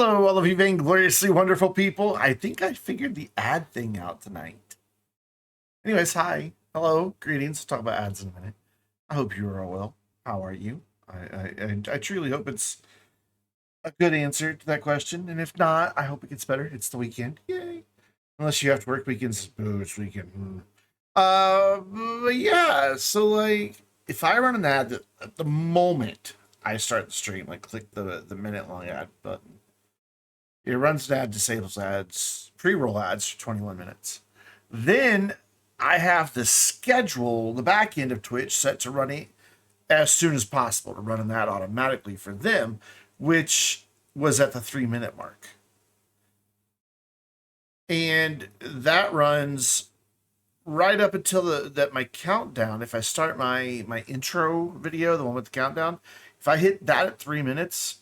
Hello, all of you vaingloriously wonderful people. I think I figured the ad thing out tonight. Anyways, hi. Hello. Greetings. We'll talk about ads in a minute. I hope you are all well. How are you? I truly hope it's a good answer to that question. And if not, I hope it gets better. It's the weekend. Yay. Unless you have to work weekends. Boo, it's weekend. But yeah, so like if I run an ad at the moment I start the stream, like click the minute long ad button. It runs an ad, disables ads, pre-roll ads for 21 minutes. Then I have the schedule, the back end of Twitch set to run it as soon as possible, to run an ad automatically for them, which was at the 3-minute mark. And that runs right up until that my countdown. If I start my intro video, the one with the countdown, if I hit that at 3 minutes,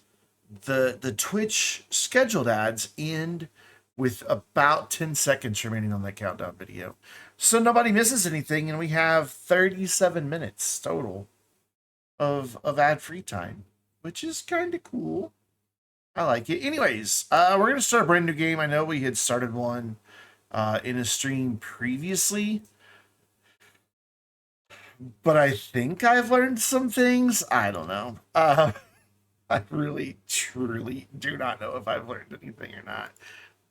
the Twitch scheduled ads end with about 10 seconds remaining on that countdown video. So nobody misses anything, and we have 37 minutes total of ad-free time, which is kind of cool. I like it. Anyways, we're going to start a brand new game. I know we had started one in a stream previously, but I think I've learned some things. I don't know. I really, truly do not know if I've learned anything or not.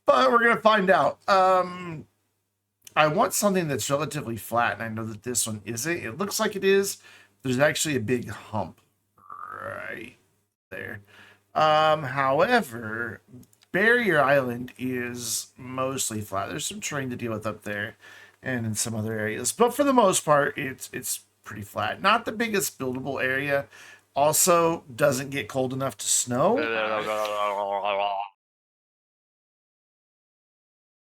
But we're going to find out. I want something that's relatively flat, and I know that this one isn't. It looks like it is. There's actually a big hump right there. However, Barrier Island is mostly flat. There's some terrain to deal with up there and in some other areas. But for the most part, it's pretty flat. Not the biggest buildable area. Also, doesn't get cold enough to snow.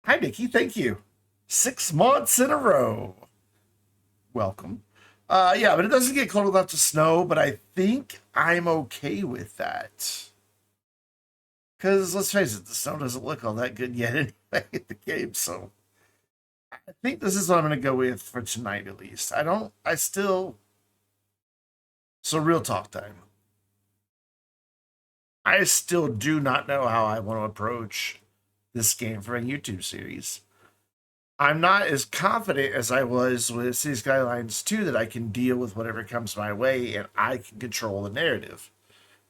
Hi, Nikki. Thank you. 6 months in a row. Welcome. Yeah, but it doesn't get cold enough to snow, but I think I'm okay with that. Because, let's face it, the snow doesn't look all that good yet anyway in the game, so I think this is what I'm going to go with for tonight, at least. So real talk time. I still do not know how I want to approach this game for a YouTube series. I'm not as confident as I was with Cities Skylines 2 that I can deal with whatever comes my way and I can control the narrative,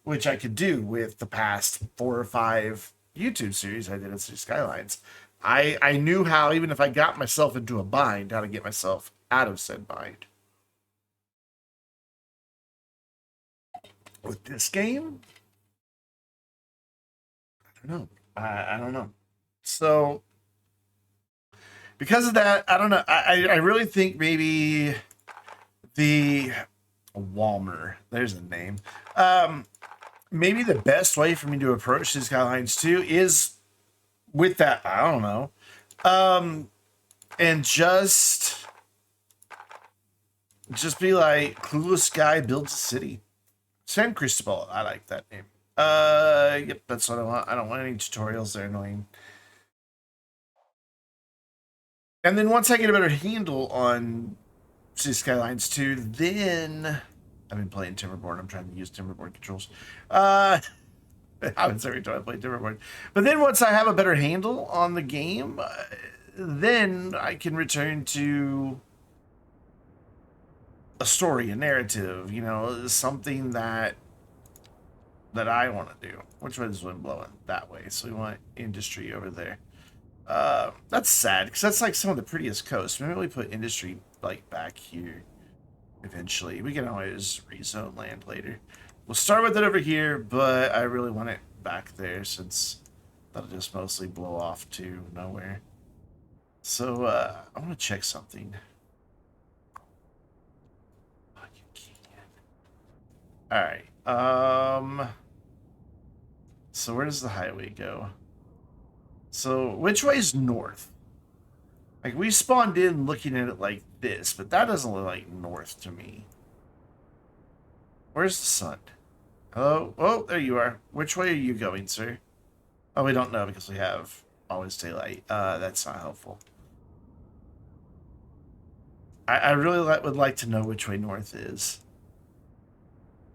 which I could do with the past 4 or 5 YouTube series I did in Cities Skylines. I knew how, even if I got myself into a bind, how to get myself out of said bind. With this game, I don't know. I don't know. So, because of that, I don't know. I really think maybe the Walmer, there's a name. Maybe the best way for me to approach these Skylines 2 is with that, I don't know. And just be like, clueless guy builds a city. San Cristobal, I like that name. Yep, that's what I want. I don't want any tutorials, they're annoying. And then once I get a better handle on Cities Skylines 2, then I've been playing Timberborn. I'm trying to use Timberborn controls. Happens every time I play Timberborn. But then once I have a better handle on the game, then I can return to a story, a narrative, you know, something that I want to do. Which way is the wind blowing? That way. So we want industry over there. That's sad, because that's like some of the prettiest coasts. Maybe we put industry like back here eventually. We can always rezone land later. We'll start with it over here, but I really want it back there since that'll just mostly blow off to nowhere. So I want to check something. Oh, you can. All right. So where does the highway go? So which way is north? Like, we spawned in looking at it like this, but that doesn't look like north to me. Where's the sun? Oh, there you are. Which way are you going, sir? Oh, we don't know because we have always daylight. That's not helpful. I really would like to know which way north is.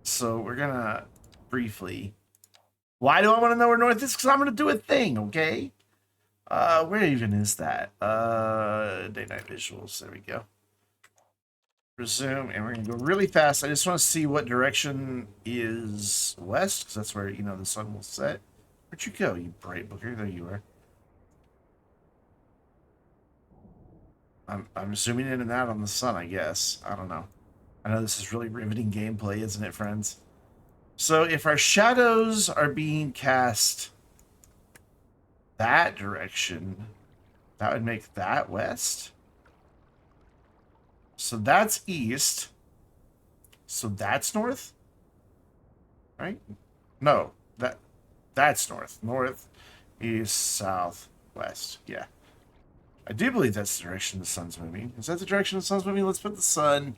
So we're gonna briefly Why do I want to know where north is? Because I'm going to do a thing, okay? Where even is that? Day-night visuals. There we go. Resume, and we're going to go really fast. I just want to see what direction is west, because that's where, you know, the sun will set. Where'd you go, you bright booker? There you are. I'm zooming in and out on the sun, I guess. I don't know. I know this is really riveting gameplay, isn't it, friends? So if our shadows are being cast that direction, that would make that west. So that's east. So that's north? Right? No, that's north. North, east, south, west. Yeah. I do believe that's the direction the sun's moving. Is that the direction the sun's moving? Let's put the sun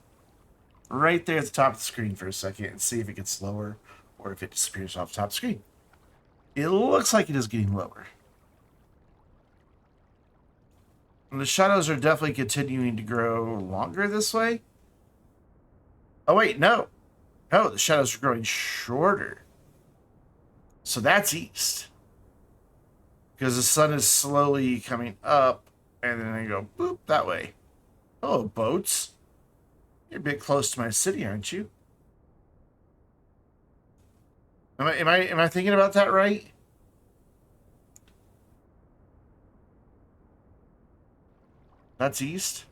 right there at the top of the screen for a second and see if it gets lower or if it disappears off the top of the screen. It looks like it is getting lower. And the shadows are definitely continuing to grow longer this way. Oh, wait, no. No, the shadows are growing shorter. So that's east. Because the sun is slowly coming up, and then I go boop that way. Oh, boats. You're a bit close to my city, aren't you? Am I thinking about that right? That's east.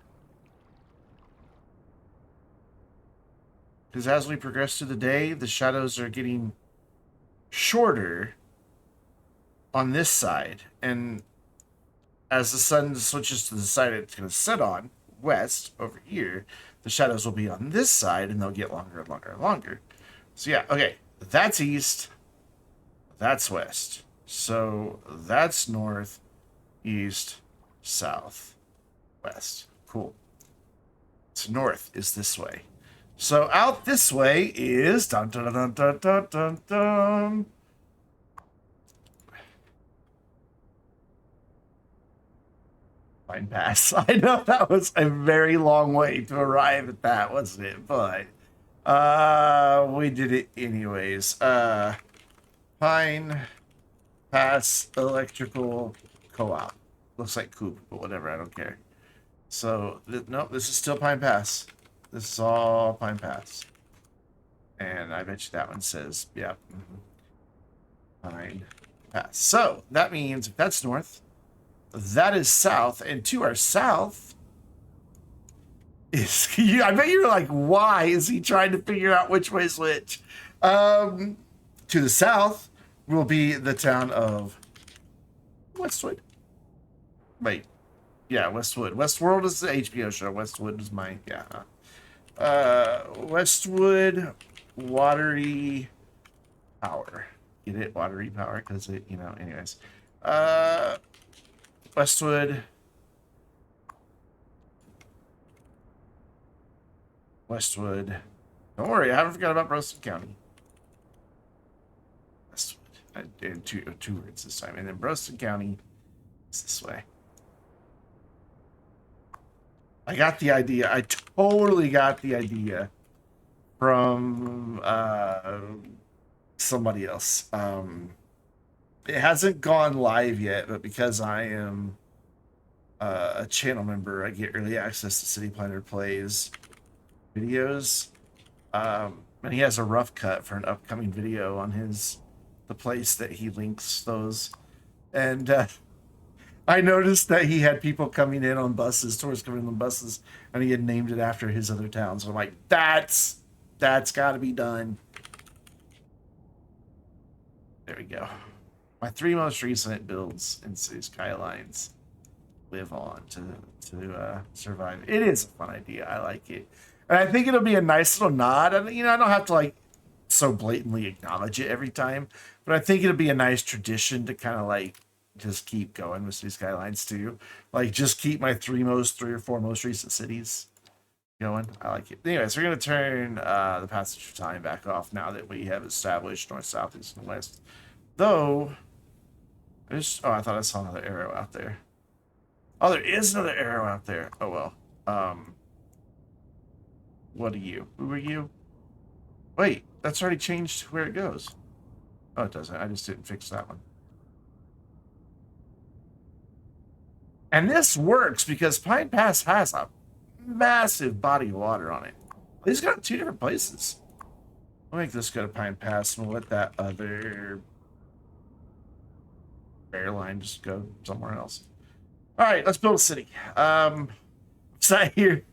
Because as we progress through the day, the shadows are getting shorter on this side. And as the sun switches to the side it's going to set on, west, over here, the shadows will be on this side, and they'll get longer and longer and longer. So yeah, okay, that's east, that's west. So that's north, east, south, west. Cool. So north is this way. So out this way is dun dun dun dun dun dun dun. Pine Pass. I know that was a very long way to arrive at that, wasn't it? But we did it anyways. Pine Pass Electrical Co-op. Looks like Coop, but whatever, I don't care. So, no, this is still Pine Pass. This is all Pine Pass. And I bet you that one says, yeah. Pine Pass. So, that means if that's north, that is south, and to our south is... I bet you're like, why is he trying to figure out which way is which? To the south will be the town of Westwood. Wait. Yeah, Westwood. Westworld is the HBO show. Westwood is mine. Yeah. Westwood Watery Power. Get it? Watery Power? Because it, you know, anyways. Westwood. Westwood. Don't worry, I haven't forgot about Broston County. Westwood. I did two words this time. And then Broston County is this way. I got the idea. I totally got the idea from somebody else. It hasn't gone live yet, but because I am a channel member, I get early access to City Planner Plays videos. And he has a rough cut for an upcoming video on the place that he links those. And I noticed that he had people coming in on buses, tourists coming in on buses, and he had named it after his other town. So I'm like, that's got to be done. There we go. My 3 most recent builds in Cities Skylines live on to survive. It is a fun idea. I like it. And I think it'll be a nice little nod. And, you know, I don't have to, like, so blatantly acknowledge it every time. But I think it'll be a nice tradition to kind of, like, just keep going with Cities Skylines 2. Like, just keep my 3 or 4 most recent cities going. I like it. Anyways, we're going to turn the passage of time back off now that we have established north, south, east, and west. Though, I thought I saw another arrow out there. Oh, there is another arrow out there. Oh, well. What are you? Who are you? Wait, that's already changed where it goes. Oh, it doesn't. I just didn't fix that one. And this works because Pine Pass has a massive body of water on it. He's got 2 different places. I'll make this go to Pine Pass and we'll let that other airline just go somewhere else. All right, let's build a city. Sat here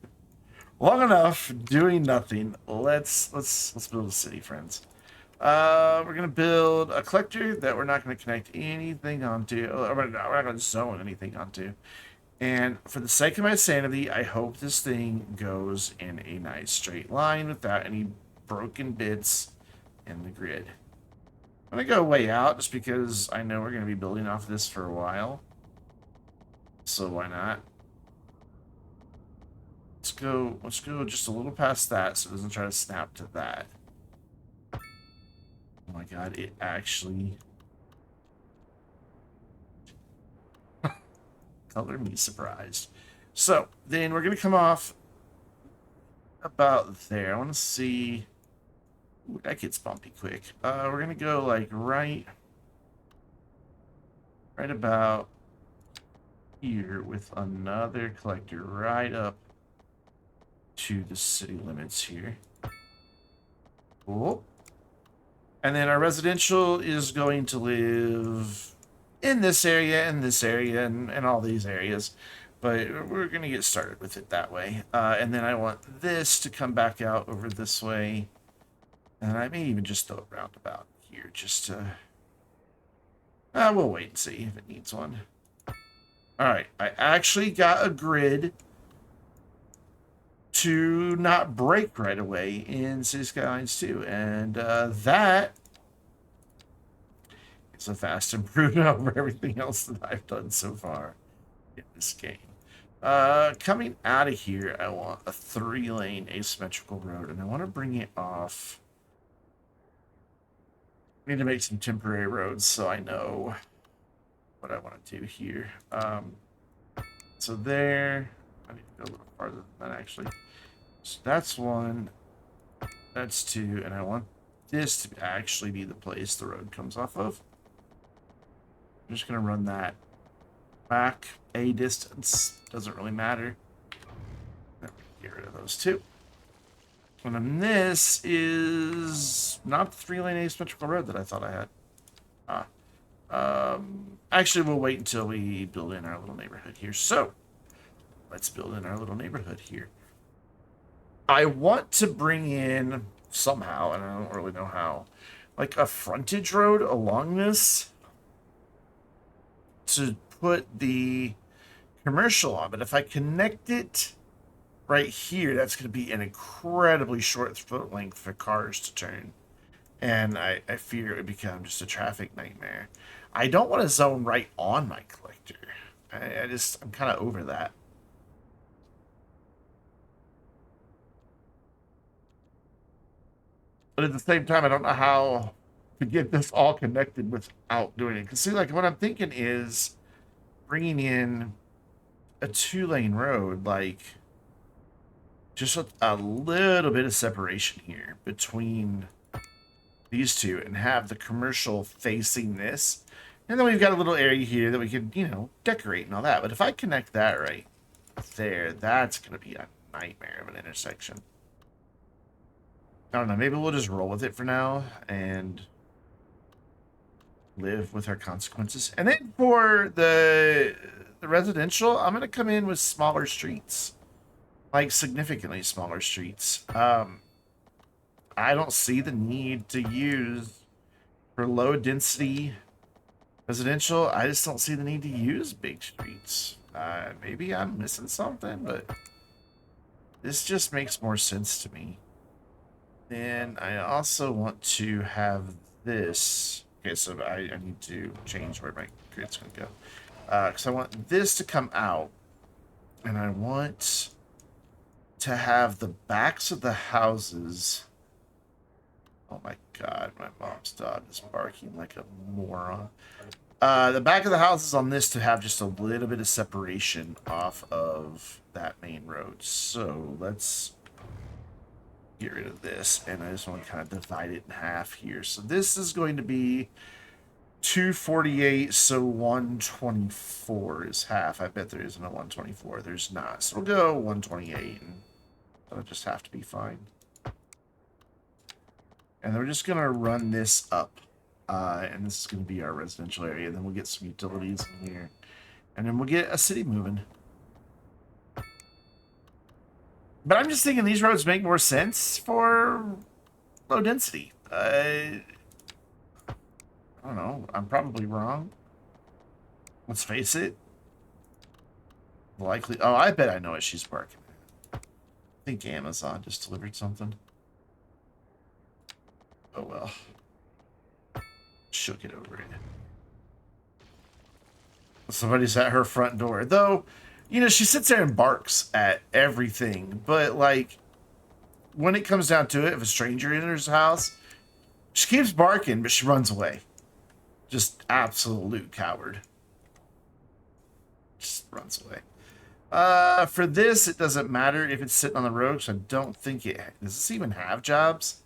long enough doing nothing. Let's build a city, friends. We're gonna build a collector that we're not gonna connect anything onto. We're not gonna zone anything onto. And for the sake of my sanity, I hope this thing goes in a nice straight line without any broken bits in the grid. I'm gonna go way out just because I know we're gonna be building off this for a while. So why not? Let's go just a little past that so it doesn't try to snap to that. Oh my god, it actually color me surprised. So then we're gonna come off about there. I want to see. Ooh, that gets bumpy quick. We're gonna go like right about here with another collector right up to the city limits here. Cool. And then our residential is going to live in this area, and all these areas. But we're going to get started with it that way. And then I want this to come back out over this way. And I may even just throw it roundabout here just to... we'll wait and see if it needs one. Alright, I actually got a grid to not break right away in Cities Skylines II. And that is a vast improvement over everything else that I've done so far in this game. Coming out of here, I want a 3-lane asymmetrical road, and I want to bring it off. I need to make some temporary roads so I know what I want to do here. So there, I need to go a little farther than that actually. So that's 1, that's 2, and I want this to actually be the place the road comes off of. I'm just going to run that back a distance. Doesn't really matter. Get rid of those 2. And then this is not the 3-lane asymmetrical road that I thought I had. Actually, we'll wait until we build in our little neighborhood here. So, let's build in our little neighborhood here. I want to bring in somehow, and I don't really know how, like a frontage road along this to put the commercial on. But if I connect it right here, that's going to be an incredibly short foot length for cars to turn. And I fear it would become just a traffic nightmare. I don't want to zone right on my collector. I'm kind of over that. But at the same time, I don't know how to get this all connected without doing it. Because see, like what I'm thinking is bringing in a 2-lane road, like just a little bit of separation here between these two, and have the commercial facing this. And then we've got a little area here that we can, you know, decorate and all that. But if I connect that right there, that's going to be a nightmare of an intersection. I don't know. Maybe we'll just roll with it for now and live with our consequences. And then for the residential, I'm going to come in with smaller streets. Like, significantly smaller streets. I don't see the need to use, for low density residential, I just don't see the need to use big streets. Maybe I'm missing something, but this just makes more sense to me. And I also want to have this. Okay, so I need to change where my grid's going to go. Because I want this to come out. And I want to have the backs of the houses. Oh my god, my mom's dog is barking like a moron. The back of the houses on this to have just a little bit of separation off of that main road. So let's get rid of this, and I just want to kind of divide it in half here. So this is going to be 248, so 124 is half. I bet there isn't a 124. There's not. So we'll go 128, and that'll just have to be fine. And then we're just going to run this up. And this is going to be our residential area. Then we'll get some utilities in here. And then we'll get a city moving. But I'm just thinking these roads make more sense for low density. I don't know. I'm probably wrong. Let's face it. Likely. Oh, I bet I know what she's working at. I think Amazon just delivered something. Oh, well. She'll get over it. Somebody's at her front door. Though, you know, she sits there and barks at everything. But, like, when it comes down to it, if a stranger enters the house, she keeps barking, but she runs away. Just absolute coward. Just runs away. For this, it doesn't matter if it's sitting on the road, so I don't think it... Does this even have jobs?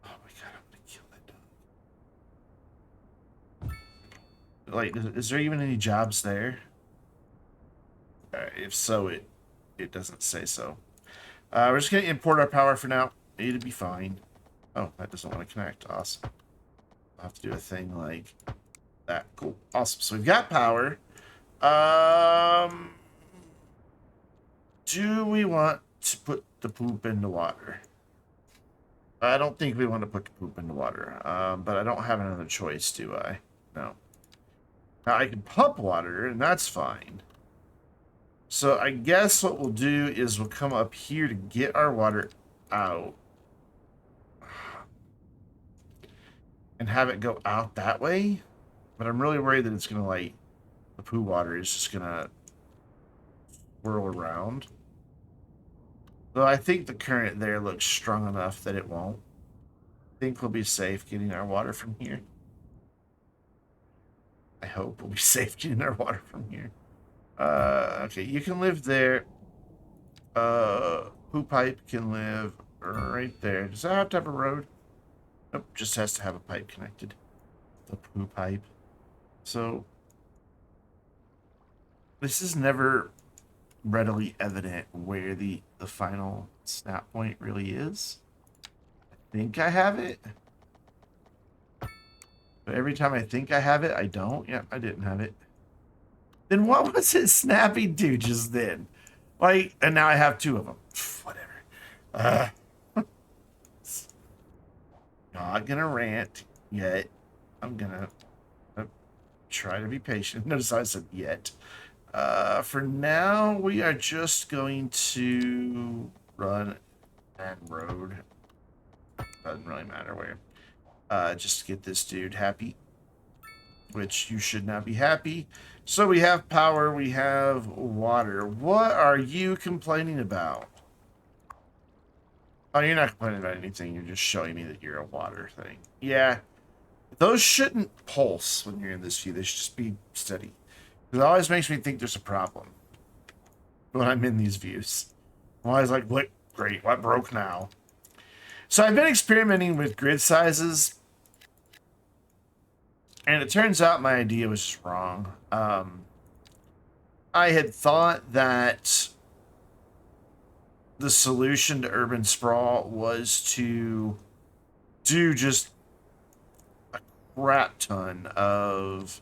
Oh my god, I'm gonna kill that dog. Like, is there even any jobs there? If so, it doesn't say so. We're just gonna import our power for now. It'll be fine. Oh, that doesn't want to connect. Awesome. I'll have to do a thing like that. Cool. Awesome. So we've got power. Do we want to put the poop in the water? I don't think we want to put the poop in the water. But I don't have another choice, do I? No. Now I can pump water, and that's fine. So I guess what we'll do is we'll come up here to get our water out. And have it go out that way. But I'm really worried that it's going to, like, the poo water is just going to swirl around. Though I think the current there looks strong enough that it won't. I think we'll be safe getting our water from here. I hope we'll be safe getting our water from here. Okay, you can live there. Poo pipe can live right there. Does that have to have a road? Nope, just has to have a pipe connected. The poo pipe. So, this is never readily evident where the final snap point really is. I think I have it. But every time I think I have it, I don't. Yeah, I didn't have it. Then what was it snapping to just then? Like, and now I have two of them. Whatever. Not gonna rant yet. I'm gonna try to be patient. Notice I said yet. For now, we are just going to run that road. Doesn't really matter where. Just to get this dude happy. Which you should not be happy. So we have power, we have water. What are you complaining about? Oh, you're not complaining about anything. You're just showing me that you're a water thing. Yeah. Those shouldn't pulse when you're in this view. They should just be steady. It always makes me think there's a problem when I'm in these views. I'm always like, what? Great, what broke now? So I've been experimenting with grid sizes. And it turns out my idea was just wrong. I had thought that the solution to urban sprawl was to do just a crap ton of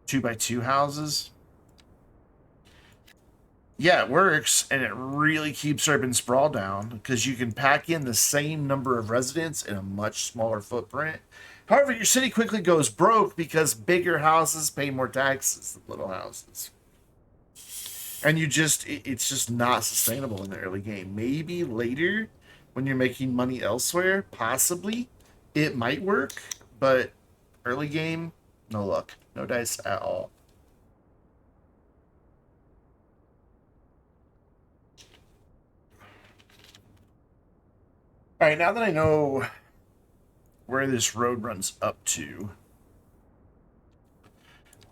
2x2 houses. Yeah, it works, and it really keeps urban sprawl down because you can pack in the same number of residents in a much smaller footprint. However, your city quickly goes broke because bigger houses pay more taxes than little houses. And it's just not sustainable in the early game. Maybe later, when you're making money elsewhere, possibly, it might work. But early game, no luck. No dice at all. All right, now that I know where this road runs up to,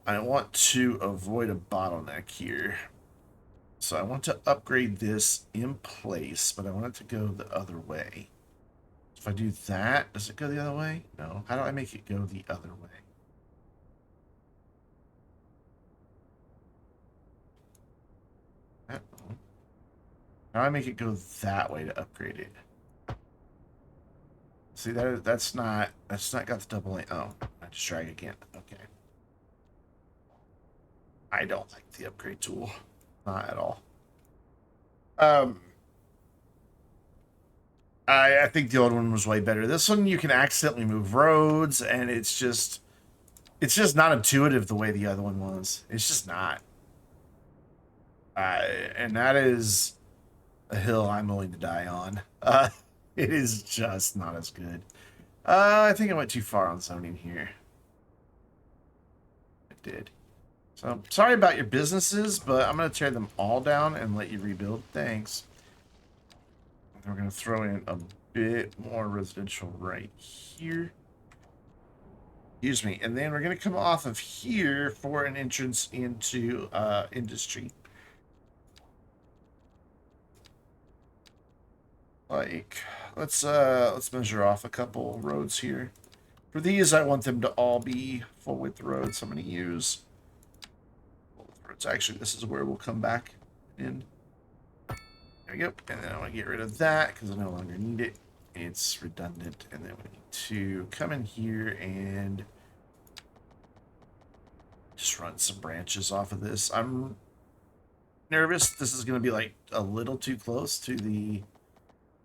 I want to avoid a bottleneck here. So I want to upgrade this in place, but I want it to go the other way. If I do that, does it go the other way? No. How do I make it go the other way? How do I make it go that way to upgrade it? See, that's not got the double A. Oh, I just drag again. Okay. I don't like the upgrade tool. Not at all. I think the old one was way better. This one you can accidentally move roads, and it's just not intuitive the way the other one was. It's just not. And that is a hill I'm willing to die on. It is just not as good. I think I went too far on zoning here. I did. So, sorry about your businesses, but I'm going to tear them all down and let you rebuild. Thanks. We're going to throw in a bit more residential right here. Excuse me. And then we're going to come off of here for an entrance into industry. Like, let's measure off a couple roads here. For these, I want them to all be full width roads. I'm going to use full width roads. Actually, this is where we'll come back in. There we go. And then I want to get rid of that because I no longer need it. It's redundant. And then we need to come in here and just run some branches off of this. I'm nervous. This is going to be like a little too close to the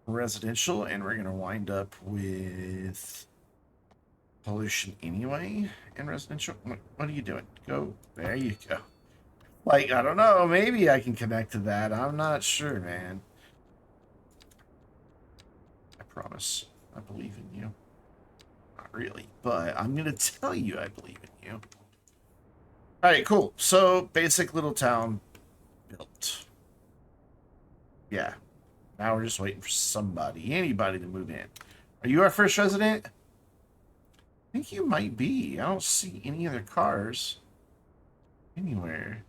residential, and we're going to wind up with pollution anyway in residential. What are you doing? Go. There you go. Like, I don't know. Maybe I can connect to that. I'm not sure, man. I promise. I believe in you. Not really, but I'm going to tell you I believe in you. All right, cool. So, basic little town built. Yeah. Now we're just waiting for anybody to move in. Are you our first resident? I think you might be. I don't see any other cars anywhere.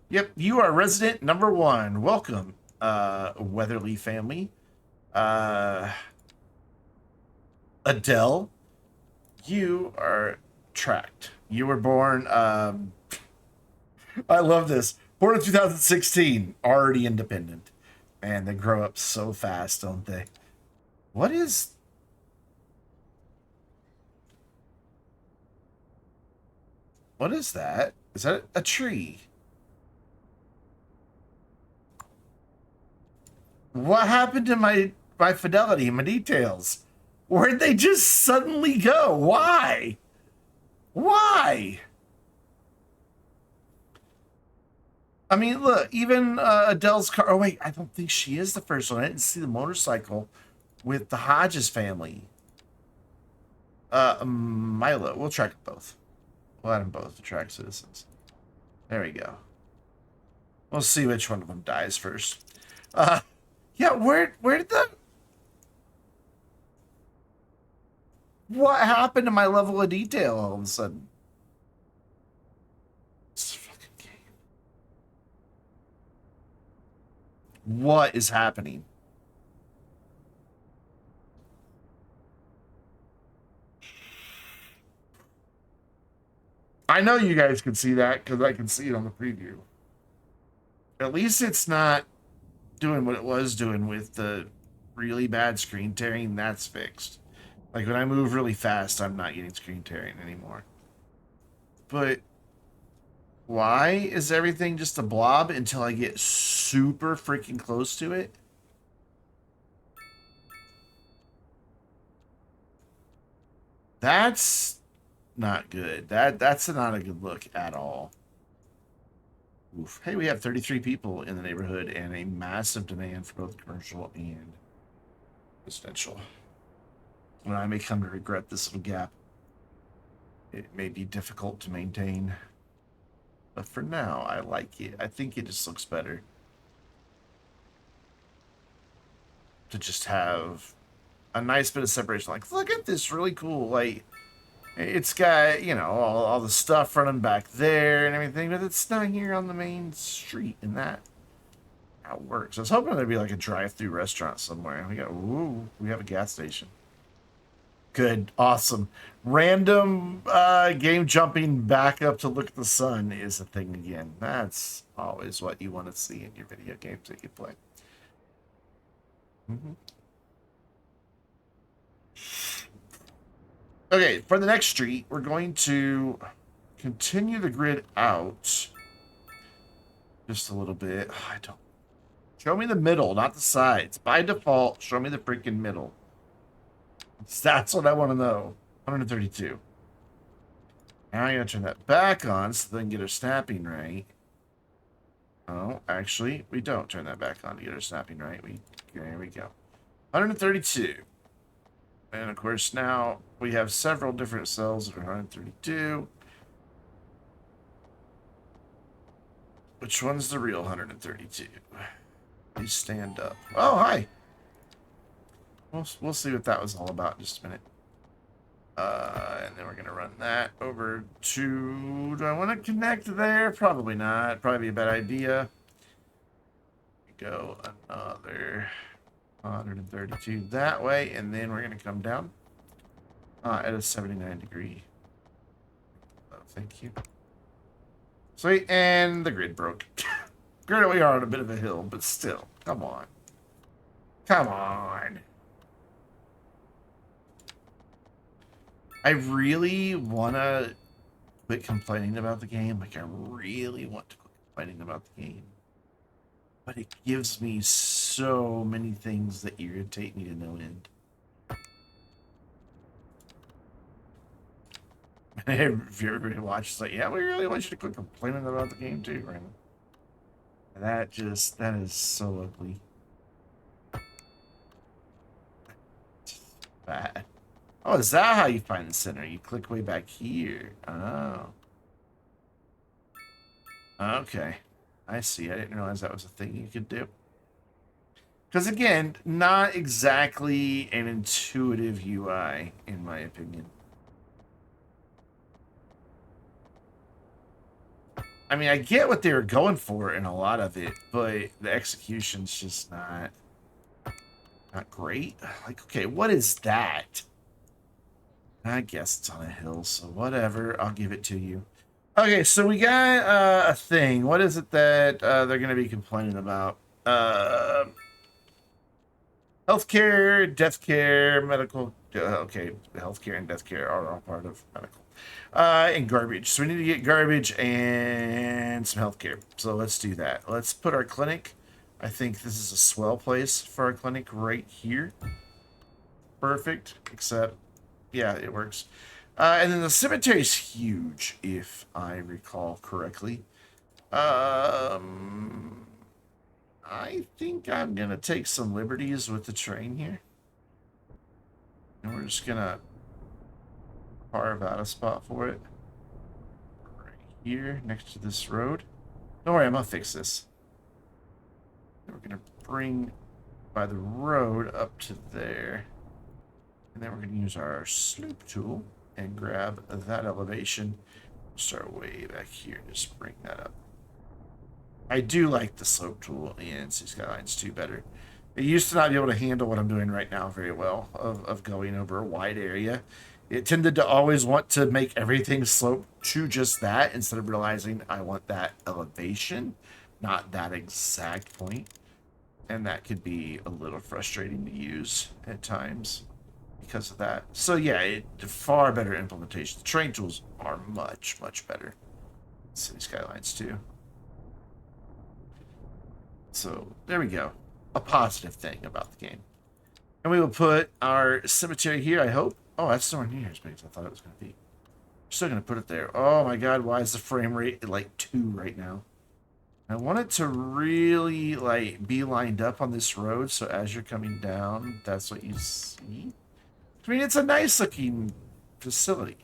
Yep, you are resident number 1. Welcome, Weatherly family. Adele, you are tracked. You were born, I love this. Born in 2016, already independent. Man, they grow up so fast, don't they? What is that? Is that a tree? What happened to my fidelity, my details? Where'd they just suddenly go? Why? Why? I mean, look, even Adele's car. Oh, wait, I don't think she is the first one. I didn't see the motorcycle with the Hodges family. Milo. We'll track both. We'll add them both to track citizens. There we go. We'll see which one of them dies first. Yeah, where did the... What happened to my level of detail all of a sudden? This fucking game. What is happening? I know you guys can see that because I can see it on the preview. At least it's not doing what it was doing with the really bad screen tearing. That's fixed. Like when I move really fast, I'm not getting screen tearing anymore. But why is everything just a blob until I get super freaking close to it? That's not good. That's not a good look at all. Oof. Hey, we have 33 people in the neighborhood and a massive demand for both commercial and residential. When I may come to regret this little gap, it may be difficult to maintain. But for now, I like it. I think it just looks better to just have a nice bit of separation. Like, look at this really cool, like, It's got, you know, all the stuff running back there and everything, but it's not here on the main street, and that how it works. I was hoping there'd be like a drive-through restaurant somewhere. We have a gas station. Good, awesome. Random game jumping back up to look at the sun is a thing again. That's always what you want to see in your video games that you play. Okay, for the next street, we're going to continue the grid out just a little bit. I don't. Show me the middle, not the sides. By default, show me the freaking middle. That's what I want to know. 132. Now I gotta turn that back on so then get her snapping right. Oh, actually, we don't turn that back on to get her snapping right. There we go. 132. And of course, now we have several different cells that are 132. Which one's the real 132? Please stand up. Oh, hi. We'll see what that was all about in just a minute. And then we're going to run that over to... Do I want to connect there? Probably not. Probably be a bad idea. Go another 132 that way, and then we're going to come down at a 79 degree. Oh, thank you. Sweet, and the grid broke. Granted, we are on a bit of a hill, but still, come on. Come on. I really want to quit complaining about the game. Like, I really want to quit complaining about the game. But it gives me so many things that irritate me to no end. If you ever watch, like, yeah, we really want you to quit complaining about the game too, right? That is so ugly. Bad. Oh, is that how you find the center? You click way back here. Oh. Okay. I see. I didn't realize that was a thing you could do. Because, again, not exactly an intuitive UI, in my opinion. I mean, I get what they were going for in a lot of it, but the execution's just not great. Like, okay, what is that? I guess it's on a hill, so whatever. I'll give it to you. Okay, so we got a thing. What is it that they're going to be complaining about? Healthcare, death care, medical. Okay, healthcare and death care are all part of medical. And garbage. So we need to get garbage and some healthcare. So let's do that. Let's put our clinic. I think this is a swell place for our clinic right here. Perfect. Except, yeah, it works. And then the cemetery is huge, if I recall correctly. I think I'm going to take some liberties with the train here. And we're just going to carve out a spot for it. Right here, next to this road. Don't worry, I'm going to fix this. And we're going to bring by the road up to there. And then we're going to use our slope tool and grab that elevation. Start way back here. Just bring that up. I do like the slope tool in Cities Skylines 2 better. It used to not be able to handle what I'm doing right now very well, of going over a wide area. It tended to always want to make everything slope to just that, instead of realizing I want that elevation, not that exact point. And that could be a little frustrating to use at times because of that. So yeah, far better implementation. The train tools are much, much better. Cities Skylines 2. So there we go. A positive thing about the game. And we will put our cemetery here, I hope. Oh, that's nowhere near as big as I thought it was going to be. Still going to put it there. Oh my god, why is the frame rate at like 2 right now? I want it to really like be lined up on this road, so as you're coming down, that's what you see. I mean, it's a nice looking facility.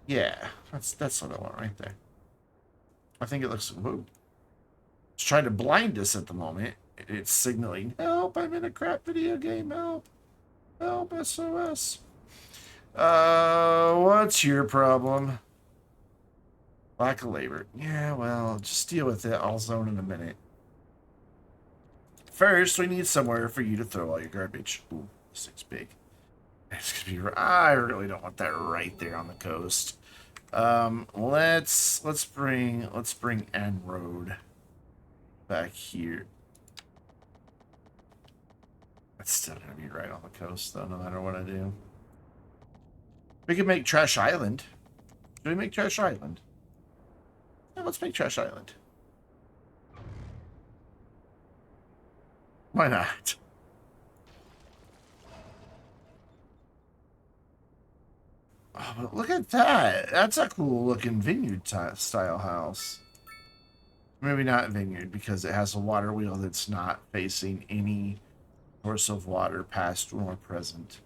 Yeah, that's what I want right there. I think it looks... Whoa. It's trying to blind us at the moment. It's signaling, help, I'm in a crap video game, help. Help, SOS. What's your problem? Lack of labor. Yeah, well, just deal with it. I'll zone in a minute. First, we need somewhere for you to throw all your garbage. Ooh, this thing's big. It's gonna be. I really don't want that right there on the coast. Let's bring N Road back here. That's still gonna be right on the coast, though, no matter what I do. We could make Trash Island. Should we make Trash Island? Yeah, let's make Trash Island. Why not? Oh, but look at that. That's a cool looking vineyard style house. Maybe not vineyard because it has a water wheel that's not facing any source of water past or present.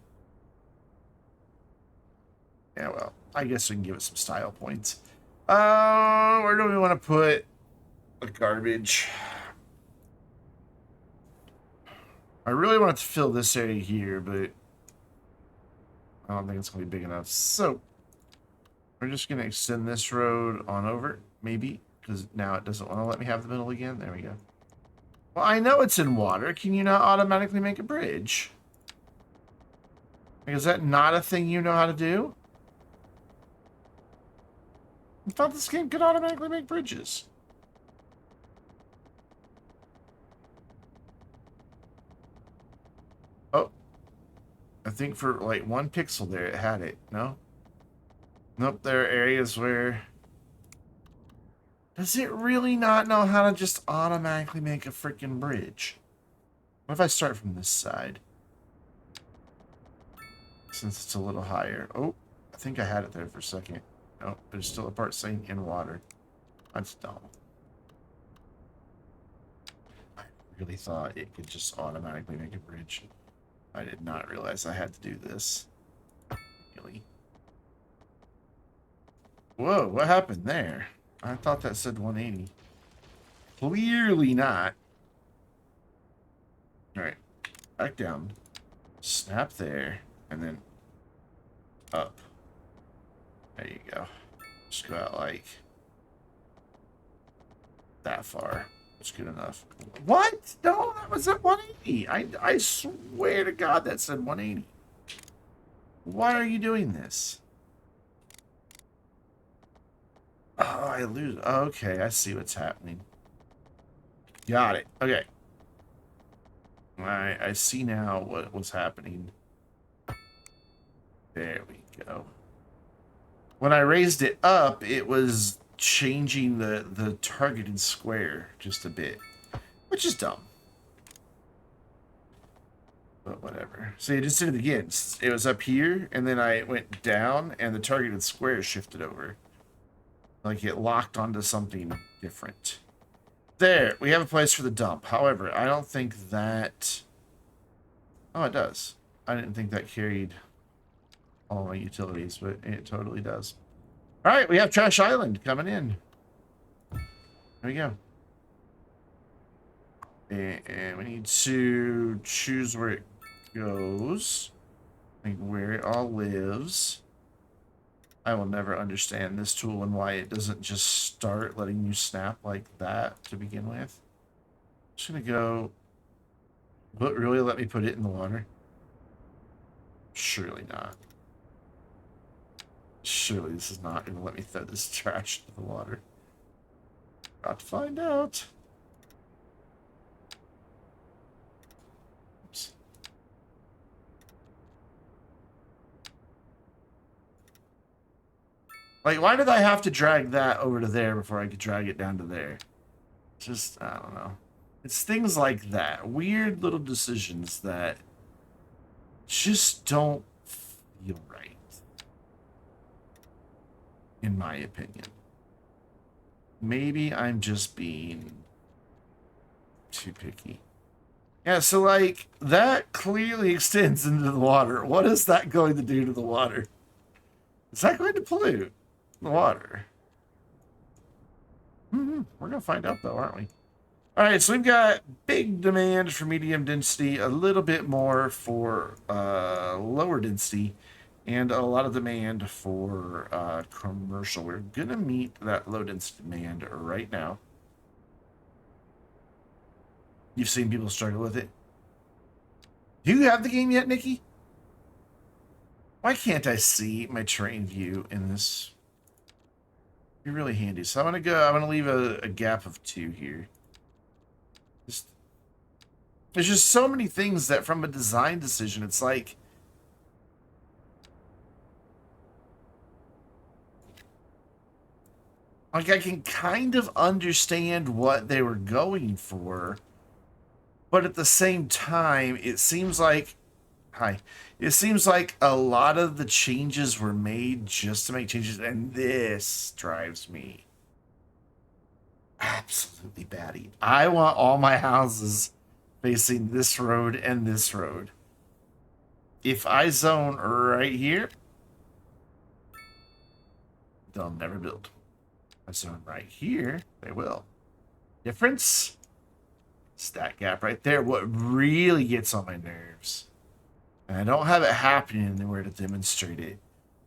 Yeah, well, I guess we can give it some style points. Where do we want to put the garbage? I really want to fill this area here, but I don't think it's going to be big enough. So we're just going to extend this road on over, maybe, because now it doesn't want to let me have the middle again. There we go. Well, I know it's in water. Can you not automatically make a bridge? Like, is that not a thing you know how to do? I thought this game could automatically make bridges. Oh. I think for like 1 pixel there it had it. No? Nope, there are areas where... Does it really not know how to just automatically make a freaking bridge? What if I start from this side? Since it's a little higher. Oh, I think I had it there for a second. Nope, there's still a part saying in water. That's dumb. I really thought it could just automatically make a bridge. I did not realize I had to do this. Really? Whoa, what happened there? I thought that said 180. Clearly not. Alright. Back down. Snap there. And then up. There you go. Just go out like that far. That's good enough. What? No, that was at 180. I swear to God that said 180. Why are you doing this? Oh, I lose. Okay, I see what's happening. Got it. Okay. I see now what was happening. There we go. When I raised it up, it was changing the targeted square just a bit, which is dumb. But whatever. So you just did it again. It was up here, and then I went down, and the targeted square shifted over. Like it locked onto something different. There, we have a place for the dump. However, I don't think that... Oh, it does. I didn't think that carried all my utilities, but it totally does. All right, we have Trash Island coming in. There we go. And we need to choose where it goes. Like where it all lives. I will never understand this tool and why it doesn't just start letting you snap like that to begin with. I'm just gonna go... Will it really let me put it in the water? Surely not. Surely this is not gonna let me throw this trash into the water. Got to find out. Oops. Like, why did I have to drag that over to there before I could drag it down to there? Just, I don't know. It's things like that. Weird little decisions that just don't feel right. In my opinion. Maybe I'm just being too picky. Yeah, so like, that clearly extends into the water. What is that going to do to the water? Is that going to pollute the water? We're going to find out though, aren't we? Alright, so we've got big demand for medium density, a little bit more for lower density, and a lot of demand for commercial. We're gonna meet that low density demand right now. You've seen people struggle with it. Do you have the game yet, Nikki? Why can't I see my terrain view in this? Be really handy. So I'm gonna leave a gap of 2 here. There's just so many things that from a design decision, it's like I can kind of understand what they were going for, but at the same time, it seems like it seems like a lot of the changes were made just to make changes, and this drives me absolutely batty. I want all my houses facing this road and this road. If I zone right here, they'll never build. If I zone right here, they will. Difference? Stat gap right there. What really gets on my nerves. And I don't have it happening anywhere to demonstrate it.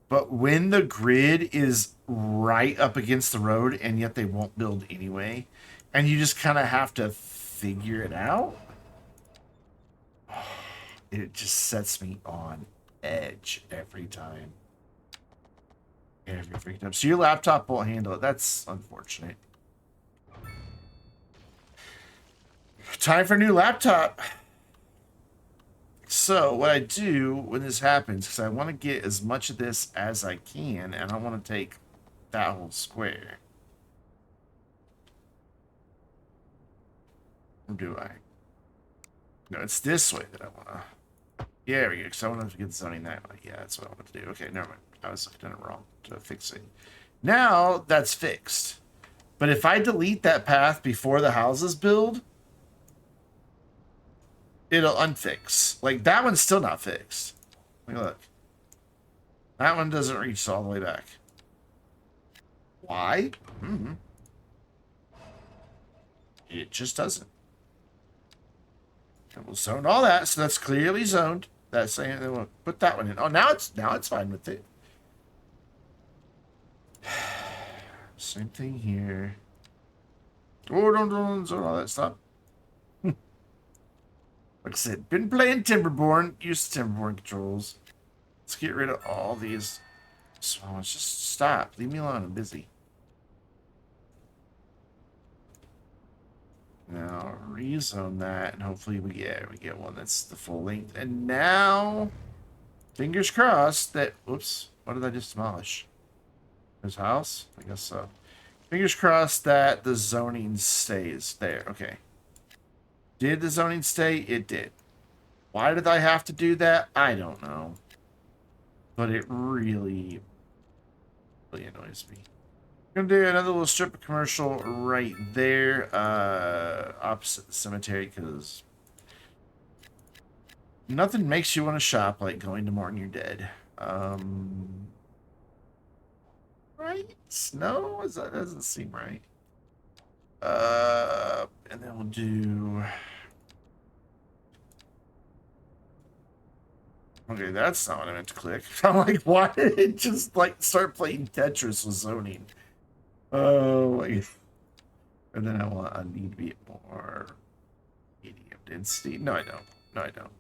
But when the grid is right up against the road and yet they won't build anyway, and you just kind of have to figure it out, it just sets me on edge every time. Every freaking time. So your laptop won't handle it. That's unfortunate. Time for a new laptop. So what I do when this happens, because I want to get as much of this as I can, and I want to take that whole square. Or do I? No, it's this way that I want to. Yeah, there we go. Because I want to get zoning that way. Yeah, that's what I want to do. Okay, never mind. I was looking at it wrong to fix it. Now that's fixed. But if I delete that path before the houses build, it'll unfix. Like, that one's still not fixed. Look. That one doesn't reach all the way back. Why? It just doesn't. And we'll zone all that, so that's clearly zoned. That's saying they will put that one in. Oh, now it's fine with it. Same thing here. Oh, don't zone all that stuff. Like I said, been playing Timberborn. Used to Timberborn controls. Let's get rid of all these. So let's just stop. Leave me alone. I'm busy. Now rezone that, and hopefully we get one that's the full length. And now, fingers crossed that. Whoops! What did I just demolish? His house? I guess so. Fingers crossed that the zoning stays there. Okay. Did the zoning stay? It did. Why did I have to do that? I don't know. But it really, really annoys me. I'm gonna do another little strip of commercial right there, opposite the cemetery, because nothing makes you want to shop like going to mourn your dead. Right? No, that doesn't seem right. And then we'll do. Okay, that's not what I meant to click. I'm like, why did it just like start playing Tetris with zoning? Oh, and then I need to be more medium density. No, I don't. No, I don't.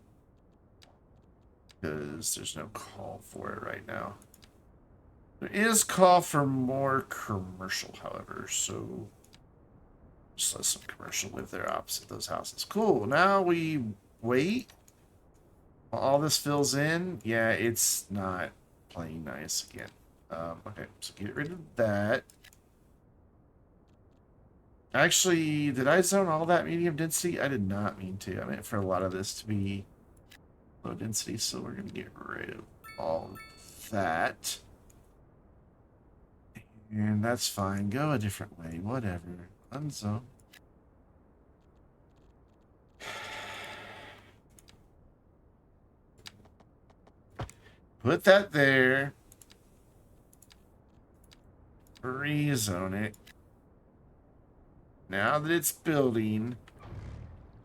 Because there's no call for it right now. There is call for more commercial, however, so just let some commercial live there opposite those houses. Cool. Now we wait. While all this fills in, yeah, it's not playing nice again. Okay, so get rid of that. Actually, did I zone all that medium density? I did not mean to. I meant for a lot of this to be low density, so we're going to get rid of all of that. And that's fine. Go a different way. Whatever. Unzone. Put that there. Rezone it. Now that it's building,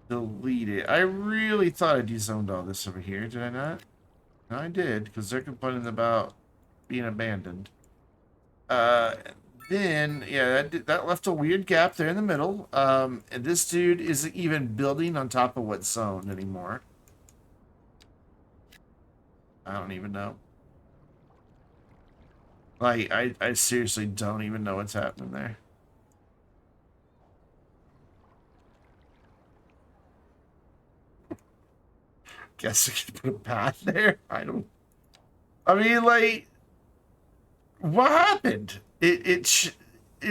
delete it. I really thought I dezoned all this over here. Did I not? I did, because they're complaining about being abandoned. Uh, then, yeah, that left a weird gap there in the middle. And this dude isn't even building on top of what zone anymore. I don't even know. Like, I seriously don't even know what's happening there. Guess I could put a path there. I mean, like, what happened? It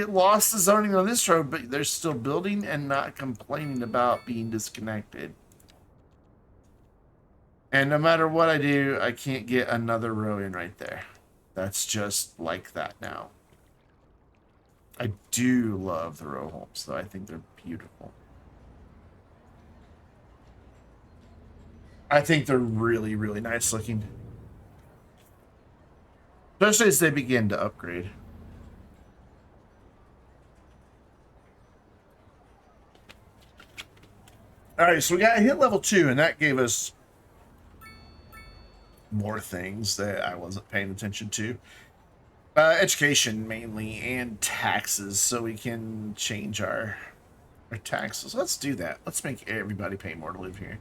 lost the zoning on this road, but they're still building and not complaining about being disconnected. And no matter what I do, I can't get another row in right there. That's just like that now. I do love the row homes, though. I think they're beautiful. I think they're really, really nice looking. Especially as they begin to upgrade. Alright, so we got hit level 2, and that gave us more things that I wasn't paying attention to. Education mainly, and taxes, so we can change our taxes. Let's do that. Let's make everybody pay more to live here.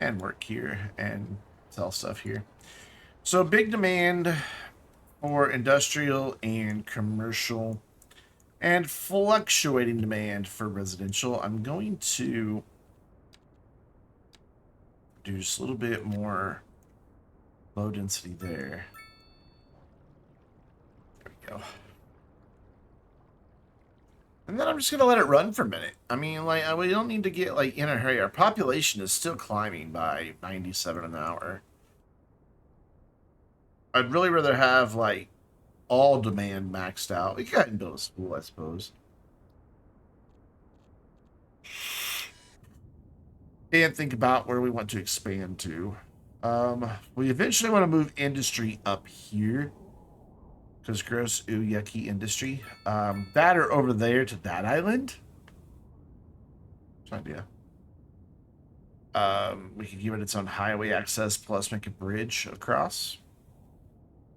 And work here, and sell stuff here. So big demand for industrial and commercial, and fluctuating demand for residential. I'm going to do just a little bit more low density there. There we go. And then I'm just going to let it run for a minute. I mean, like, we don't need to get, like, in a hurry. Our population is still climbing by 97 an hour. I'd really rather have, like, all demand maxed out. We can go ahead and build a school, I suppose. And think about where we want to expand to. We eventually want to move industry up here. Because gross, ooh, yucky industry. That or over there to that island. Idea. We could give it its own highway access plus make a bridge across.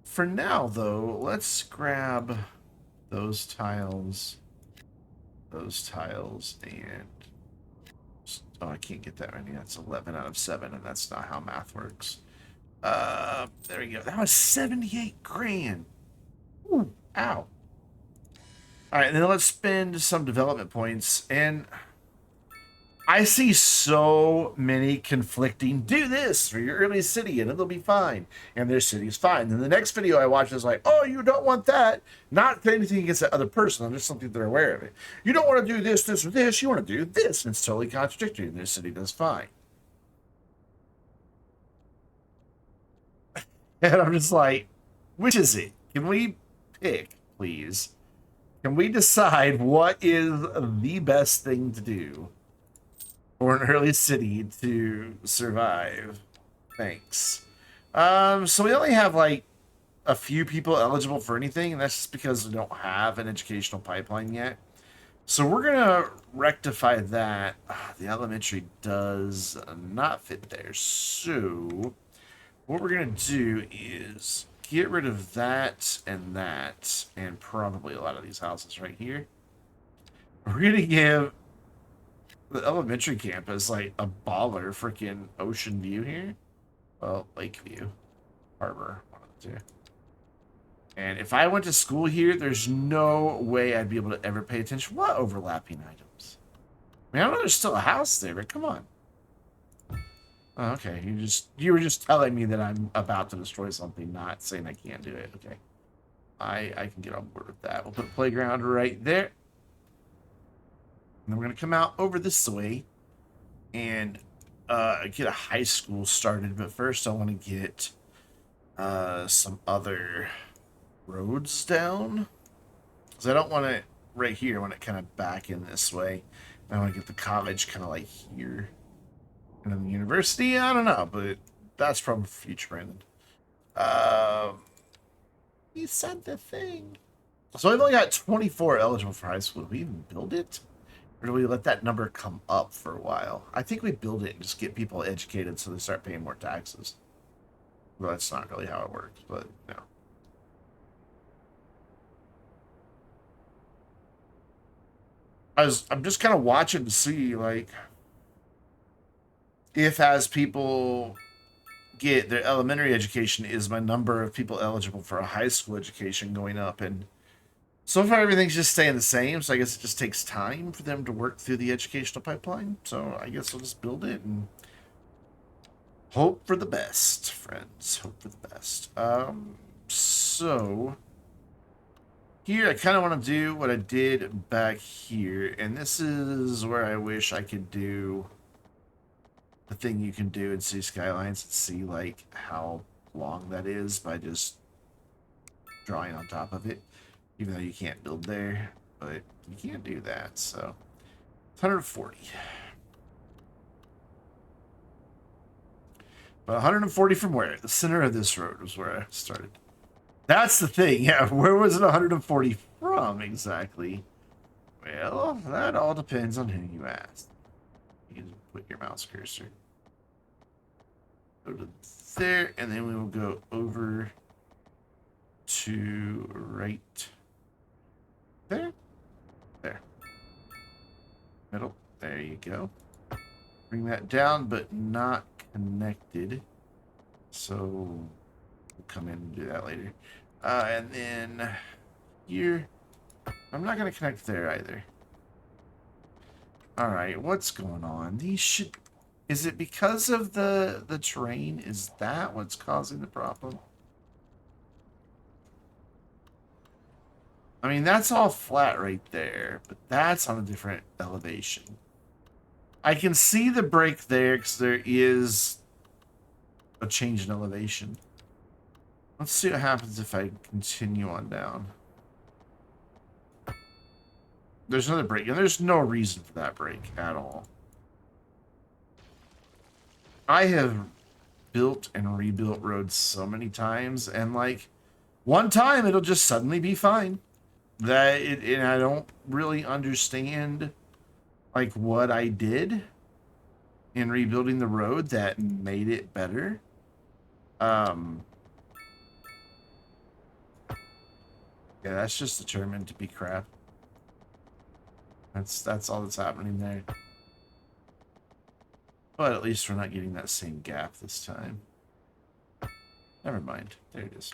For now, though, let's grab those tiles, and oh, I can't get that right. That's 11 out of 7, and that's not how math works. There we go. That was 78 grand. Ooh, ow. All right, then let's spend some development points, and I see so many conflicting, do this for your early city and it'll be fine. And their city's fine. Then the next video I watch is like, oh, you don't want that. Not anything against that other person. I'm just something they're aware of it. You don't want to do this, this, or this. You want to do this. And it's totally contradictory. And their city does fine. And I'm just like, which is it? Can we pick, please? Can we decide what is the best thing to do for an early city to survive? Thanks. So we only have like a few people eligible for anything, and that's just because we don't have an educational pipeline yet. So we're gonna rectify that. The elementary does not fit there. So what we're gonna do is get rid of that, and probably a lot of these houses right here. We're gonna give the elementary campus like a baller freaking ocean view here. Well, Lakeview, Harbor, one of the two. And if I went to school here, there's no way I'd be able to ever pay attention. What overlapping items? I mean, I know there's still a house there, but come on. Oh, okay, you were just telling me that I'm about to destroy something, not saying I can't do it. Okay, I can get on board with that. We'll put a playground right there, and then we're gonna come out over this way and get a high school started. But first, I want to get some other roads down, because I don't want it right here. I want it kind of back in this way. I want to get the college kind of like here, and then the university. I don't know, but that's from future Brandon. You said the thing. So I've only got 24 eligible for high school. Did we even build it? Or do we let that number come up for a while? I think we build it and just get people educated so they start paying more taxes. Well, that's not really how it works, but no. I'm just kind of watching to see, like, if as people get their elementary education, is my number of people eligible for a high school education going up. And so far everything's just staying the same, so I guess it just takes time for them to work through the educational pipeline. So I guess we'll just build it and hope for the best, friends. Hope for the best. So here I kind of want to do what I did back here, and this is where I wish I could do the thing you can do in City Skylines and see like how long that is by just drawing on top of it, even though you can't build there, but you can't do that. So it's 140. But 140 from where? The center of this road was where I started. That's the thing. Yeah, where was it 140 from exactly? Well, that all depends on who you ask. You can put your mouse cursor. Go to there, and then we will go over to right there. There. Middle. There you go. Bring that down, but not connected. So we'll come in and do that later. And then here, I'm not going to connect there either. All right, what's going on? These should... Is it because of the terrain? Is that what's causing the problem? I mean, that's all flat right there, but that's on a different elevation. I can see the break there because there is a change in elevation. Let's see what happens if I continue on down. There's another break, and there's no reason for that break at all. I have built and rebuilt roads so many times, and like one time it'll just suddenly be fine. And I don't really understand like what I did in rebuilding the road that made it better. Yeah, that's just determined to be crap. That's all that's happening there. But at least we're not getting that same gap this time. Never mind. There it is.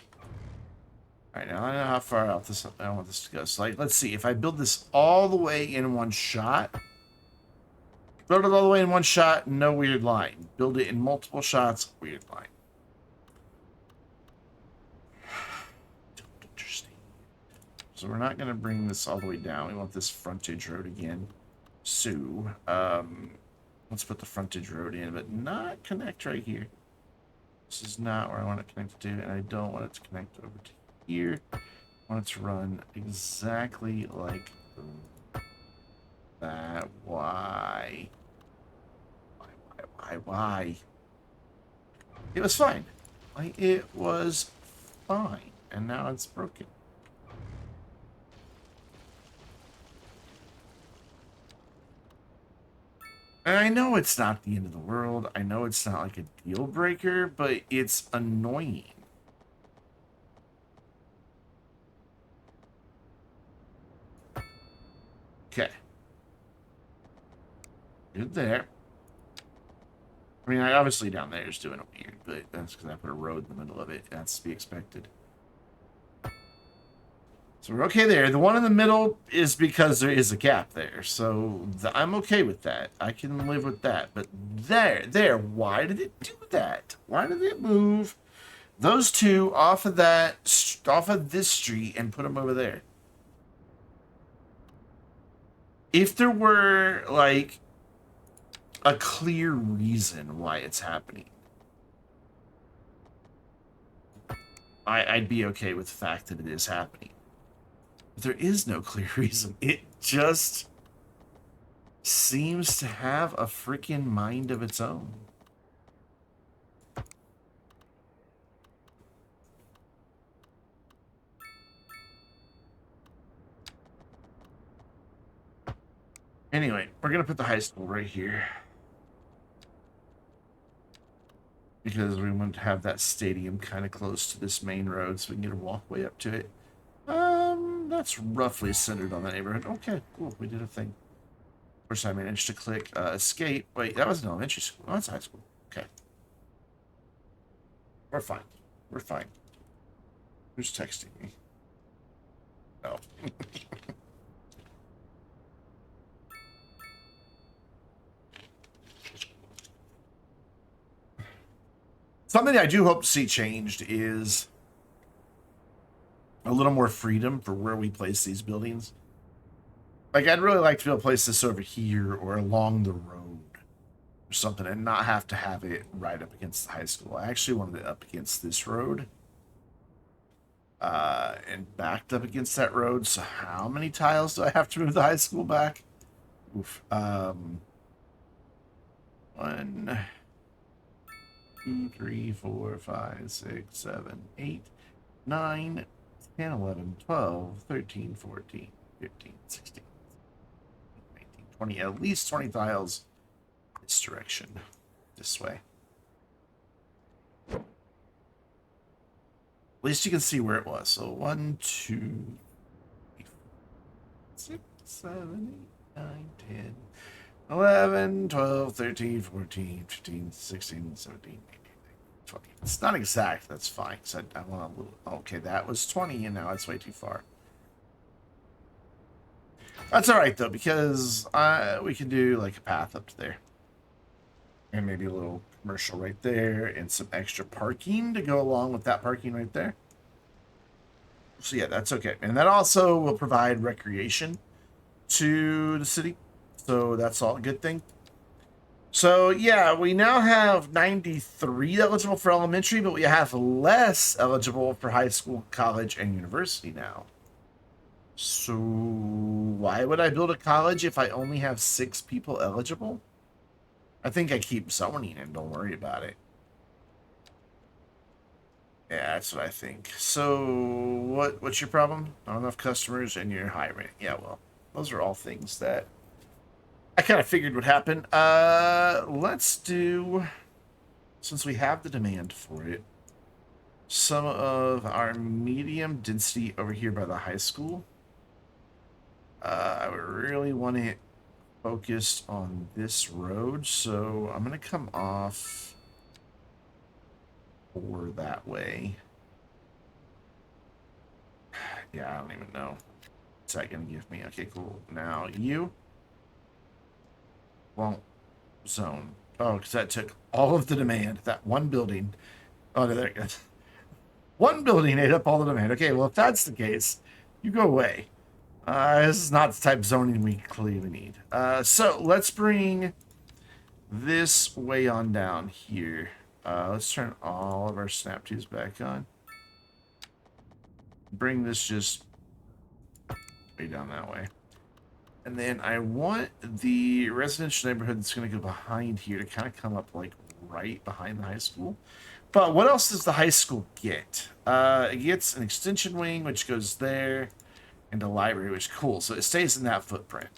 Alright, now I know how far out this I want this to go. So like, let's see. If I build this all the way in one shot, build it all the way in one shot, no weird line. Build it in multiple shots, weird line. Don't understand. So we're not going to bring this all the way down. We want this frontage road again. So, let's put the frontage road in, but not connect right here. This is not where I want it connected to, and I don't want it to connect over to here. I want it to run exactly like that. Why? Why? It was fine. Like, it was fine, and now it's broken. And I know it's not the end of the world. I know it's not like a deal breaker, but it's annoying. Okay. Good there. I mean, obviously down there is doing it weird, but that's because I put a road in the middle of it. That's to be expected. So we're okay there. The one in the middle is because there is a gap there. So I'm okay with that. I can live with that. But there, why did it do that? Why did it move those two off of this street and put them over there? If there were, like, a clear reason why it's happening, I'd be okay with the fact that it is happening. But there is no clear reason. It just seems to have a freaking mind of its own. Anyway, we're going to put the high school right here. Because we want to have that stadium kind of close to this main road so we can get a walkway up to it. That's roughly centered on the neighborhood. Okay, cool. We did a thing. Of course, I managed to click escape. Wait, that was an elementary school. Oh, that's high school. Okay. We're fine. We're fine. Who's texting me? Oh. Something I do hope to see changed is a little more freedom for where we place these buildings. Like, I'd really like to be able to place this over here or along the road or something and not have to have it right up against the high school. I actually wanted it up against this road. And backed up against that road. So how many tiles do I have to move the high school back? Oof. 1, 2, 3, 4, 5, 6, 7, 8, 9, 10, 11, 12, 13, 14, 15, 16, 19, 20. At least 20 tiles this direction. This way. At least you can see where it was. So 1, 2, 3, 4, 6, 7, 8, 9, 10, 11, 12, 13, 14, 15, 16, 17, 18, 20. It's not exact. That's fine. So I want a little... Okay, that was 20, and now it's way too far. That's all right, though, because we can do, like, a path up to there. And maybe a little commercial right there, and some extra parking to go along with that parking right there. So, yeah, that's okay. And that also will provide recreation to the city. So that's all a good thing. So, yeah, we now have 93 eligible for elementary, but we have less eligible for high school, college, and university now. So, why would I build a college if I only have 6 people eligible? I think I keep zoning and don't worry about it. Yeah, that's what I think. So, what's your problem? Not enough customers and you're high rent. Yeah, well, those are all things that I kind of figured would happen. Let's do, since we have the demand for it, some of our medium density over here by the high school. I would really want it focused on this road, so I'm going to come off or that way. Yeah, I don't even know. What's that going to give me? Okay, cool. Now, you won't zone. Oh, because that took all of the demand. That one building. Oh, there it goes. One building ate up all the demand. Okay, well, if that's the case, you go away. This is not the type of zoning we clearly need. So let's bring this way on down here. Let's turn all of our snap twos back on. Bring this just way down that way. And then I want the residential neighborhood that's going to go behind here to kind of come up like right behind the high school. But what else does the high school get? It gets an extension wing, which goes there, and a library, which is cool. So it stays in that footprint.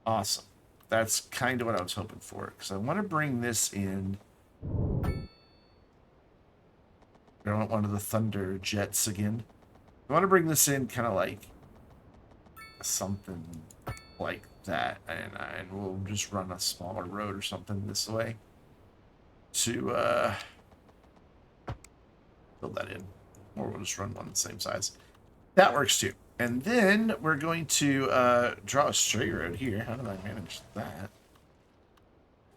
Awesome. That's kind of what I was hoping for, because I want to bring this in. I want one of the Thunder Jets again. I want to bring this in kind of like something like that, and we'll just run a smaller road or something this way to build that in, or we'll just run one the same size. That works too. And then we're going to draw a straight road here. How did I manage that?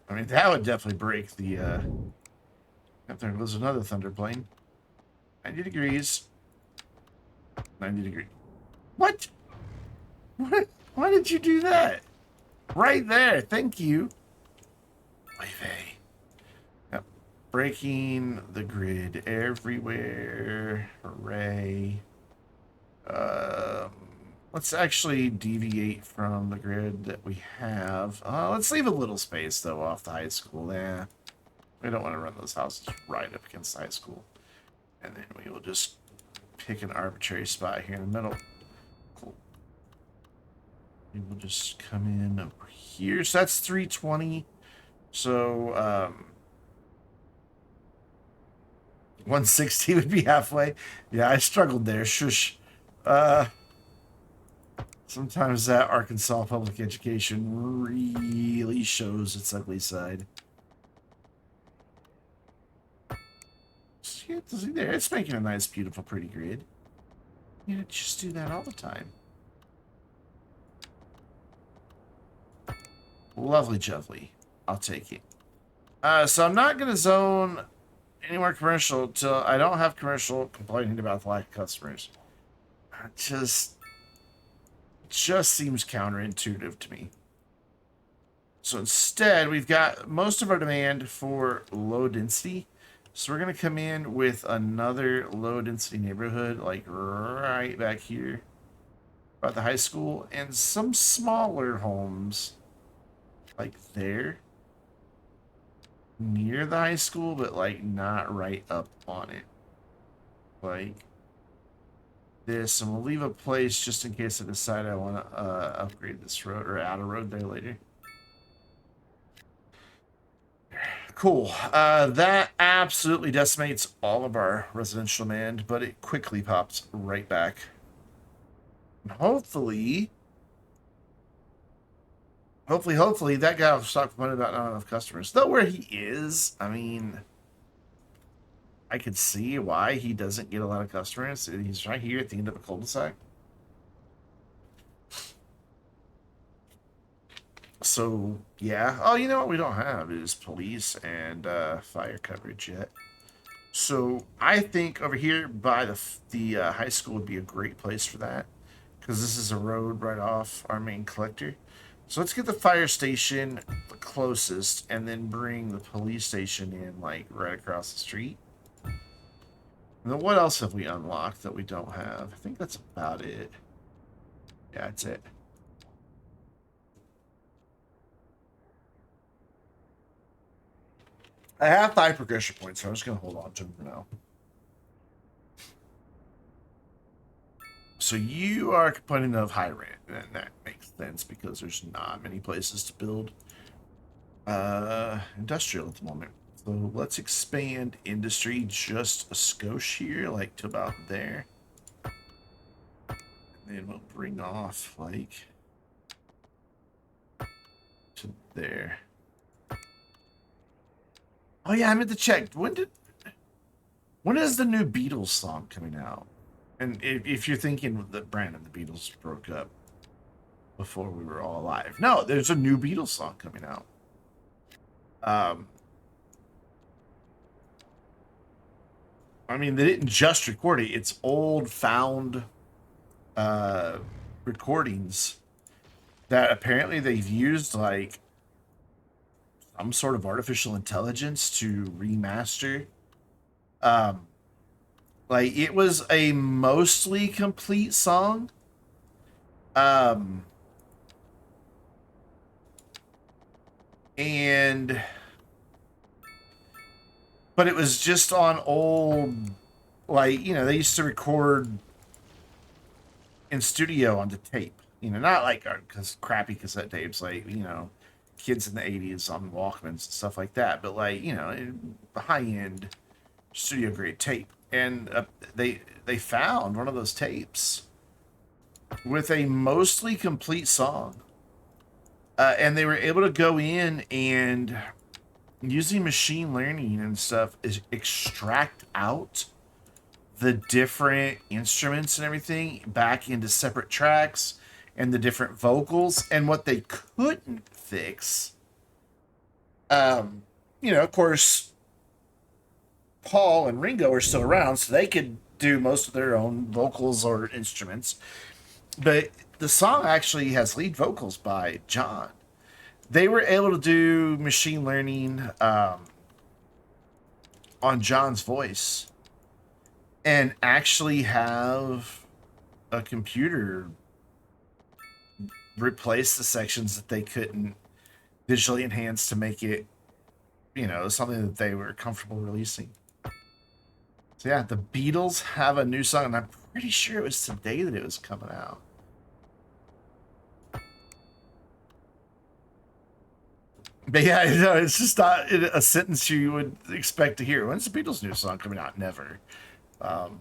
I mean, that would definitely break the if there was another thunder plane. 90 degrees. 90 degrees. What? What? Why did you do that? Right there. Thank you. Yep. Breaking the grid everywhere. Hooray. Let's actually deviate from the grid that we have. Let's leave a little space, though, off the high school. Yeah. We don't want to run those houses right up against the high school. And then we will just pick an arbitrary spot here in the middle. Cool. We'll just come in over here. So that's 320. So 160 would be halfway. Yeah, I struggled there. Shush. Sometimes that Arkansas public education really shows its ugly side. See there? It's making a nice, beautiful, pretty grid. You just do that all the time. Lovely jubbly. I'll take it. So I'm not going to zone any more commercial till I don't have commercial complaining about the lack of customers. It just seems counterintuitive to me. So instead, we've got most of our demand for low density. So we're going to come in with another low density neighborhood, like right back here by the high school, and some smaller homes like there near the high school, but like not right up on it. Like this, and we'll leave a place just in case I decide I want to upgrade this road or add a road there later. Cool. That absolutely decimates all of our residential demand, but it quickly pops right back. And hopefully, that guy will stop complaining about not enough customers. Though where he is, I mean, I could see why he doesn't get a lot of customers. He's right here at the end of a cul-de-sac. So, yeah. Oh, you know what we don't have is police and fire coverage yet. So, I think over here by the high school would be a great place for that. Because this is a road right off our main collector. So, let's get the fire station the closest and then bring the police station in, like, right across the street. And then what else have we unlocked that we don't have? I think that's about it. Yeah, that's it. I have 5 progression points, so I'm just going to hold on to them for now. So you are complaining of high rent, and that makes sense because there's not many places to build industrial at the moment. So let's expand industry just a skosh here, like to about there. And then we'll bring off, like, to there. Oh yeah, I meant to check. When is the new Beatles song coming out? And if you're thinking that Brandon, the Beatles broke up before we were all alive. No, there's a new Beatles song coming out. I mean, they didn't just record it. It's old found recordings that apparently they've used like some sort of artificial intelligence to remaster. Like it was a mostly complete song. And but it was just on old, like, you know, they used to record in studio on the tape, you know, not like because crappy cassette tapes, like, you know, kids in the 80s on Walkmans and stuff like that, but like, you know, the high-end studio grade tape. And they found one of those tapes with a mostly complete song, and they were able to go in and using machine learning and stuff is extract out the different instruments and everything back into separate tracks and the different vocals. And what they couldn't fix, you know, of course, Paul and Ringo are still around, so they could do most of their own vocals or instruments. But the song actually has lead vocals by John. They were able to do machine learning on John's voice and actually have a computer replace the sections that they couldn't visually enhance to make it, you know, something that they were comfortable releasing. So yeah, the Beatles have a new song, and I'm pretty sure it was today that it was coming out. But yeah, it's just not a sentence you would expect to hear. When's the Beatles' new song coming out? Never. Um,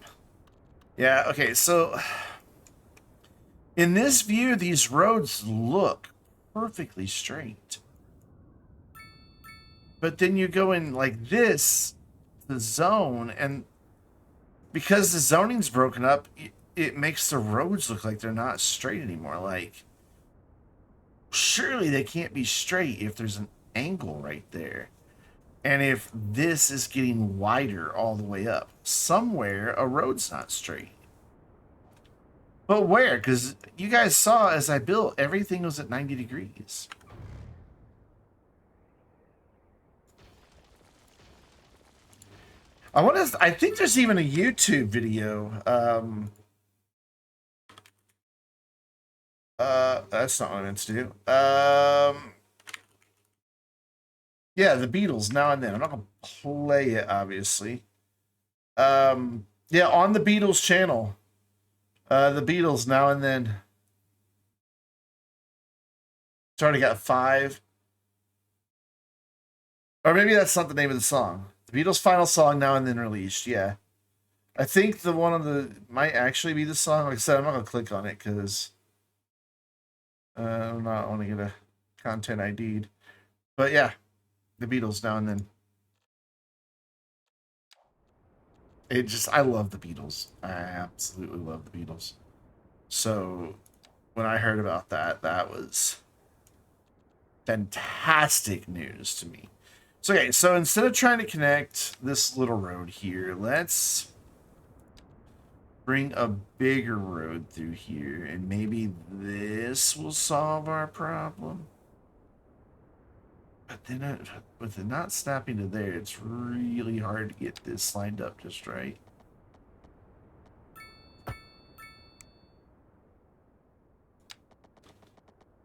yeah, okay, so in this view, these roads look perfectly straight. But then you go in like this, the zone, and because the zoning's broken up, it makes the roads look like they're not straight anymore. Like, surely they can't be straight if there's an angle right there. And if this is getting wider all the way up, somewhere a road's not straight. But where? Because you guys saw as I built, everything was at 90 degrees. I think there's even a YouTube video. That's not what I meant to do. Yeah, the Beatles now and then. I'm not gonna play it, obviously. Yeah, on the Beatles channel. The Beatles now and then. It's already got 5. Or maybe that's not the name of the song. The Beatles' final song now and then released. Yeah, I think the one on the might actually be the song. Like I said, I'm not gonna click on it because I'm not want to get a content ID'd. But yeah, the Beatles now and then. I love the Beatles. I absolutely love the Beatles. So when I heard about that, that was fantastic news to me. So okay, so instead of trying to connect this little road here, let's bring a bigger road through here, and maybe this will solve our problem. But then, with it not snapping to there, it's really hard to get this lined up just right.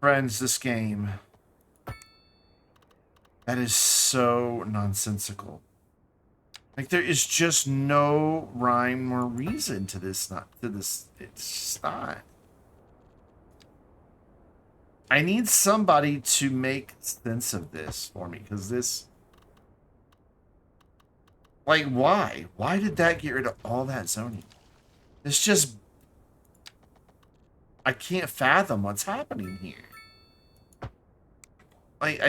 Friends, this game, that is so nonsensical. Like, there is just no rhyme or reason to this. It's just not. I need somebody to make sense of this for me, because this, like, why? Why did that get rid of all that zoning? It's just, I can't fathom what's happening here. Like,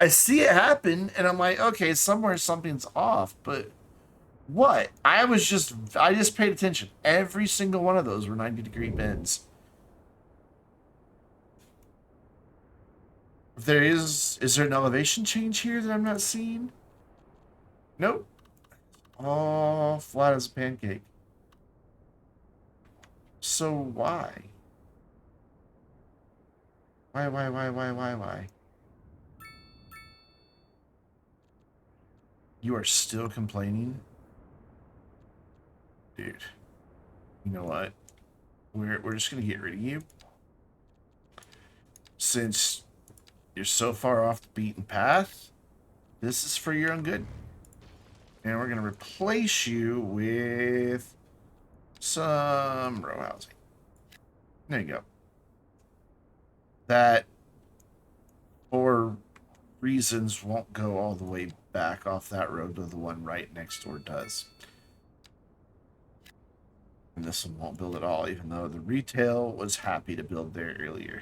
I see it happen, and I'm like, okay, somewhere something's off, but what? I just paid attention. Every single one of those were 90-degree bends. If there is there an elevation change here that I'm not seeing? Nope. All flat as a pancake. So why? Why? You are still complaining? Dude. You know what? We're just gonna get rid of you. Since you're so far off the beaten path, this is for your own good. And we're gonna replace you with some row housing. There you go. That, for reasons, won't go all the way back off that road to the one right next door does. And this one won't build at all, even though the retail was happy to build there earlier.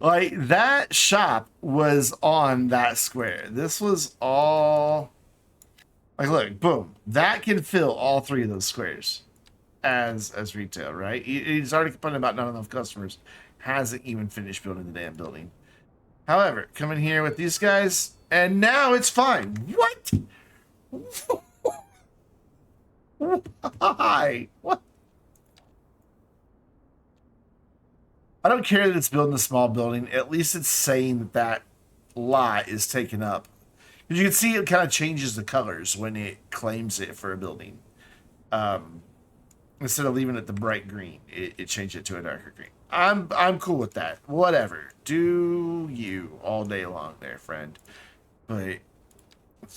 Like, that shop was on that square. This was all, like, look, boom, that can fill all 3 of those squares as retail, right? He's already complaining about not enough customers. Hasn't even finished building the damn building. However, come in here with these guys, and now it's fine. What? Why? What? I don't care that it's building a small building. At least it's saying that that lot is taken up. Because you can see it kind of changes the colors when it claims it for a building. Instead of leaving it the bright green, it changed it to a darker green. I'm cool with that. Whatever. Do you all day long there, friend. But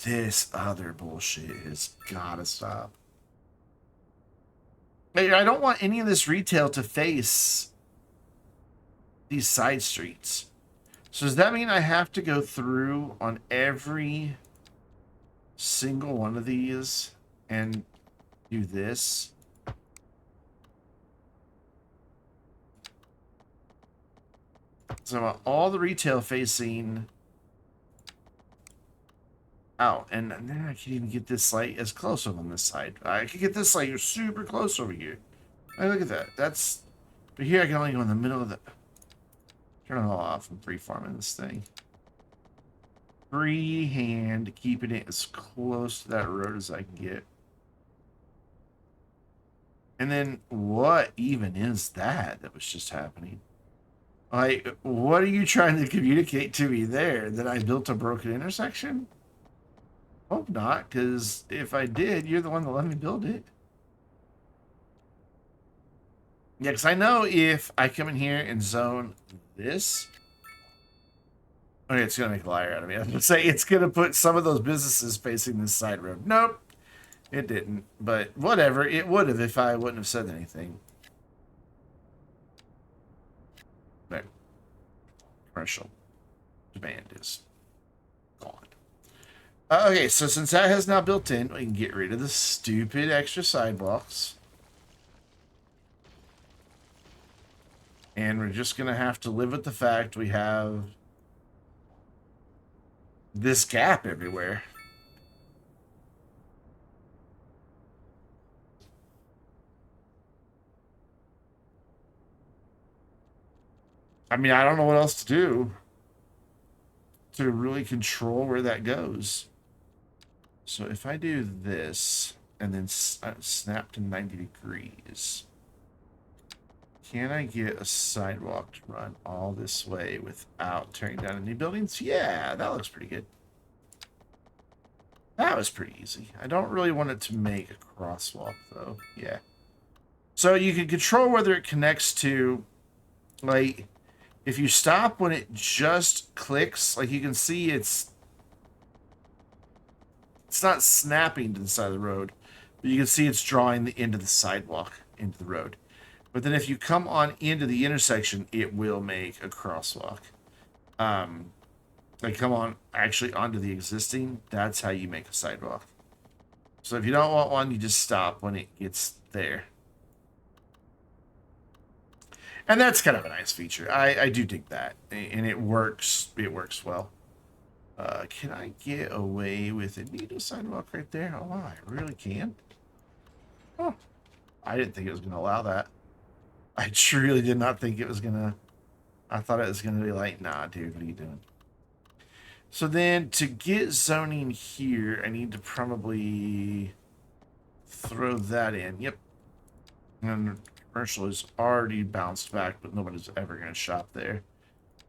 This other bullshit has gotta stop. I don't want any of this retail to face these side streets. So does that mean I have to go through on every single one of these and do this? So I want all the retail facing out, and then I can't even get this light as close on this side. I can get this light super close over here. Hey, look at that. That's, but here I can only go in the middle of the. Turn it all off and freeforming this thing. Freehand, keeping it as close to that road as I can get. And then what even is that was just happening? Like, what are you trying to communicate to me there? That I built a broken intersection? Hope not, because if I did, you're the one that let me build it. Yeah, because I know if I come in here and zone this, okay, it's going to make a liar out of me. I was going to say it's going to put some of those businesses facing this side road. Nope, it didn't. But whatever, it would have if I wouldn't have said anything. But commercial demand is gone. Okay, so since that has now built in, we can get rid of the stupid extra sidewalks. And we're just going to have to live with the fact we have this gap everywhere. I mean, I don't know what else to do to really control where that goes. So if I do this and then snap to 90 degrees, can I get a sidewalk to run all this way without tearing down any buildings? Yeah, that looks pretty good. That was pretty easy. I don't really want it to make a crosswalk, though. Yeah. So you can control whether it connects to, like, if you stop when it just clicks, like you can see it's not snapping to the side of the road, but you can see it's drawing the end of the sidewalk into the road. But then if you come on into the intersection, it will make a crosswalk. Like come on actually onto the existing, that's how you make a sidewalk. So if you don't want one, you just stop when it gets there. And that's kind of a nice feature. I do dig that. And it works well. Can I get away with it? Need a sidewalk right there? Oh, I really can. Oh, I didn't think it was going to allow that. I truly did not think it was going to. I thought it was going to be like, nah, dude, what are you doing? So then to get zoning here, I need to probably throw that in. Yep. And commercial is already bounced back, but nobody's ever going to shop there.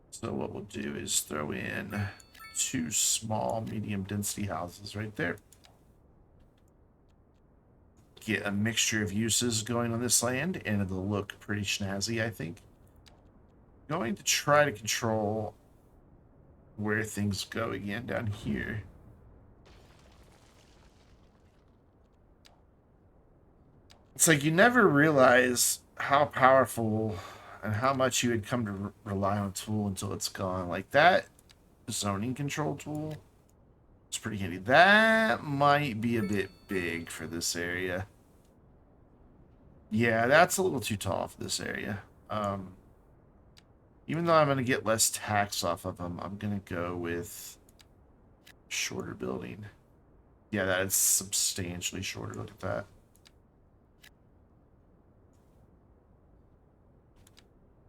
So what we'll do is throw in 2 small medium density houses right there. Get a mixture of uses going on this land, and it'll look pretty snazzy, I think. Going to try to control where things go again down here. It's like you never realize how powerful and how much you would come to rely on a tool until it's gone. Like that zoning control tool, it's pretty handy. That might be a bit big for this area. Yeah, that's a little too tall for this area. Even though I'm going to get less tax off of them, I'm going to go with shorter building. Yeah, that's substantially shorter. Look at that.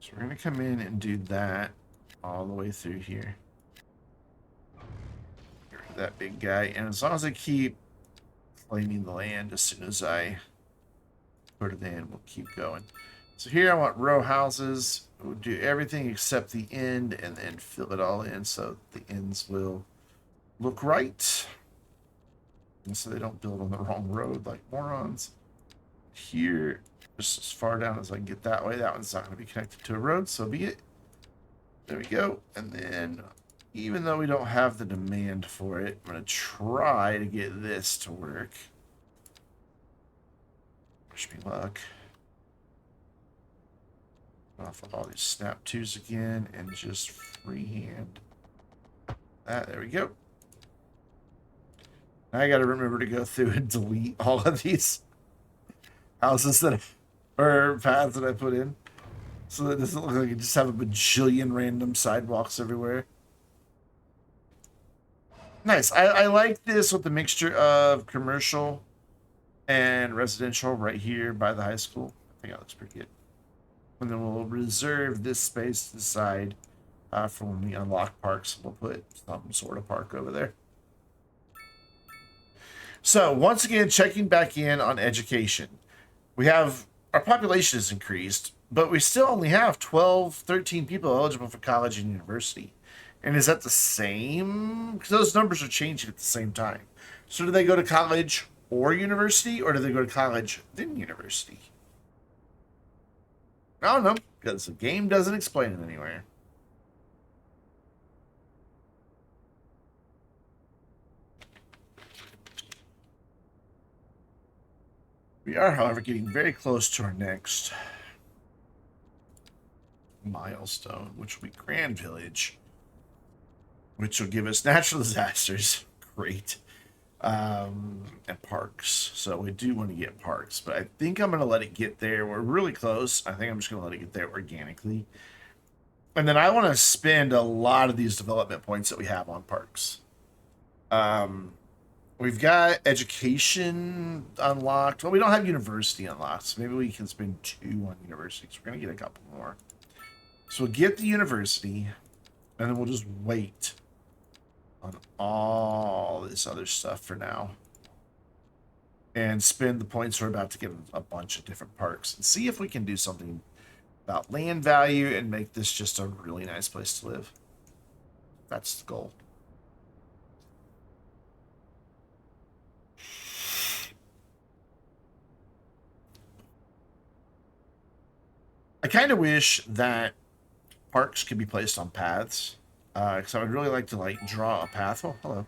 So we're going to come in and do that all the way through here. That big guy. And as long as I keep claiming the land as soon as I put it in, we'll keep going. So here I want row houses. We'll do everything except the end and then fill it all in so the ends will look right. And so they don't build on the wrong road like morons. Here, just as far down as I can get that way. That one's not going to be connected to a road, so be it. There we go. And then Even though we don't have the demand for it, I'm going to try to get this to work. Wish me luck. Off all these snap twos again and just freehand that. There we go. Now I got to remember to go through and delete all of these houses or paths that I put in, so that it doesn't look like you just have a bajillion random sidewalks everywhere. Nice. I like this with the mixture of commercial and residential right here by the high school. I think that looks pretty good. And then we'll reserve this space to the side for when we unlock parks. We'll put some sort of park over there. So once again, checking back in on education. We have, our population has increased, but we still only have 12, 13 people eligible for college and university. And is that the same? Because those numbers are changing at the same time. So do they go to college or university, or do they go to college then university? I don't know, because the game doesn't explain it anywhere. We are, however, getting very close to our next milestone, which will be Grand Village, which will give us natural disasters. Great. And parks. So we do want to get parks, but I think I'm going to let it get there. We're really close. I think I'm just going to let it get there organically. And then I want to spend a lot of these development points that we have on parks. We've got education unlocked. Well, we don't have university unlocked, so maybe we can spend 2 on university. So we're going to get a couple more. So we'll get the university, and then we'll just wait on all this other stuff for now. And spend the points we're about to get a bunch of different parks. And see if we can do something about land value and make this just a really nice place to live. That's the goal. I kind of wish that parks could be placed on paths, because I would really like to draw a path. Oh, hello.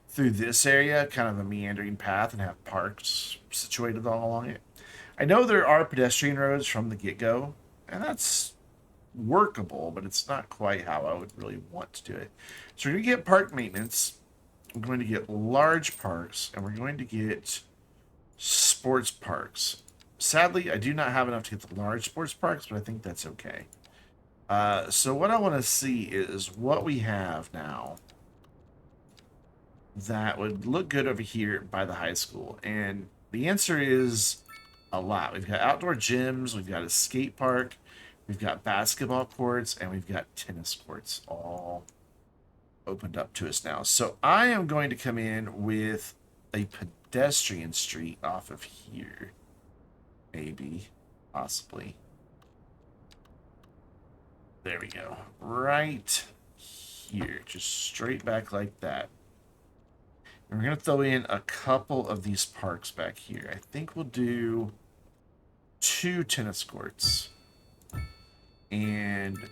Through this area, kind of a meandering path, and have parks situated all along it. I know there are pedestrian roads from the get-go, and that's workable, but it's not quite how I would really want to do it. So we're going to get park maintenance. We're going to get large parks, and we're going to get sports parks. Sadly, I do not have enough to get the large sports parks, but I think that's okay. So what I want to see is what we have now that would look good over here by the high school. And the answer is a lot. We've got outdoor gyms, we've got a skate park, we've got basketball courts, and we've got tennis courts all opened up to us now. So I am going to come in with a pedestrian street off of here. Maybe, possibly. There we go. Right here. Just straight back like that. And we're going to throw in a couple of these parks back here. I think we'll do 2 tennis courts. And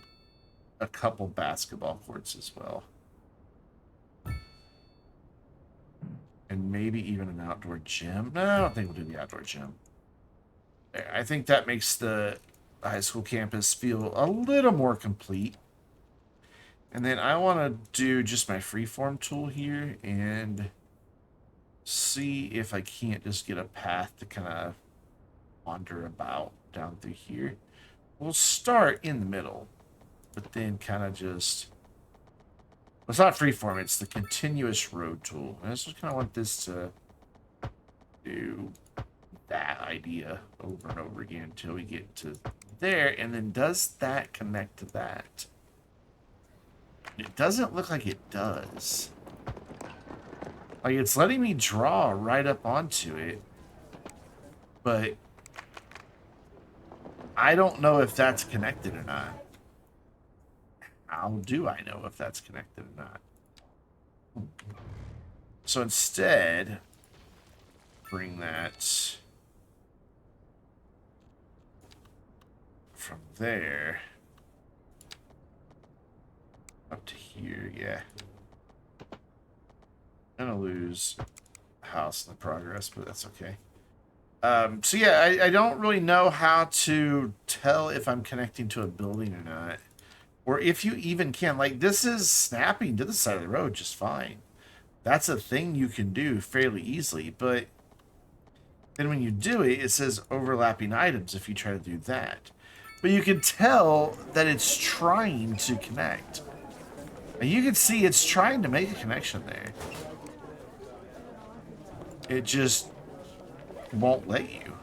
a couple basketball courts as well. And maybe even an outdoor gym. No, I don't think we'll do the outdoor gym. I think that makes the high school campus feel a little more complete. And then I want to do just my freeform tool here and see if I can't just get a path to kind of wander about down through here. We'll start in the middle, but then kind of just... Well, it's not freeform, it's the continuous road tool. I just kind of want this to do that idea over and over again until we get to there. And then does that connect to that? It doesn't look like it does. Like, it's letting me draw right up onto it, but I don't know if that's connected or not. How do I know if that's connected or not? So instead, bring that from there up to here. here. Yeah. Gonna lose house in the progress, but that's okay. So yeah, I don't really know how to tell if I'm connecting to a building or not. Or if you even can. Like, this is snapping to the side of the road just fine. That's a thing you can do fairly easily, but then when you do it, it says overlapping items if you try to do that. But you can tell that it's trying to connect. And you can see it's trying to make a connection there. It just won't let you.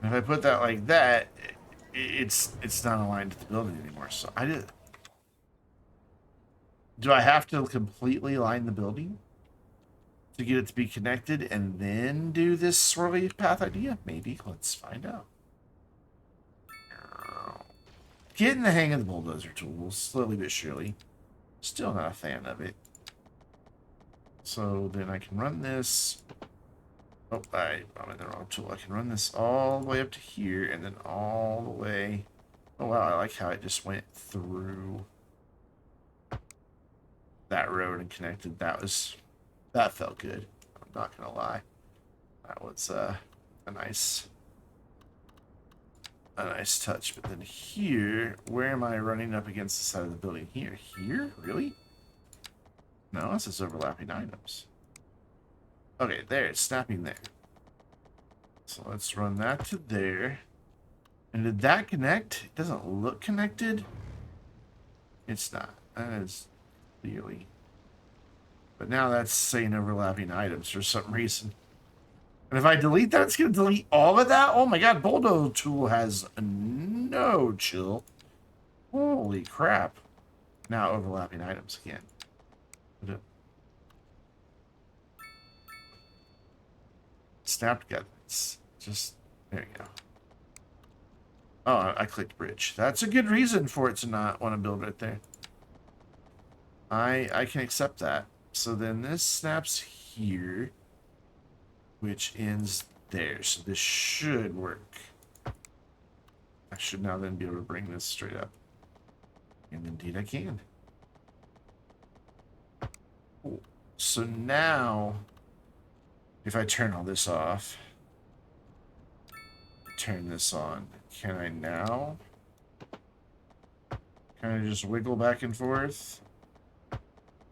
If I put that like that, it's not aligned to the building anymore. So do I have to completely align the building to get it to be connected and then do this swirly path idea? Maybe. Let's find out. Getting the hang of the bulldozer tool, slowly but surely. Still not a fan of it. So then I can run this. Oh, I'm in the wrong tool. I can run this all the way up to here and then all the way. Oh, wow. I like how it just went through that road and connected. That felt good. I'm not going to lie. That was a nice touch. But then here, where am I running up against the side of the building? Here? Really? No, this is overlapping items. Okay, there, it's snapping there. So let's run that to there. And did that connect? It doesn't look connected. It's not. That is clearly. But now that's saying overlapping items for some reason. And if I delete that, it's going to delete all of that? Oh my god, Bulldozer tool has no chill. Holy crap. Now overlapping items again. Snap together. It's just, there you go. Oh, I clicked bridge. That's a good reason for it to not want to build right there. I can accept that. So then this snaps here, which ends there. So this should work. I should now then be able to bring this straight up. And indeed I can. Cool. So now, if I turn all this off, turn this on, can I now kind of just wiggle back and forth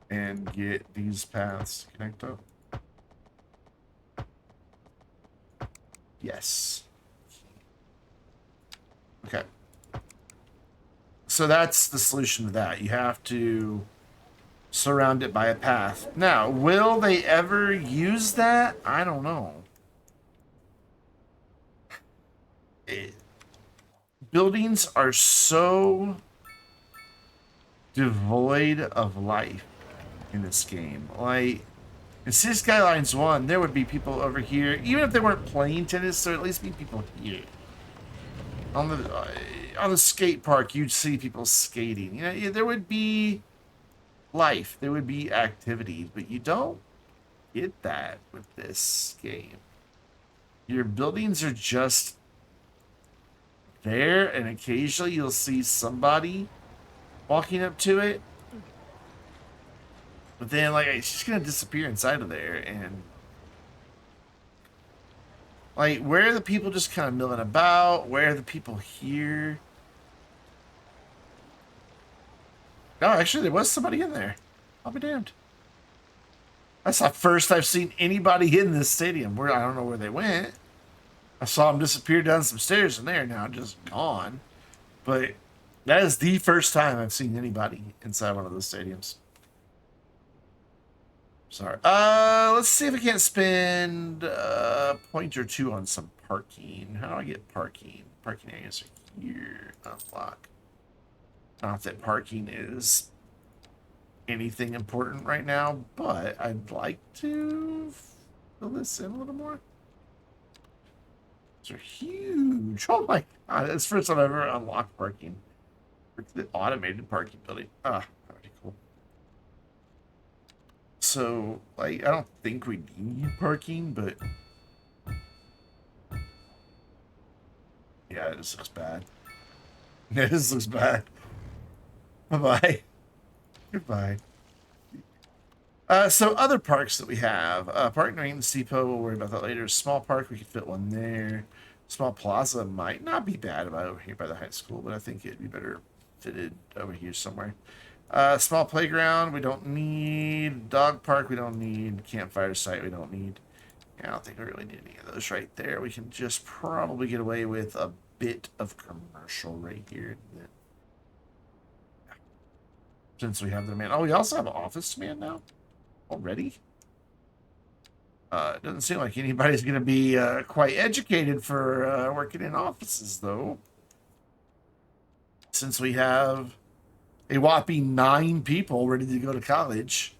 and get these paths to connect up? Yes. Okay. So that's the solution to that. You have to surround it by a path. Now, will they ever use that? I don't know. Buildings are so devoid of life in this game. Like, in Cities Skylines 1, there would be people over here, even if they weren't playing tennis, there would at least be people here. On the skate park, you'd see people skating. You know, there would be life, there would be activities, but you don't get that with this game. Your buildings are just there, and occasionally you'll see somebody walking up to it, but then like it's just gonna disappear inside of there. And like, where are the people just kind of milling about? Where are the people here? No, actually there was somebody in there. I'll be damned. That's the first I've seen anybody in this stadium. Where I don't know where they went. I saw them disappear down some stairs and they're now just gone. But that is the first time I've seen anybody inside one of those stadiums. Sorry. Let's see if I can't spend a point or two on some parking. How do I get parking? Parking areas are here. Unlock. Not that parking is anything important right now, but I'd like to fill this in a little more. These are huge. Oh my god, that's the first time I've ever unlocked parking. The automated parking building. Ah, that'd be cool. So, like, I don't think we need parking, but Yeah, this looks bad. This looks bad. Bye-bye. Goodbye. So other parks that we have. Park and Maintenance Depot, we'll worry about that later. Small park, we could fit one there. Small plaza might not be bad about over here by the high school, but I think it'd be better fitted over here somewhere. Small playground, we don't need. Dog park, we don't need. Campfire site, we don't need. I don't think we really need any of those right there. We can just probably get away with a bit of commercial right here. Since we have the demand. Oh, we also have an office demand now? Already? It doesn't seem like anybody's going to be quite educated for working in offices, though. Since we have a whopping 9 people ready to go to college.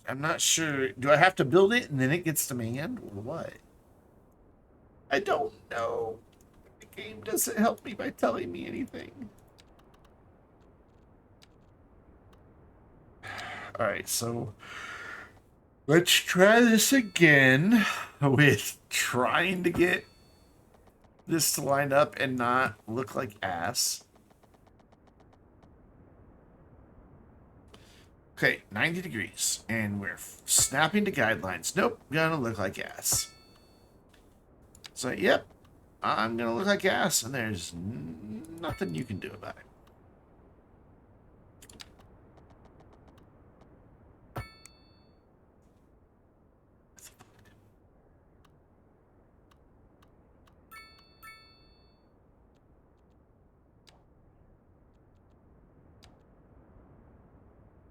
I'm not sure. Do I have to build it and then it gets demand, or what? I don't know. The game doesn't help me by telling me anything. All right, so let's try this again with trying to get this to line up and not look like ass. Okay, 90 degrees, and we're snapping to guidelines. Nope, gonna look like ass. So, yep, I'm gonna look like ass, and there's nothing you can do about it.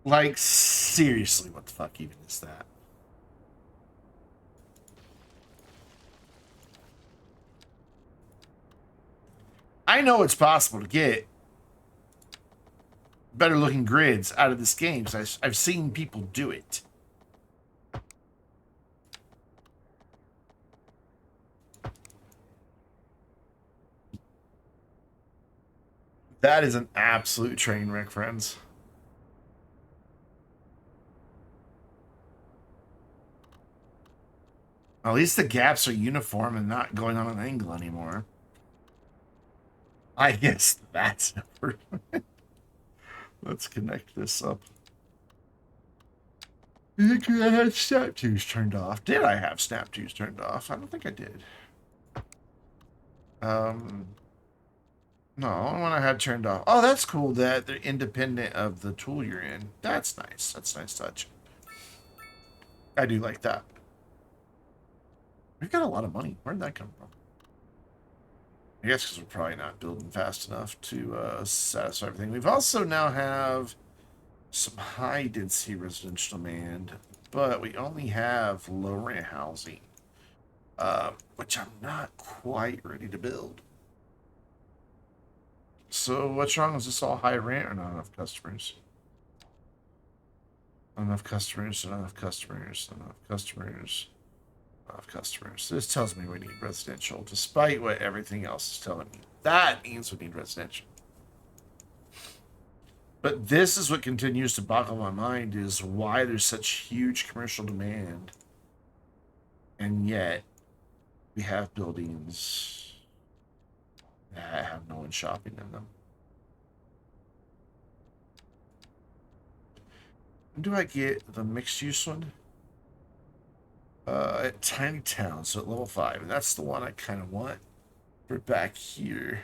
Like, seriously, what the fuck even is that? I know it's possible to get better looking grids out of this game because I've seen people do it. That is an absolute train wreck, friends. At least the gaps are uniform and not going on an angle anymore. I guess that's never. Let's connect this up. You think I had snap twos turned off? Did I have snap twos turned off? I don't think I did. No, only one I had turned off. Oh, that's cool that they're independent of the tool you're in. That's nice. That's a nice touch. I do like that. We've got a lot of money. Where'd that come from? I guess because we're probably not building fast enough to satisfy everything. We've also now have some high density residential demand, but we only have low rent housing, which I'm not quite ready to build. So what's wrong? Is this all high rent or not enough customers? Not enough customers, not enough customers, not enough customers. Of customers. This tells me we need residential, despite what everything else is telling me. That means we need residential. But this is what continues to boggle my mind, is why there's such huge commercial demand. And yet, we have buildings that have no one shopping in them. Do I get the mixed use one? At Tiny Town, so at level 5, and that's the one I kind of want for back here.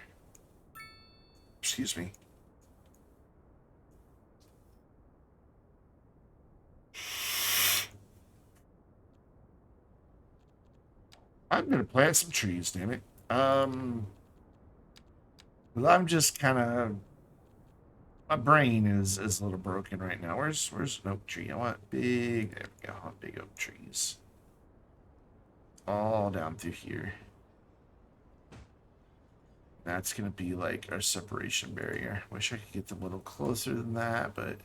Excuse me. I'm gonna plant some trees, damn it. I'm just kind of, my brain is a little broken right now. Where's an oak tree? I want big, there we go, I want big oak trees. All down through here. That's gonna be like our separation barrier. Wish I could get them a little closer than that, but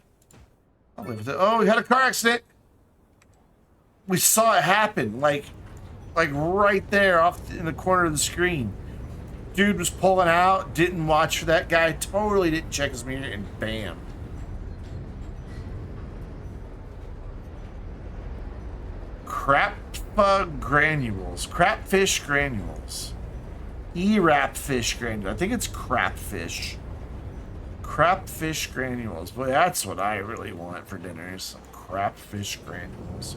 I'll live with it. Oh, we had a car accident. We saw it happen, like right there off in the corner of the screen. Dude was pulling out, didn't watch for that guy, totally didn't check his mirror, and bam. Crapfish granules. E-wrap fish granules. I think it's crap fish. Crap fish granules. Boy, that's what I really want for dinner. Some crap fish granules.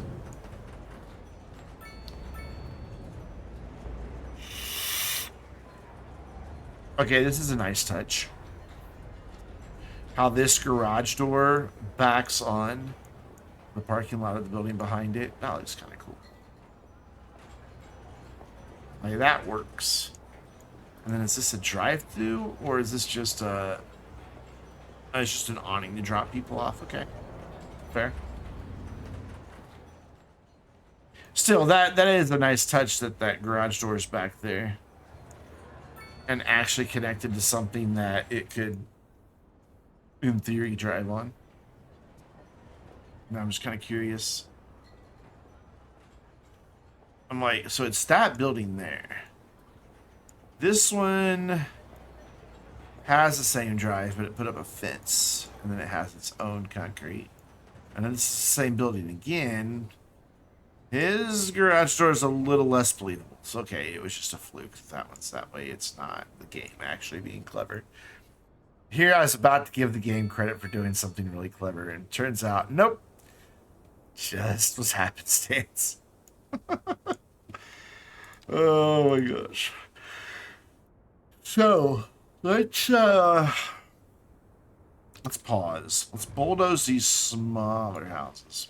Okay, this is a nice touch. How this garage door backs on the parking lot of the building behind it. That looks kind of cool. Like, that works. And then is this a drive-through, or is this just a... it's just an awning to drop people off. Okay. Fair. Still, that is a nice touch that garage door is back there. And actually connected to something that it could, in theory, drive on. And I'm just kind of curious. I'm like, so it's that building there. This one has the same drive, but it put up a fence. And then it has its own concrete. And then it's the same building again. His garage door is a little less believable. So, okay, it was just a fluke. That one's that way. It's not the game actually being clever. Here I was about to give the game credit for doing something really clever. And it turns out, nope. Just was happenstance. Oh my gosh. So, let's pause. Let's bulldoze these smaller houses.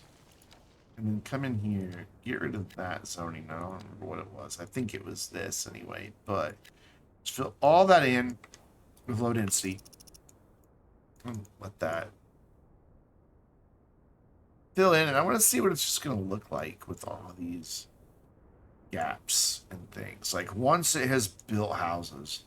And then come in here, get rid of that zoning. I don't remember what it was. I think it was this anyway. But let's fill all that in with low density. Let that fill in. And I want to see what it's just going to look like with all of these gaps and things. Like, once it has built houses,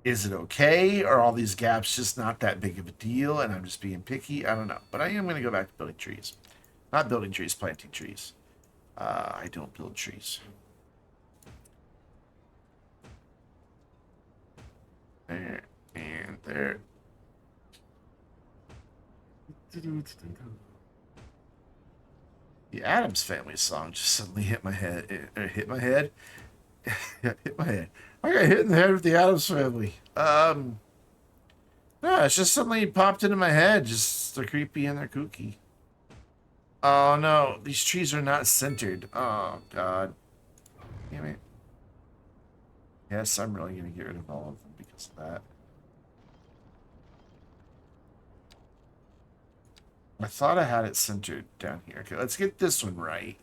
is it okay? Or are all these gaps just not that big of a deal and I'm just being picky? I don't know. But I am going to go back to building trees. Not building trees, planting trees. I don't build trees. There and there. The Addams Family song just suddenly hit my head. Hit my head? Hit my head. I got hit in the head with the Addams Family. No, it's just suddenly popped into my head. Just, they're creepy and they're kooky. Oh no, these trees are not centered. Oh god. Damn it. Yes, I'm really going to get rid of all of them because of that. I thought I had it centered down here. Okay, let's get this one right.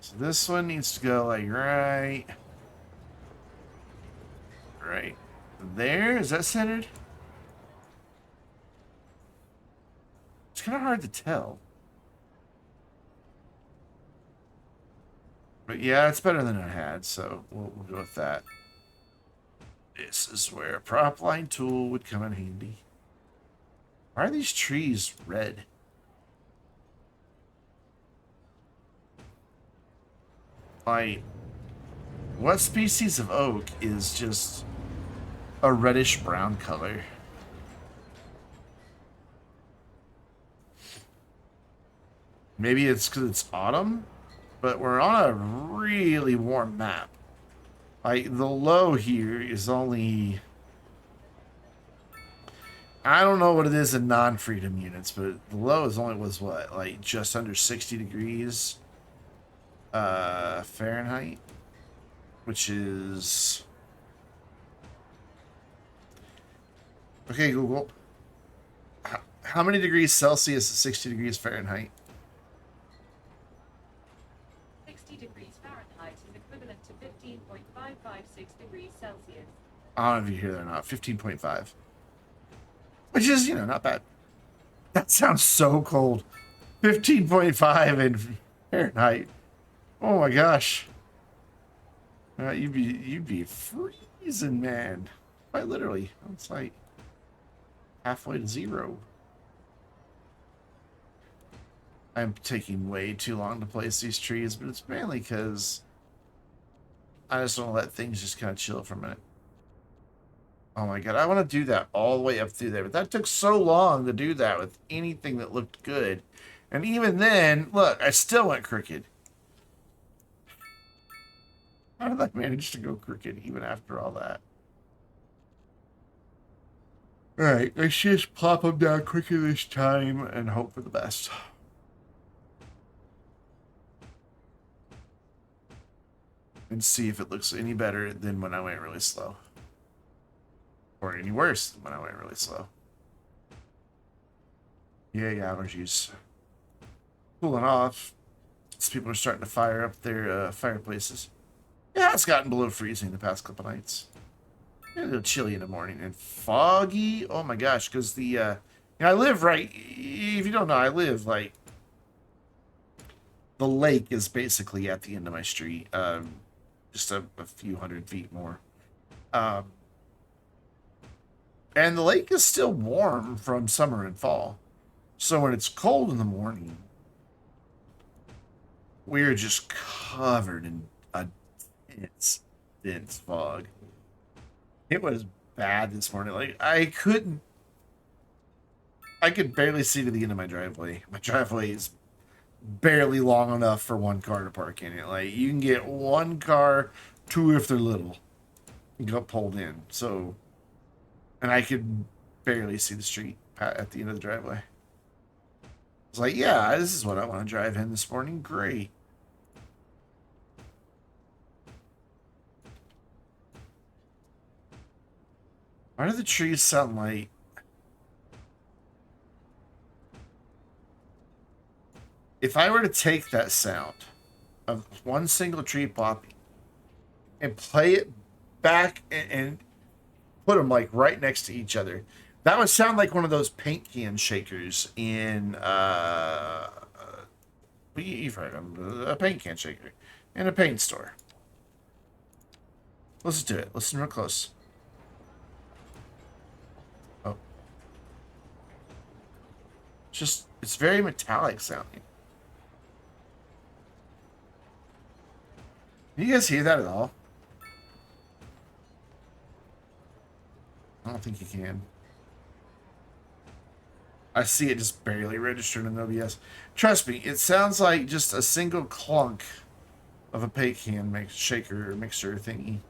So this one needs to go like right there. Is that centered? It's kind of hard to tell. But yeah, it's better than I had, so we'll go with that. This is where a prop line tool would come in handy. Why are these trees red? Like, what species of oak is just a reddish brown color? Maybe it's because it's autumn? But we're on a really warm map. Like, the low here is only... I don't know what it is in non-freedom units, but the low is only was what? Like, just under 60 degrees Fahrenheit? Which is... Okay, Google. How many degrees Celsius is 60 degrees Fahrenheit? To 15.556 degrees Celsius. I don't know if you hear that or not. 15.5. Which is, you know, not bad. That sounds so cold. 15.5 in Fahrenheit. Oh my gosh. You'd be freezing, man. Quite literally. It's like halfway to zero. I'm taking way too long to place these trees, but it's mainly because I just want to let things just kind of chill for a minute. Oh my god, I want to do that all the way up through there. But that took so long to do that with anything that looked good. And even then, look, I still went crooked. How did I manage to go crooked even after all that? Alright, let's just plop them down quicker this time and hope for the best. And see if it looks any better than when I went really slow. Or any worse than when I went really slow. Yay, allergies. Cooling off. As people are starting to fire up their fireplaces. Yeah, it's gotten below freezing the past couple nights. A little chilly in the morning and foggy. Oh my gosh, because the I live right. If you don't know, I live like the lake is basically at the end of my street. Just a few hundred feet more. And the lake is still warm from summer and fall. So when it's cold in the morning, we're just covered in a dense fog. It was bad this morning. Like I could barely see to the end of my driveway. My driveway is barely long enough for one car to park in it. Like you can get one car, two if they're little, got pulled in. So, and I could barely see the street at the end of the driveway. I was like, yeah, this is what I want to drive in this morning. Great. Why do the trees sound like... If I were to take that sound of one single tree popping and play it back and put them like right next to each other, that would sound like one of those paint can shakers in you've heard of them, a paint can shaker in a paint store. Let's do it. Listen real close. Oh, it's very metallic sounding. Can you guys hear that at all? I don't think you can. I see it just barely registered in OBS. Trust me, it sounds like just a single clunk of a paint can shaker or mixer thingy.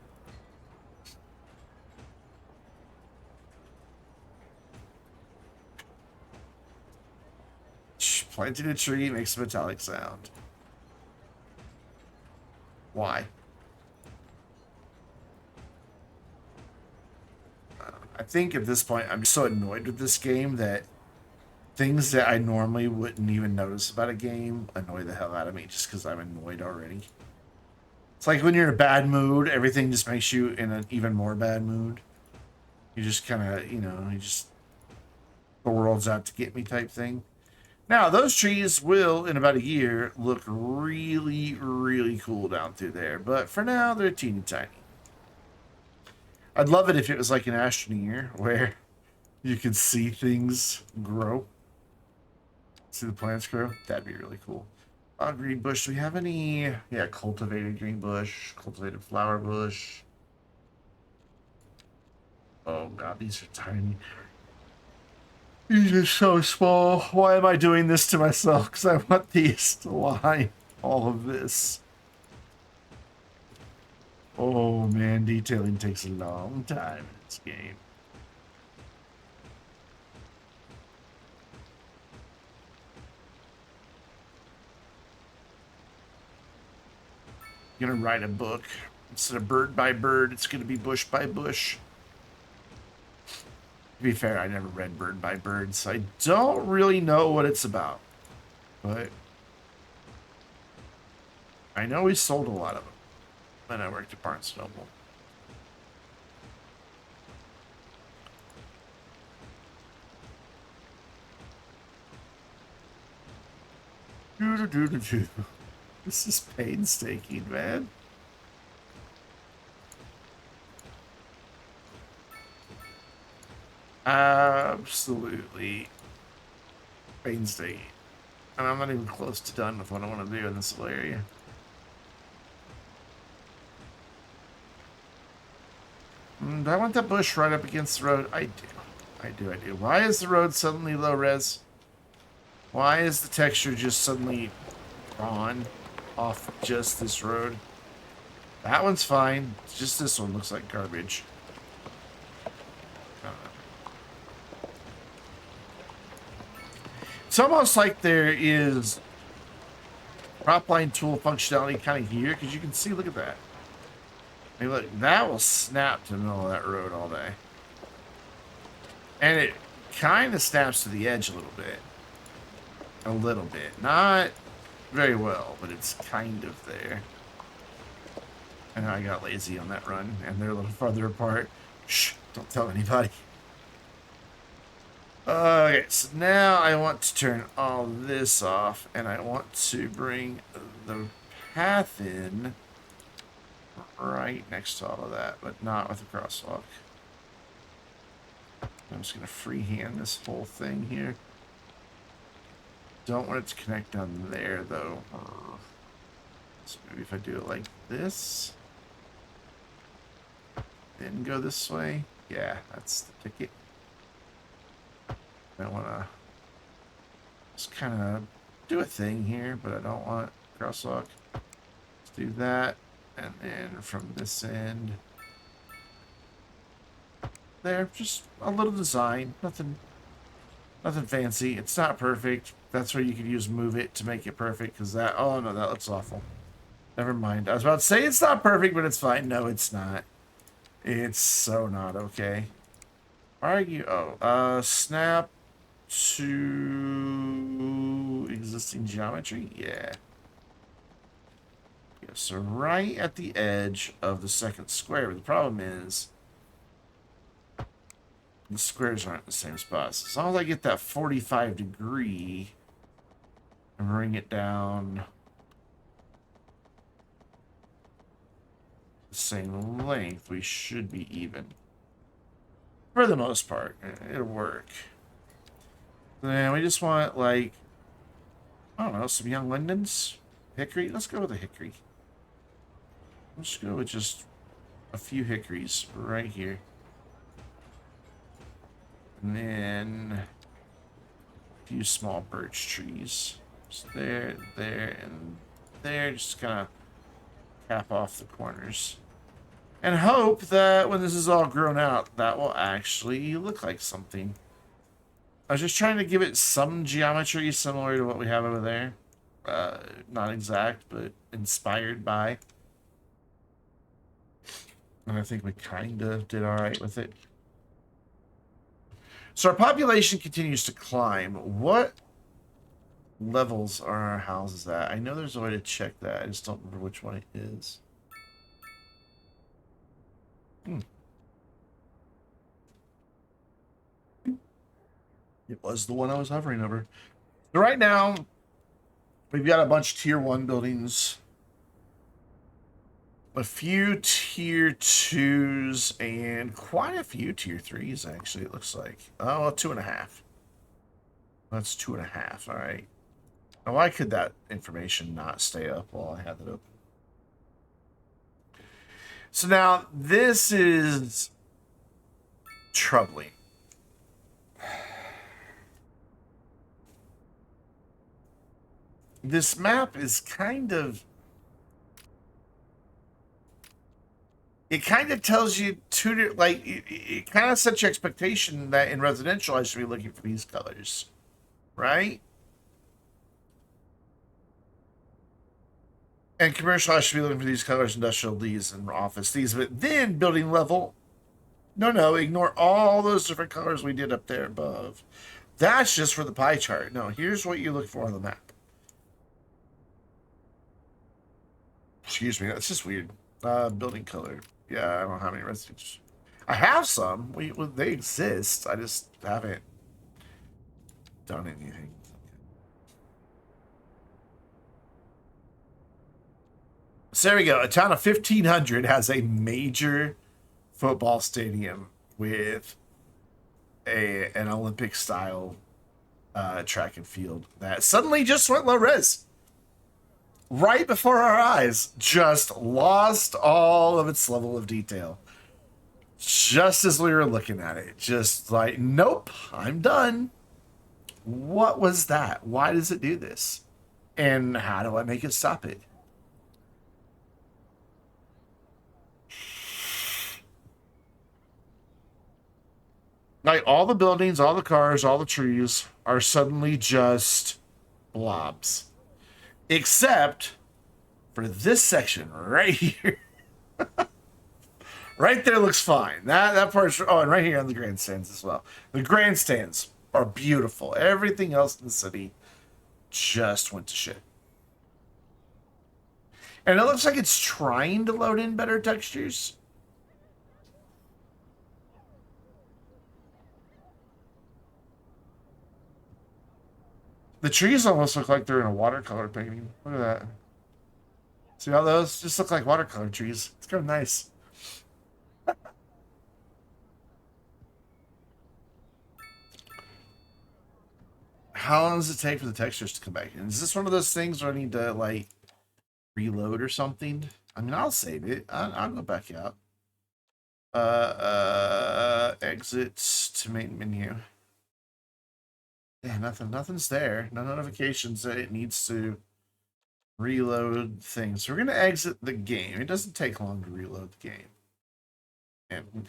Planting a tree makes a metallic sound. Why? I think at this point I'm so annoyed with this game that things that I normally wouldn't even notice about a game annoy the hell out of me just because I'm annoyed already. It's like when you're in a bad mood, everything just makes you in an even more bad mood. You just kind of, the world's out to get me type thing. Now, those trees will, in about a year, look really, really cool down through there. But for now, they're teeny tiny. I'd love it if it was like an Astroneer, where you could see things grow. See the plants grow? That'd be really cool. Green bush. Do we have any? Yeah, cultivated green bush, cultivated flower bush. Oh god, these are tiny. These are so small. Why am I doing this to myself? Because I want these to line all of this. Oh man, detailing takes a long time in this game. I'm gonna write a book. Instead of bird by bird, it's gonna be bush by bush. To be fair, I never read Bird by Bird, so I don't really know what it's about. But I know we sold a lot of them when I worked at Barnes & Noble. This is painstaking, man. Absolutely painstaking. And I'm not even close to done with what I want to do in this little area. Do I want that bush right up against the road? I do. I do. Why is the road suddenly low res? Why is the texture just suddenly drawn off just this road? That one's fine. Just this one looks like garbage. It's almost like there is prop line tool functionality kind of here, because you can see, look at that. Hey, look, that will snap to the middle of that road all day. And it kind of snaps to the edge a little bit. A little bit. Not very well, but it's kind of there. And I got lazy on that run, and they're a little farther apart. Shh, don't tell anybody. Okay, so now I want to turn all this off, and I want to bring the path in right next to all of that, but not with a crosswalk. I'm just going to freehand this whole thing here. Don't want it to connect down there, though. So maybe if I do it like this, then go this way. Yeah, that's the ticket. I want to just kind of do a thing here, but I don't want crosswalk. Let's do that, and then from this end, there, just a little design, nothing fancy. It's not perfect. That's where you could use move it to make it perfect, because that, oh no, that looks awful. Never mind. I was about to say it's not perfect, but it's fine. No, it's not. It's so not okay. Argue. Oh, snap to existing geometry. Yeah. Yeah. So right at the edge of the second square. But the problem is the squares aren't in the same spots. So as long as I get that 45 degree and bring it down the same length, we should be even. For the most part, it'll work. Then we just want, like, I don't know, some young lindens? Hickory? Let's go with a hickory. Let's go with just a few hickories right here. And then a few small birch trees. Just there, there, and there. Just kind of cap off the corners. And hope that when this is all grown out, that will actually look like something. I was just trying to give it some geometry similar to what we have over there. Not exact, but inspired by. And I think we kind of did all right with it. So our population continues to climb. What levels are our houses at? I know there's a way to check that. I just don't remember which one it is. It was the one I was hovering over. So right now, we've got a bunch of tier 1 buildings, a few tier 2s, and quite a few tier 3s, actually, it looks like. Oh, well, 2.5. That's 2.5, all right. Now, why could that information not stay up while I have it open? So now, this is troubling. This map is kind of... It kind of tells you two, like, it kind of sets your expectation that in residential I should be looking for these colors, right? And commercial I should be looking for these colors, industrial these, and office these. But then building level, no, ignore all those different colors we did up there above. That's just for the pie chart. No, here's what you look for on the map. Excuse me, that's just weird. Building color. Yeah, I don't have any residents. I have some. They exist. I just haven't done anything. So there we go. A town of 1,500 has a major football stadium with an Olympic style track and field that suddenly just went low res. Right before our eyes, just lost all of its level of detail. Just as we were looking at it. Just like, nope, I'm done. What was that? Why does it do this? And how do I make it stop it? Like all the buildings, all the cars, all the trees are suddenly just blobs. Except for this section right here. Right there looks fine. That part's, oh, and right here on the grandstands as well. The grandstands are beautiful. Everything else in the city just went to shit. And it looks like it's trying to load in better textures. The trees almost look like they're in a watercolor painting. Look at that. See how those just look like watercolor trees? It's kind of nice. How long does it take for the textures to come back in? Is this one of those things where I need to, like, reload or something? I mean, I'll save it. I'll go back out. Exits to main menu. Yeah, nothing's there. No notifications that it needs to reload things. So we're gonna exit the game. It doesn't take long to reload the game. And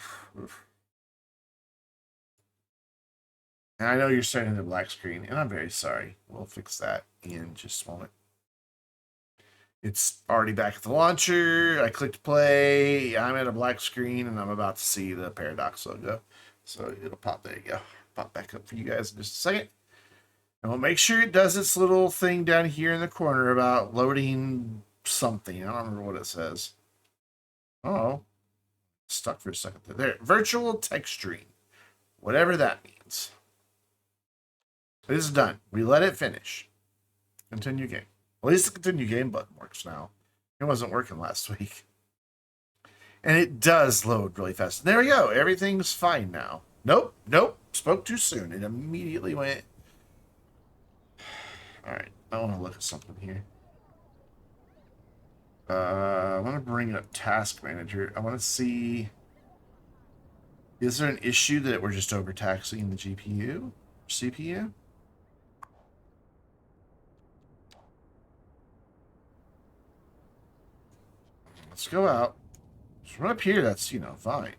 I know you're starting the black screen, and I'm very sorry. We'll fix that in just a moment. It's already back at the launcher. I clicked play. I'm at a black screen, and I'm about to see the Paradox logo. So it'll pop. There you go. Pop back up for you guys in just a second. And we'll make sure it does its little thing down here in the corner about loading something. I don't remember what it says. Oh, stuck for a second there. There, virtual texturing. Whatever that means. It is done. We let it finish. Continue game. At least the continue game button works now. It wasn't working last week. And it does load really fast. There we go. Everything's fine now. Nope. Spoke too soon. It immediately went. Alright. I want to look at something here. I want to bring up Task Manager. I want to see. Is there an issue that we're just overtaxing the GPU? CPU? Let's go out. From up here, that's, fine.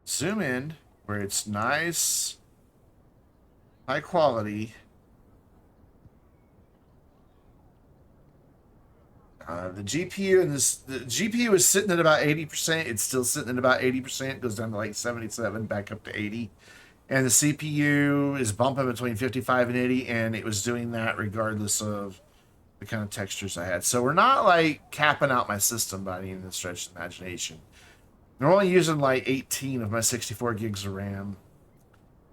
Zoom in where it's nice, high quality. The GPU and the GPU is sitting at about 80%. It's still sitting at about 80%. It goes down to like 77, back up to 80. And the CPU is bumping between 55 and 80, and it was doing that regardless of the kind of textures I had. So we're not like capping out my system by any stretch of the imagination. We're only using like 18 of my 64 gigs of RAM.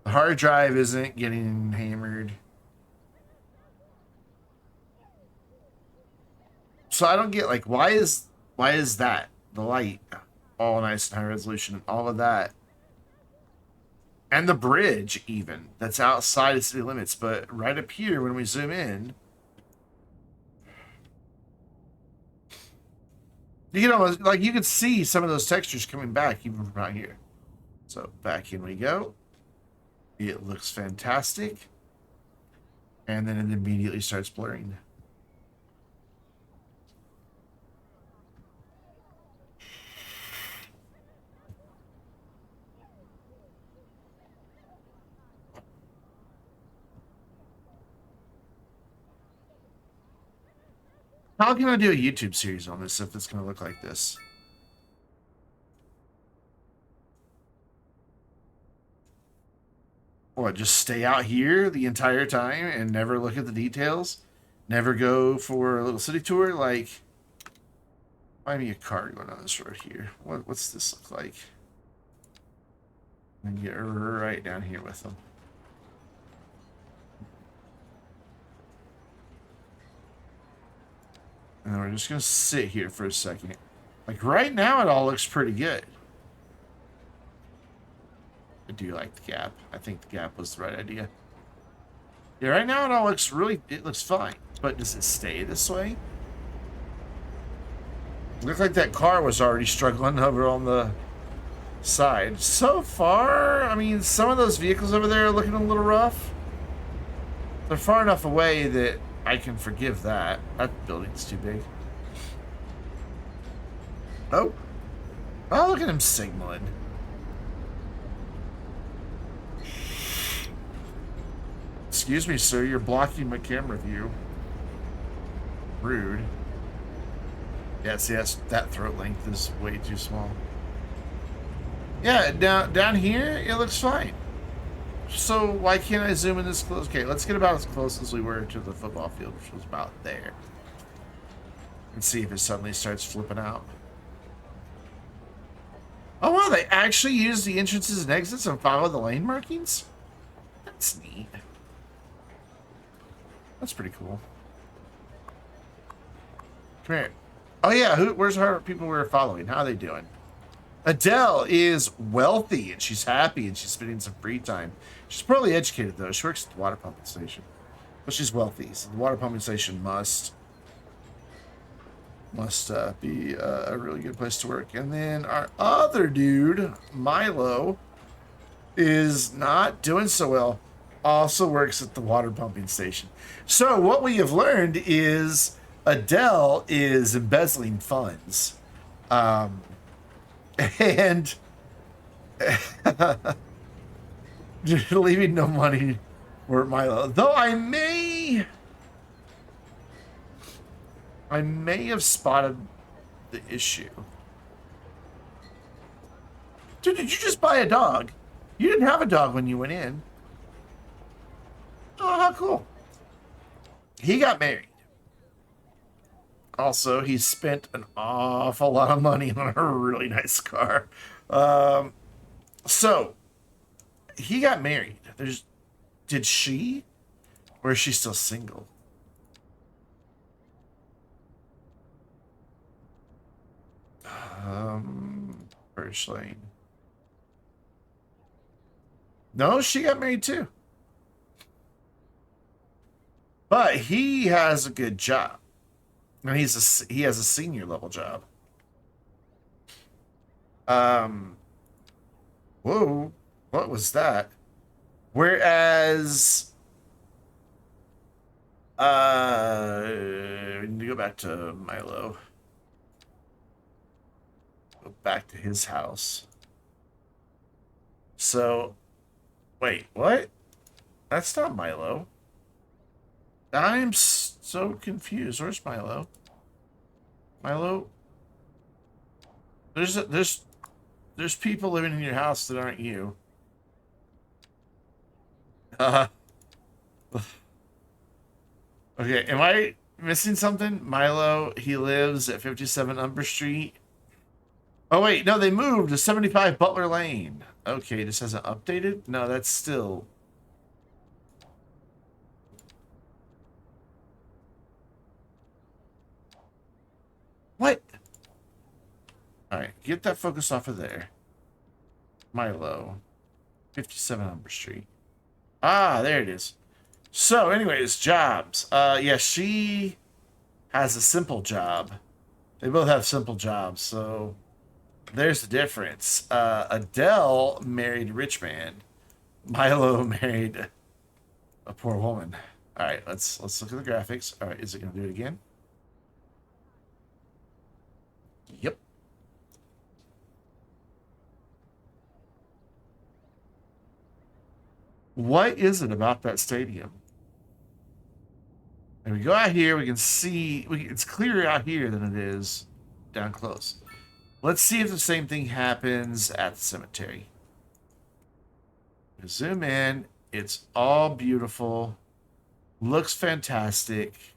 The hard drive isn't getting hammered. So I don't get, like, why is that? The light all nice and high resolution and all of that. And the bridge even that's outside of city limits, but right up here when we zoom in, you can almost, like, you can see some of those textures coming back even from out here. So back in we go. It looks fantastic. And then it immediately starts blurring. How can I do a YouTube series on this if it's going to look like this? What, just stay out here the entire time and never look at the details? Never go for a little city tour? Like, find me a car going on this road here. What's this look like? And get right down here with them. And then we're just going to sit here for a second. Like, right now, it all looks pretty good. I do like the gap. I think the gap was the right idea. Yeah, right now, it all looks it looks fine. But does it stay this way? It looked like that car was already struggling over on the side. So far, I mean, some of those vehicles over there are looking a little rough. They're far enough away that I can forgive that. That building's too big. Oh, look at him signaling. Excuse me, sir. You're blocking my camera view. Rude. Yeah, see, that throat length is way too small. Yeah, down here, it looks fine. So why can't I zoom in this close? Okay, let's get about as close as we were to the football field, which was about there. And see if it suddenly starts flipping out. Oh, wow, they actually use the entrances and exits and follow the lane markings? That's neat. That's pretty cool. Come here. Oh, yeah, where's her people we're following? How are they doing? Adele is wealthy, and she's happy, and she's spending some free time. She's probably educated, though. She works at the water pumping station. But she's wealthy, so the water pumping station must be a really good place to work. And then our other dude, Milo, is not doing so well. Also works at the water pumping station. So what we have learned is Adele is embezzling funds. And leaving no money for Milo. Though I may have spotted the issue. Dude, did you just buy a dog? You didn't have a dog when you went in. Oh, how cool. He got married. Also, he spent an awful lot of money on a really nice car. So, he got married. Did she? Or is she still single? Birch Lane. No, she got married too. But he has a good job. And he has a senior level job. Whoa, what was that? Whereas we need to go back to Milo. Go back to his house. So wait, what? That's not Milo. I'm so confused. Where's Milo? Milo? There's people living in your house that aren't you. Okay, am I missing something? Milo, he lives at 57 Umber Street. Oh wait, no, they moved to 75 Butler Lane. Okay, this hasn't updated? No, that's still... What? Alright, get that focus off of there. Milo. 57 Umber Street. Ah, there it is. So, anyways, jobs. Yeah, she has a simple job. They both have simple jobs, so there's the difference. Adele married a rich man. Milo married a poor woman. Alright, let's look at the graphics. Alright, is it gonna do it again? Yep. What is it about that stadium? And we go out here, we can see, it's clearer out here than it is down close. Let's see if the same thing happens at the cemetery. Zoom in, it's all beautiful, looks fantastic.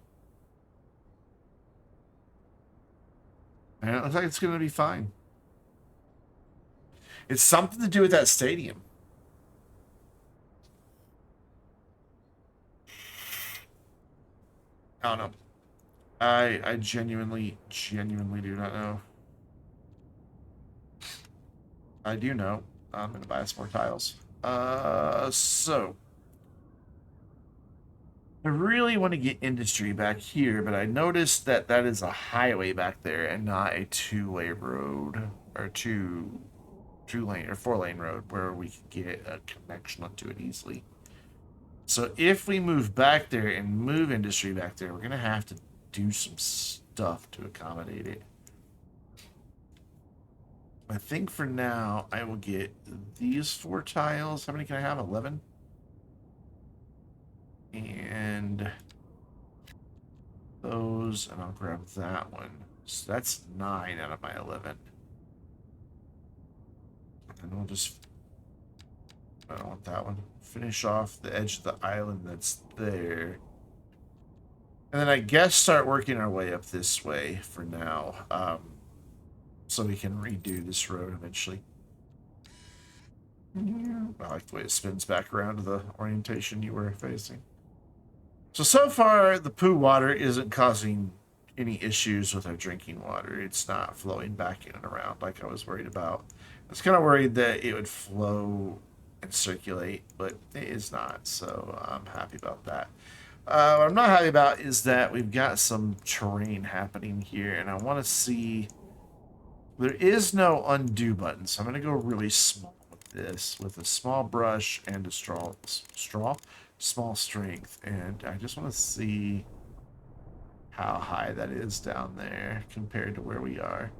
And it looks like it's going to be fine. It's something to do with that stadium. I don't know. I genuinely do not know. I do know. I'm going to buy us more tiles. So. I really want to get industry back here, but I noticed that that is a highway back there and not a two-way road or two-lane or four-lane road where we could get a connection onto it easily. So if we move back there and move industry back there, we're going to have to do some stuff to accommodate it. I think for now, I will get these 4 tiles. How many can I have? 11? And those, and I'll grab that one. So that's 9 out of my 11. And we'll just, I don't want that one. Finish off the edge of the island that's there. And then I guess start working our way up this way for now. So we can redo this road eventually. I like the way it spins back around to the orientation you were facing. So far, the poo water isn't causing any issues with our drinking water. It's not flowing back in and around like I was worried about. I was kind of worried that it would flow and circulate, but it is not, so I'm happy about that. What I'm not happy about is that we've got some terrain happening here, and I want to see... There is no undo button, so I'm going to go really small with this, with a small brush and a small strength, and I just want to see how high that is down there compared to where we are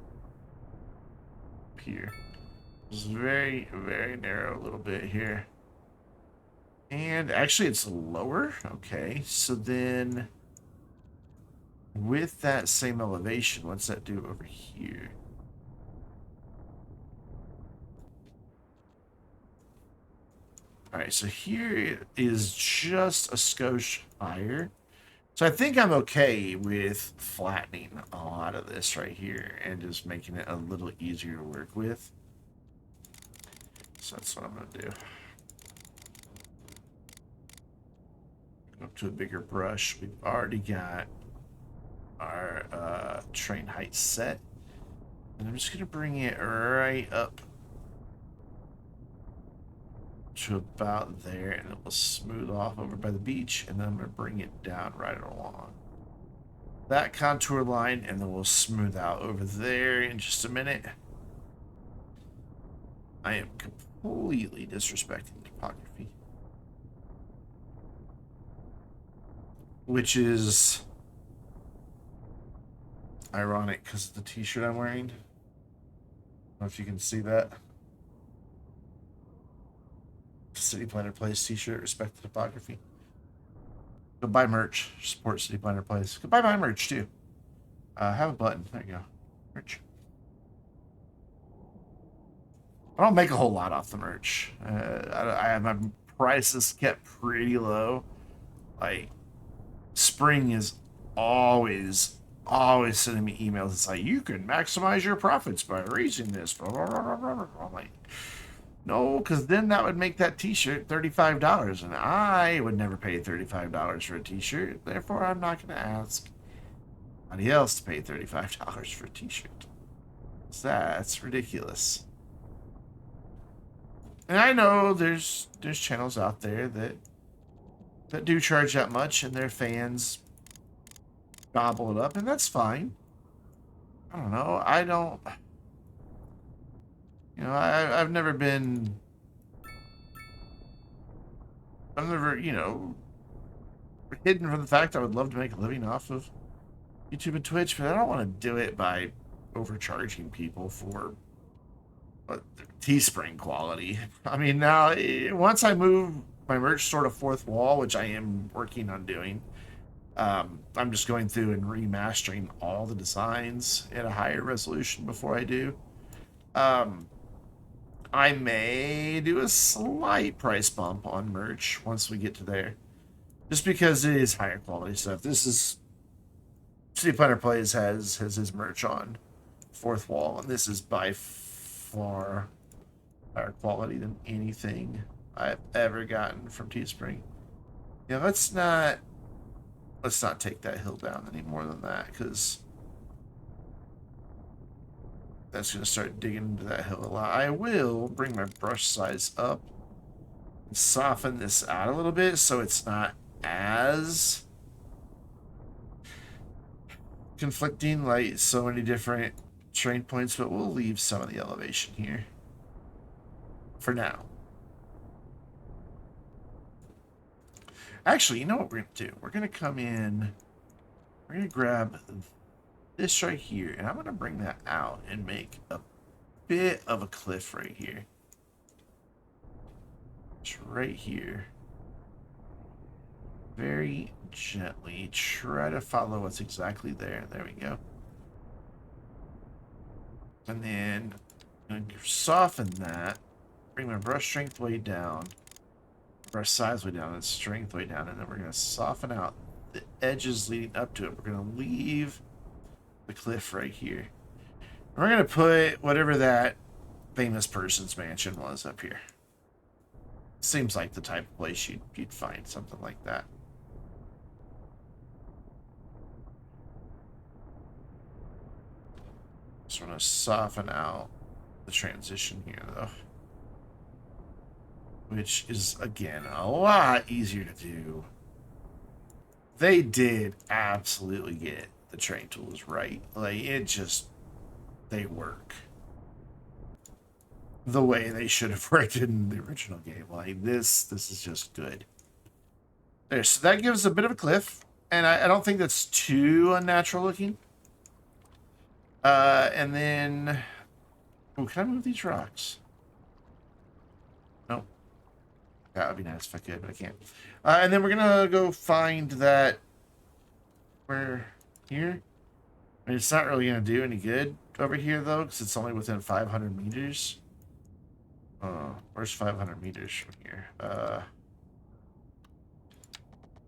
up here. It's very, very narrow a little bit here. And actually it's lower. Okay, so then with that same elevation, what's that do over here? Alright, so here is just a skosh higher. So I think I'm okay with flattening a lot of this right here and just making it a little easier to work with. So that's what I'm going to do. Go up to a bigger brush. We've already got our train height set. And I'm just going to bring it right up to about there, and it will smooth off over by the beach, and then I'm going to bring it down right along that contour line, and then we'll smooth out over there in just a minute. I am completely disrespecting topography, which is ironic because of the t-shirt I'm wearing. I don't know if you can see that. City Planner Place t-shirt, respect the topography. Go buy merch, support City Planner Place. Go buy my merch too. Have a button. There you go. Merch. I don't make a whole lot off the merch. I have my prices kept pretty low. Like, Spring is always sending me emails. It's like, you can maximize your profits by raising this. I'm like, no, because then that would make that t-shirt $35, and I would never pay $35 for a t-shirt. Therefore, I'm not going to ask anybody else to pay $35 for a t-shirt. So that's ridiculous. And I know there's channels out there that do charge that much, and their fans gobble it up, and that's fine. I don't know. I don't... You know, I've never been... I've never, you know, hidden from the fact I would love to make a living off of YouTube and Twitch, but I don't want to do it by overcharging people for Teespring quality. I mean, now, once I move my merch store to fourth wall, which I am working on doing, I'm just going through and remastering all the designs at a higher resolution before I do. I may do a slight price bump on merch once we get to there, just because it is higher quality stuff. This is City Planner Plays has his merch on fourth wall, and this is by far higher quality than anything I've ever gotten from Teespring. Yeah, let's not take that hill down any more than that, because that's going to start digging into that hill a lot. I will bring my brush size up and soften this out a little bit so it's not as conflicting like so many different terrain points, but we'll leave some of the elevation here for now. Actually, you know what we're going to do? We're going to come in, we're going to grab this right here, and I'm going to bring that out and make a bit of a cliff right here. It's right here. very gently try to follow what's exactly there. There we go. And then I'm going to soften that. Bring my brush strength way down. Brush size way down and strength way down. And then we're going to soften out the edges leading up to it. We're going to leave the cliff right here. And we're going to put whatever that famous person's mansion was up here. Seems like the type of place you'd find something like that. Just want to soften out the transition here, though. Which is, again, a lot easier to do. They did absolutely get the train tools right. Like, it just, they work the way they should have worked in the original game. Like, this is just good. There, so that gives a bit of a cliff. And I don't think that's too unnatural looking. And then... Oh, can I move these rocks? Nope. That would be nice if I could, but I can't. And then we're going to go find that... Where? Here? I mean, it's not really going to do any good over here, though, because it's only within 500 meters. Where's 500 meters from here?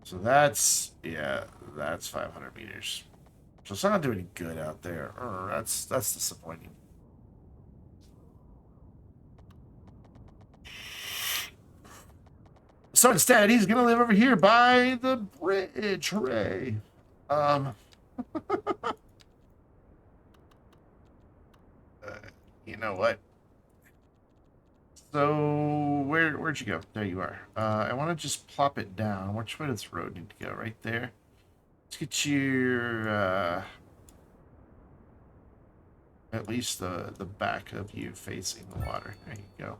So that's... Yeah, that's 500 meters. So it's not doing any good out there. That's disappointing. So instead, he's gonna live over here by the bridge. Hooray! You know what? So where'd you go? There you are. I want to just plop it down. Which way does the road need to go? Right there. Let's get your at least the back of you facing the water. There you go.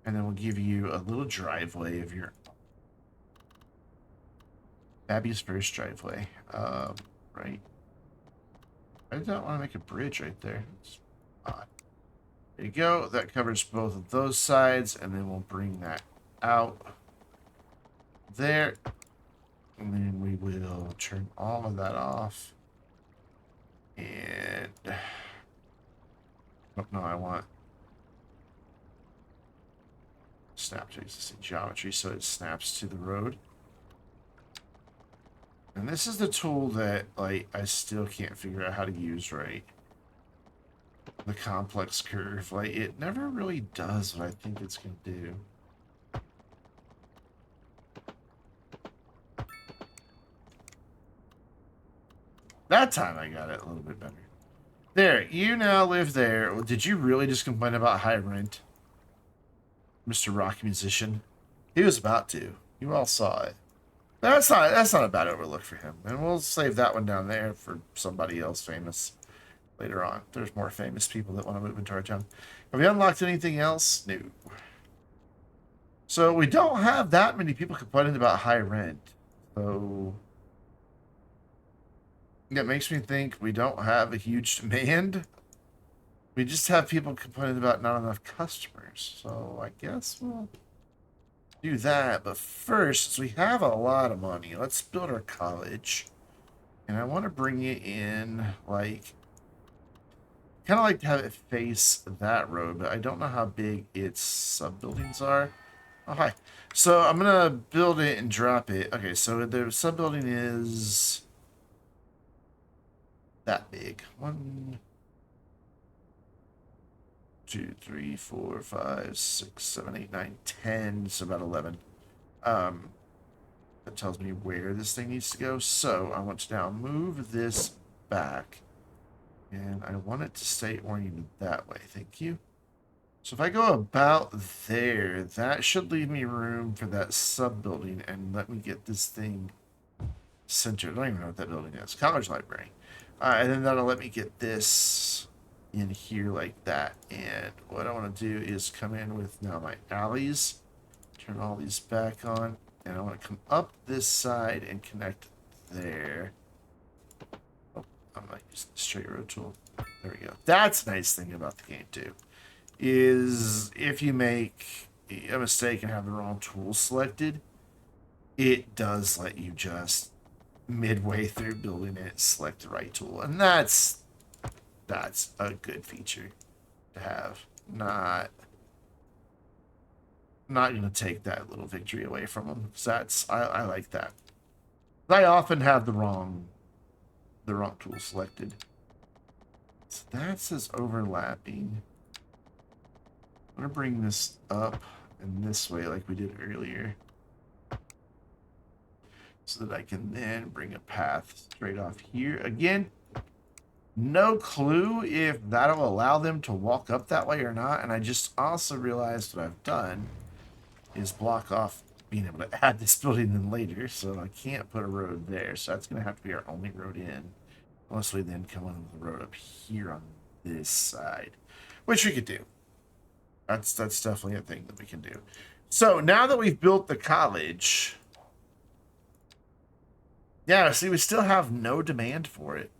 And then we'll give you a little driveway of your Abby's first driveway. Right. I don't want to make a bridge right there. It's odd. There you go. That covers both of those sides, and then we'll bring that out there. And then we will turn all of that off. And... Oh, no, I want... Snap to existing geometry so it snaps to the road. And this is the tool that, like, I still can't figure out how to use right. The complex curve. Like, it never really does what I think it's going to do. That time I got it a little bit better. There, you now live there. Did you really just complain about high rent? Mr. Rock Musician? He was about to. You all saw it. That's not a bad overlook for him. And we'll save that one down there for somebody else famous later on. There's more famous people that want to move into our town. Have we unlocked anything else? No. So we don't have that many people complaining about high rent. So that makes me think we don't have a huge demand. We just have people complaining about not enough customers. So I guess we'll do that. But first, since we have a lot of money, let's build our college. And I want to bring it in, like, kind of like to have it face that road, but I don't know how big its sub-buildings are. Oh, hi. So I'm going to build it and drop it. Okay, so the sub-building is that big. 1, 2, 3, 4, 5, 6, 7, 8, 9, 10. It's about 11. That tells me where this thing needs to go. So I want to now move this back. And I want it to stay oriented that way. Thank you. So if I go about there, that should leave me room for that sub-building and let me get this thing centered. I don't even know what that building is. College library. And then that'll let me get this in here like that. And what I want to do is come in with now my alleys. Turn all these back on. And I want to come up this side and connect there. Oh, I'm going to use the straight road tool. There we go. That's a nice thing about the game, too. Is if you make a mistake and have the wrong tool selected, it does let you just midway through building it select the right tool, and that's a good feature to have. Not going to take that little victory away from them. So I like that. I often have the wrong tool selected. So that says overlapping. I'm gonna bring this up in this way like we did earlier, so that I can then bring a path straight off here. Again, no clue if that'll allow them to walk up that way or not. And I just also realized what I've done is block off being able to add this building in later, so I can't put a road there. So that's gonna have to be our only road in, unless we then come on the road up here on this side, which we could do. That's definitely a thing that we can do. So now that we've built the college, yeah, see, we still have no demand for it.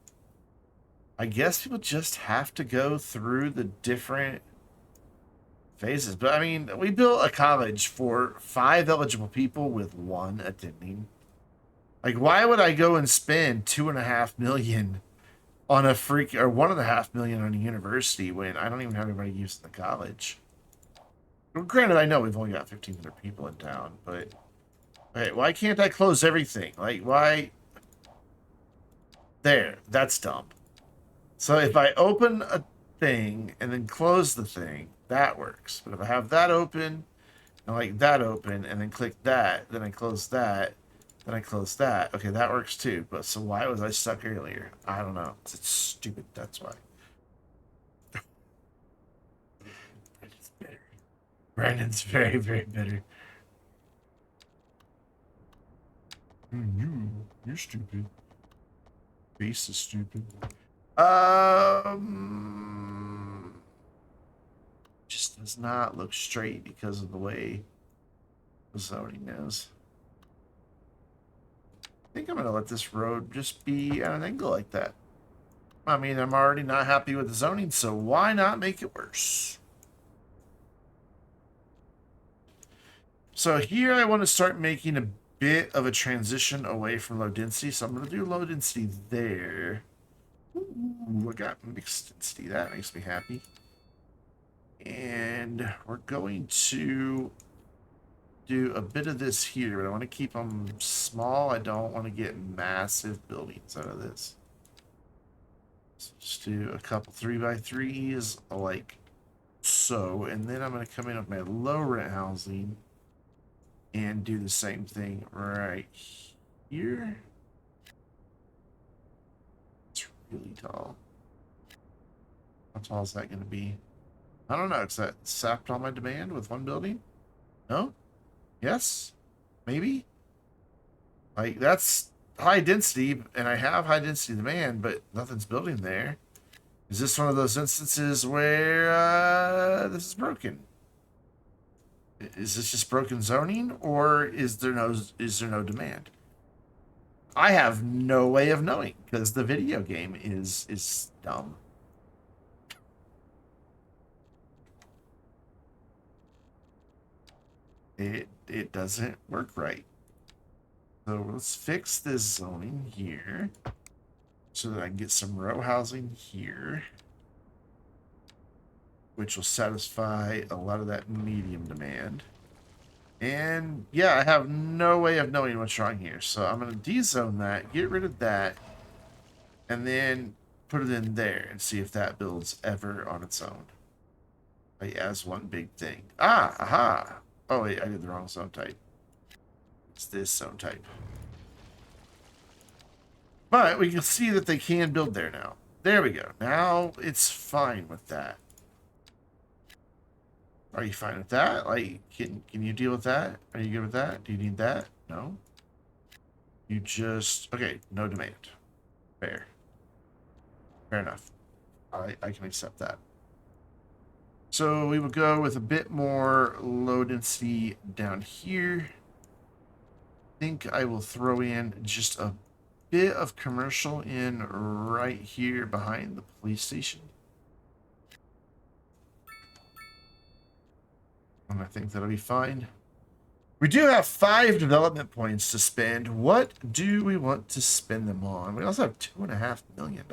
I guess people just have to go through the different phases. But I mean, we built a college for 5 eligible people with 1 attending. Like, why would I go and spend $2.5 million on a freak, or $1.5 million on a university when I don't even have anybody using the college? Well, granted, I know we've only got 1,500 people in town, but hey, why can't I close everything? Like, why? There, that's dumb. So if I open a thing and then close the thing, that works. But if I have that open and like that open and then click that, then I close that, then I close that. Okay, that works too. But so why was I stuck earlier? I don't know. It's stupid. That's why. Brandon's bitter. Brandon's very, very bitter. You're stupid. Base is stupid. Just does not look straight because of the way the zoning is. I think I'm gonna let this road just be at an angle like that. I mean, I'm already not happy with the zoning, so why not make it worse? So here I want to start making a bit of a transition away from low density, so I'm going to do low density there. Ooh, I got mixed density. That makes me happy. And we're going to do a bit of this here, but I want to keep them small. I don't want to get massive buildings out of this. So just do a couple 3x3s like so, and then I'm going to come in with my low rent housing and do the same thing right here. It's really tall. How tall is that going to be? I don't know. Is that sapped all my demand with one building? No? Yes? Maybe? Like, that's high density, and I have high density demand, but nothing's building there. Is this one of those instances where this is broken? Is this just broken zoning, or is there no demand? I have no way of knowing because the video game is dumb. It doesn't work right. So let's fix this zoning here so that I can get some row housing here, which will satisfy a lot of that medium demand. And yeah, I have no way of knowing what's wrong here. So I'm going to dezone that, get rid of that, and then put it in there and see if that builds ever on its own. Like, as one big thing. Ah, aha. Oh, wait, I did the wrong zone type. It's this zone type. But we can see that they can build there now. There we go. Now it's fine with that. Are you fine with that? Like, can you deal with that? Are you good with that? Do you need that? No? You just... Okay, no demand. Fair. Fair enough. I can accept that. So we will go with a bit more low density down here. I think I will throw in just a bit of commercial in right here behind the police station. And I think that'll be fine. We do have 5 development points to spend. What do we want to spend them on? We also have $2.5 million.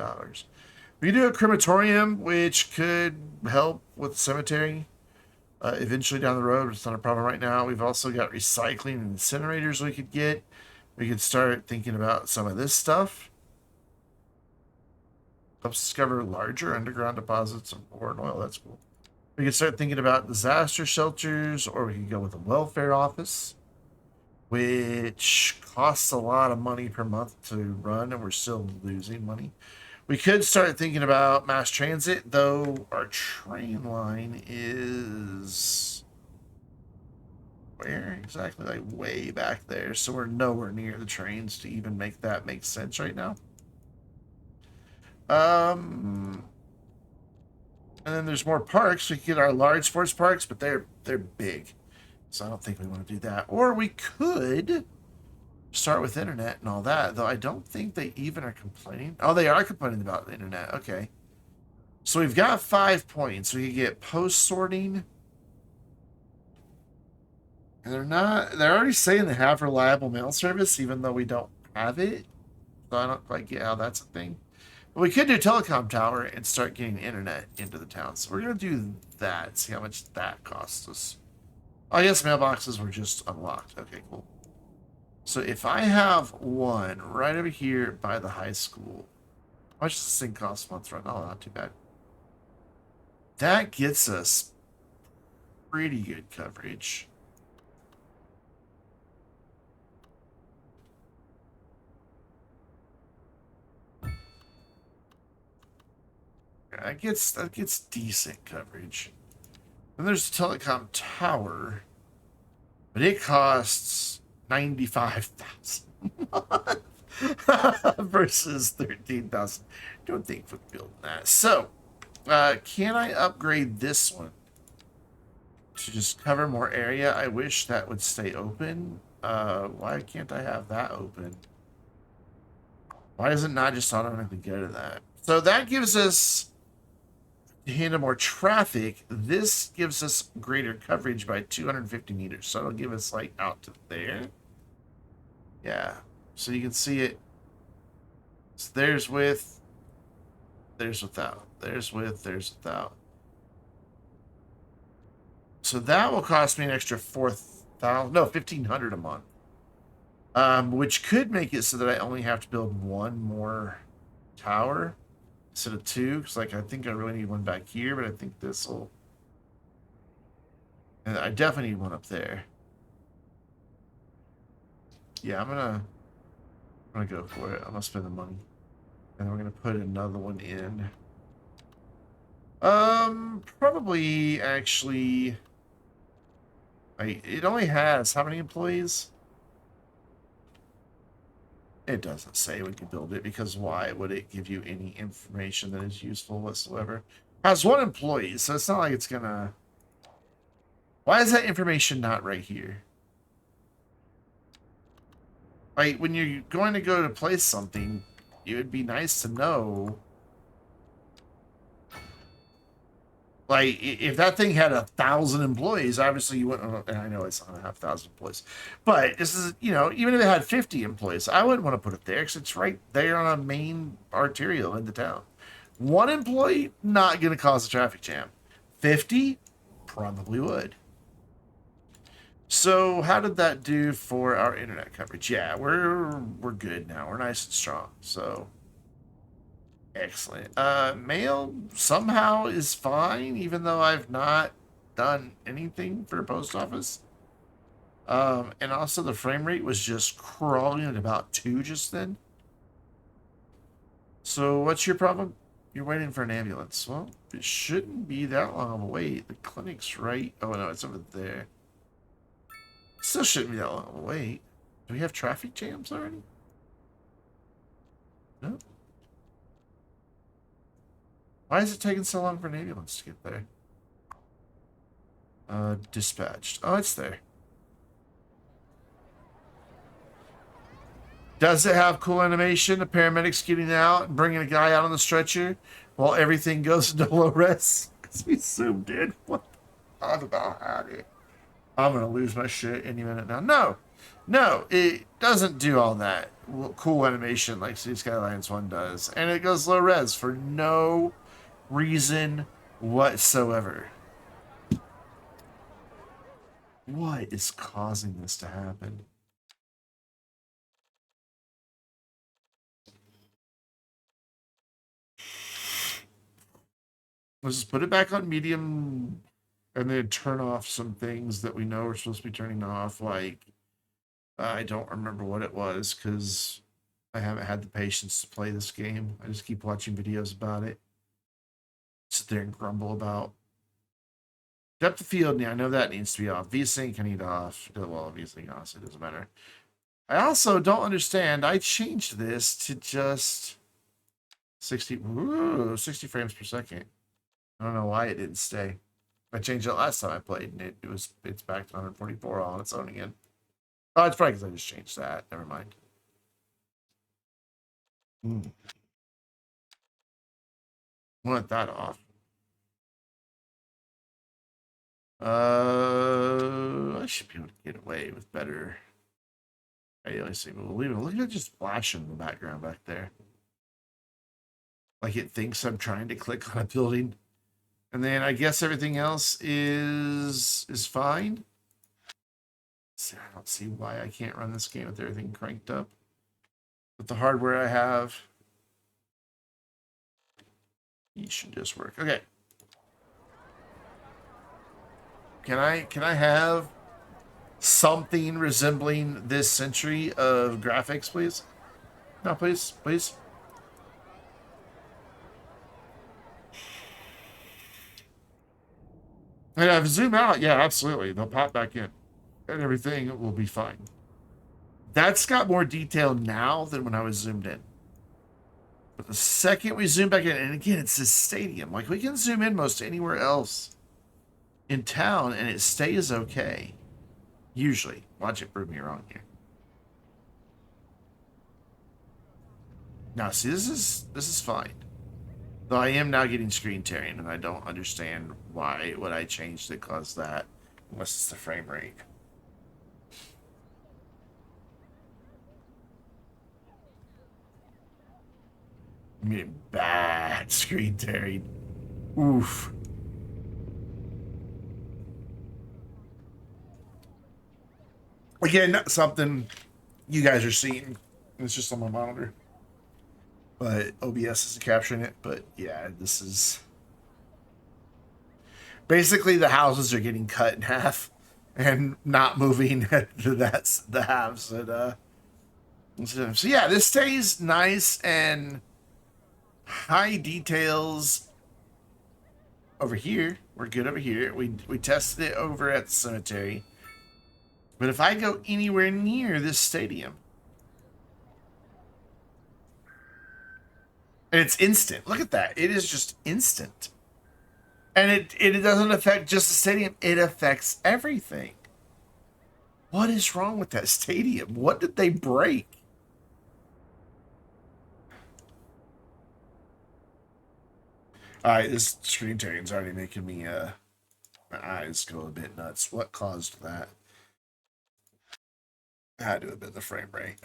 We do a crematorium, which could help with the cemetery eventually down the road. It's not a problem right now. We've also got recycling and incinerators we could get. We could start thinking about some of this stuff. Helps discover larger underground deposits of ore and oil. That's cool. We could start thinking about disaster shelters, or we could go with a welfare office, which costs a lot of money per month to run, and we're still losing money. We could start thinking about mass transit, though our train line is where exactly? Like way back there. So we're nowhere near the trains to even make that make sense right now. And then there's more parks. We could get our large sports parks, but they're big. So I don't think we want to do that. Or we could start with internet and all that, though I don't think they even are complaining. Oh, they are complaining about the internet. Okay. So we've got 5 points. We could get post sorting. And they're already saying they have reliable mail service, even though we don't have it. So I don't quite get how that's a thing. But we could do telecom tower and start getting internet into the town. So we're going to do that, see how much that costs us. Oh, I guess mailboxes were just unlocked. Okay, cool. So if I have one right over here by the high school, how much does this thing cost a month run? Oh, not too bad. That gets us pretty good coverage. That gets decent coverage. Then there's the telecom tower, but it costs 95,000 versus 13,000. Don't think we're building that. So, can I upgrade this one to just cover more area? I wish that would stay open. Why can't I have that open? Why does it not just automatically go to that? So that gives us to handle more traffic. This gives us greater coverage by 250 meters. So it'll give us like out to there. Yeah. So you can see it. So there's with, there's without, there's with, there's without. So that will cost me an extra 4,000, no, 1,500 a month. Which could make it so that I only have to build one more tower instead of 2, because like I think I really need one back here, but I think this will, and I definitely need one up there. Yeah, I'm gonna go for it. I'm gonna spend the money, and then we're gonna put another one in. Probably actually. It only has how many employees? It doesn't say we can build it, because why would it give you any information that is useful whatsoever? It has 1 employee, so it's not like it's gonna. Why is that information not right here? Like, when you're going to go to place something, it would be nice to know. Like, if that thing had 1,000 employees, obviously you wouldn't. And I know it's not 1,000 employees, but this is, you know, even if it had 50 employees, I wouldn't want to put it there because it's right there on a main arterial in the town. 1 employee, not going to cause a traffic jam. 50, probably would. So how did that do for our internet coverage? Yeah, we're good now. We're nice and strong. So. Excellent. Mail somehow is fine, even though I've not done anything for a post office. And also the frame rate was just crawling at about 2 just then. So what's your problem? You're waiting for an ambulance. Well, it shouldn't be that long of a wait. The clinic's right. Oh no, it's over there. Still shouldn't be that long of a wait. Do we have traffic jams already? No. Why is it taking so long for an ambulance to get there? Dispatched. Oh, it's there. Does it have cool animation? The paramedics getting out and bringing a guy out on the stretcher while everything goes into low res? Because we zoomed in. What? I've about had it. I'm gonna lose my shit any minute now. No, no, it doesn't do all that cool animation like Cities Skylines 1 does, and it goes low res for no reason whatsoever. What is causing this to happen? Let's just put it back on medium and then turn off some things that we know we're supposed to be turning off. Like, I don't remember what it was because I haven't had the patience to play this game. I just keep watching videos about it. Sit there and grumble about depth of field. Yeah, I know that needs to be off. VSync I need off. Well, VSync off, so it doesn't matter. I also don't understand. I changed this to just 60 frames per second. I don't know why it didn't stay. I changed it last time I played, and it's back to 144 all on its own again. Oh, it's probably because I just changed that. Never mind. Want that off. I should be able to get away with better. Hey, let's see. We'll leave it. Look at it just flashing in the background back there. Like it thinks I'm trying to click on a building. And then I guess everything else is fine. See, I don't see why I can't run this game with everything cranked up. With the hardware I have, it should just work. Okay. Can I have something resembling this century of graphics, please? No, please, please. And if I zoom out, yeah, absolutely. They'll pop back in. And everything will be fine. That's got more detail now than when I was zoomed in. But the second we zoom back in, and again, it's a stadium. Like, we can zoom in most anywhere else in town, and it stays okay. Usually. Watch it prove me wrong here. Now, see, this is fine. Though I am now getting screen tearing, and I don't understand why what I changed that caused that, unless it's the frame rate. I mean, bad screen tearing. Oof. Again, not something you guys are seeing. It's just on my monitor. But OBS isn't capturing it. But yeah, this is basically the houses are getting cut in half and not moving. That's the halves that so yeah, this stays nice and high details over here. We're good over here. We tested it over at the cemetery. But if I go anywhere near this stadium, and it's instant. Look at that. It is just instant. And it doesn't affect just the stadium, it affects everything. What is wrong with that stadium? What did they break? Alright, this screen tearing's already making me my eyes go a bit nuts. What caused that? I had to have been the frame rate.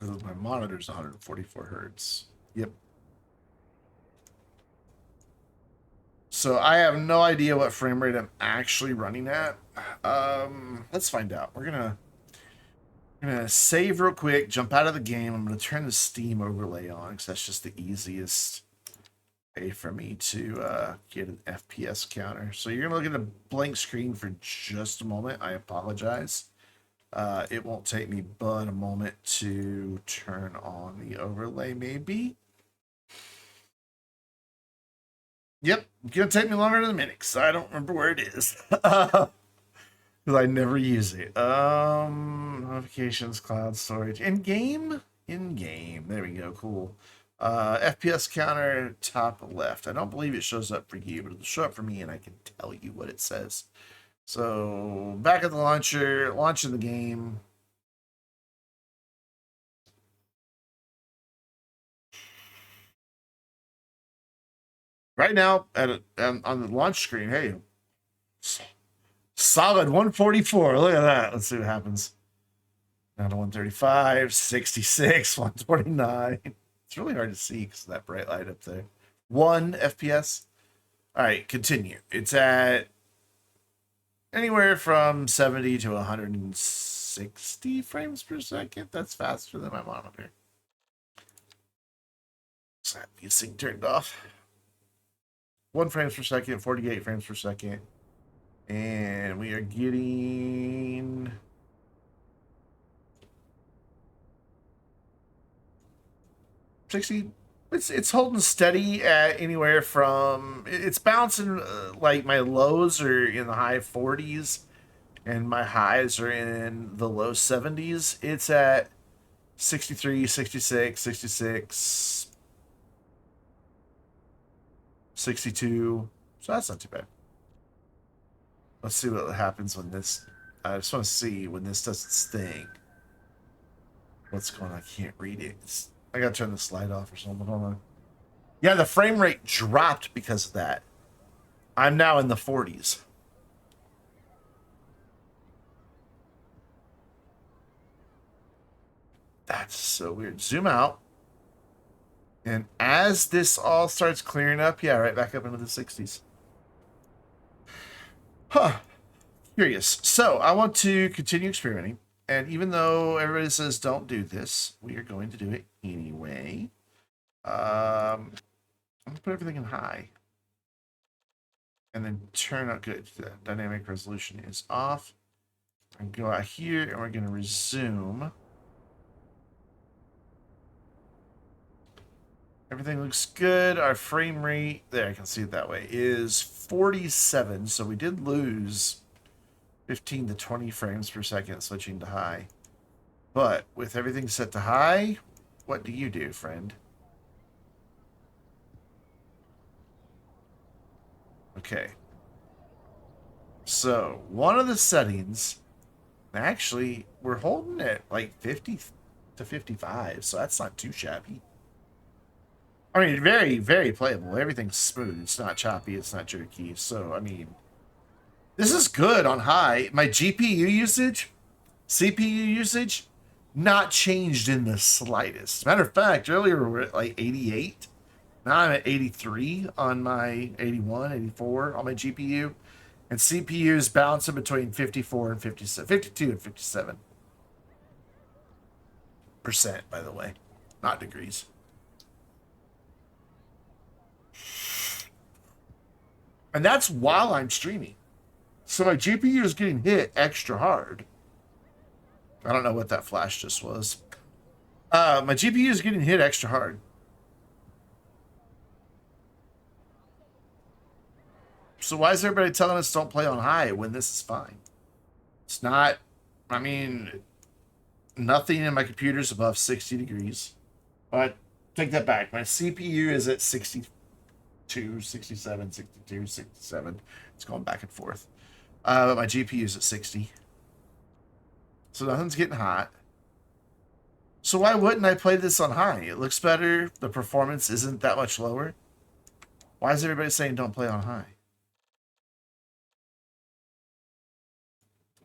My monitor's 144 hertz. Yep. So I have no idea what frame rate I'm actually running at. Let's find out. We're gonna save real quick, jump out of the game. I'm gonna turn the Steam overlay on because that's just the easiest way for me to get an FPS counter. So you're gonna look at a blank screen for just a moment. I apologize. It won't take me but a moment to turn on the overlay, maybe. Yep, gonna take me longer than a minute because I don't remember where it is. Because I never use it. Notifications, cloud storage, in game. There we go. Cool. FPS counter, top left. I don't believe it shows up for you, but it'll show up for me, and I can tell you what it says. So back at the launcher, launching the game. Right now, on the launch screen, hey, Solid 144. Look at that. Let's see what happens. Down to 135, 66, 129. It's really hard to see because of that bright light up there. 1 FPS. All right, continue. It's at anywhere from 70 to 160 frames per second. That's faster than my monitor. So that music turned off. 1 frames per second, 48 frames per second. And we are getting 60. It's holding steady at anywhere from, it's bouncing, like my lows are in the high 40s and my highs are in the low 70s. It's at 63, 66, 66, 62. So that's not too bad. Let's see what happens when this, I just want to see when this does its thing. What's going on? I can't read it. I gotta turn the slide off or something. Hold on. Yeah, the frame rate dropped because of that. I'm now in the 40s. That's so weird. Zoom out. And as this all starts clearing up, yeah, right back up into the 60s. Huh. Curious. So I want to continue experimenting. And even though everybody says don't do this, we are going to do it anyway. I'm going to put everything in high. And then turn out good. The dynamic resolution is off. And go out here and we're going to resume. Everything looks good. Our frame rate, there, I can see it that way, is 47. So we did lose 15 to 20 frames per second switching to high. But with everything set to high, what do you do, friend? Okay. So one of the settings, actually, we're holding it like 50 to 55, so that's not too shabby. I mean, very, very playable. Everything's smooth. It's not choppy. It's not jerky. So, I mean, this is good on high. My GPU usage, CPU usage, not changed in the slightest. Matter of fact, earlier we were at like 88. Now I'm at 83 on my 81, 84 on my GPU. And CPU is bouncing between 54 and 57, 52 and 57%, by the way, not degrees. And that's while I'm streaming. So my GPU is getting hit extra hard. I don't know what that flash just was. My GPU is getting hit extra hard. So why is everybody telling us don't play on high when this is fine? It's not, I mean, nothing in my computer is above 60 degrees. But take that back. My CPU is at 62, 67, 62, 67. It's going back and forth. But my GPU is at 60. So nothing's getting hot. So why wouldn't I play this on high? It looks better. The performance isn't that much lower. Why is everybody saying don't play on high?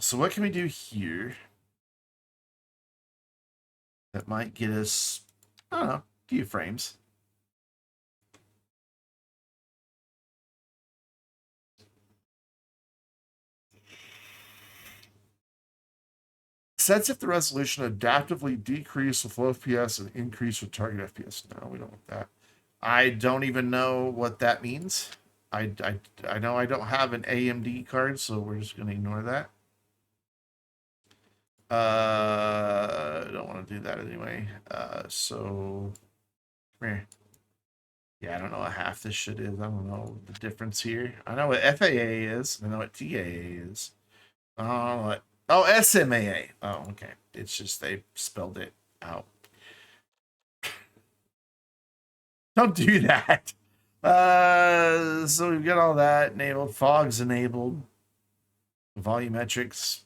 So what can we do here that might get us, I don't know, a few frames? Sets if the resolution adaptively decrease with low FPS and increase with target FPS. No, we don't want that. I don't even know what that means. I know I don't have an AMD card, so we're just going to ignore that. I don't want to do that anyway. So come here. Yeah, I don't know what half this shit is. I don't know the difference here. I know what FAA is. I know what TAA is. I don't know what. Oh, SMAA. Oh, okay. It's just they spelled it out. Don't do that. So we've got all that enabled. Fog's enabled. Volumetrics.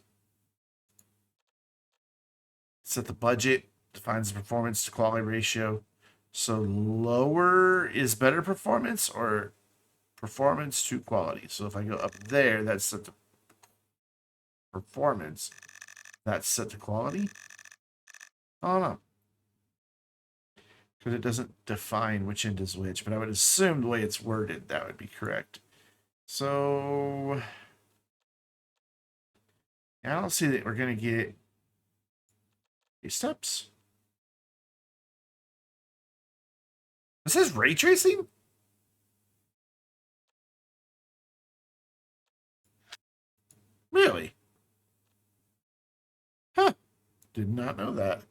Set the budget. Defines the performance to quality ratio. So lower is better performance or performance to quality. So if I go up there, that's set to performance. That's set to quality. I don't know. Because it doesn't define which end is which, but I would assume the way it's worded, that would be correct. So, yeah, I don't see that we're going to get these steps. This is ray tracing? Really? Huh. Did not know that.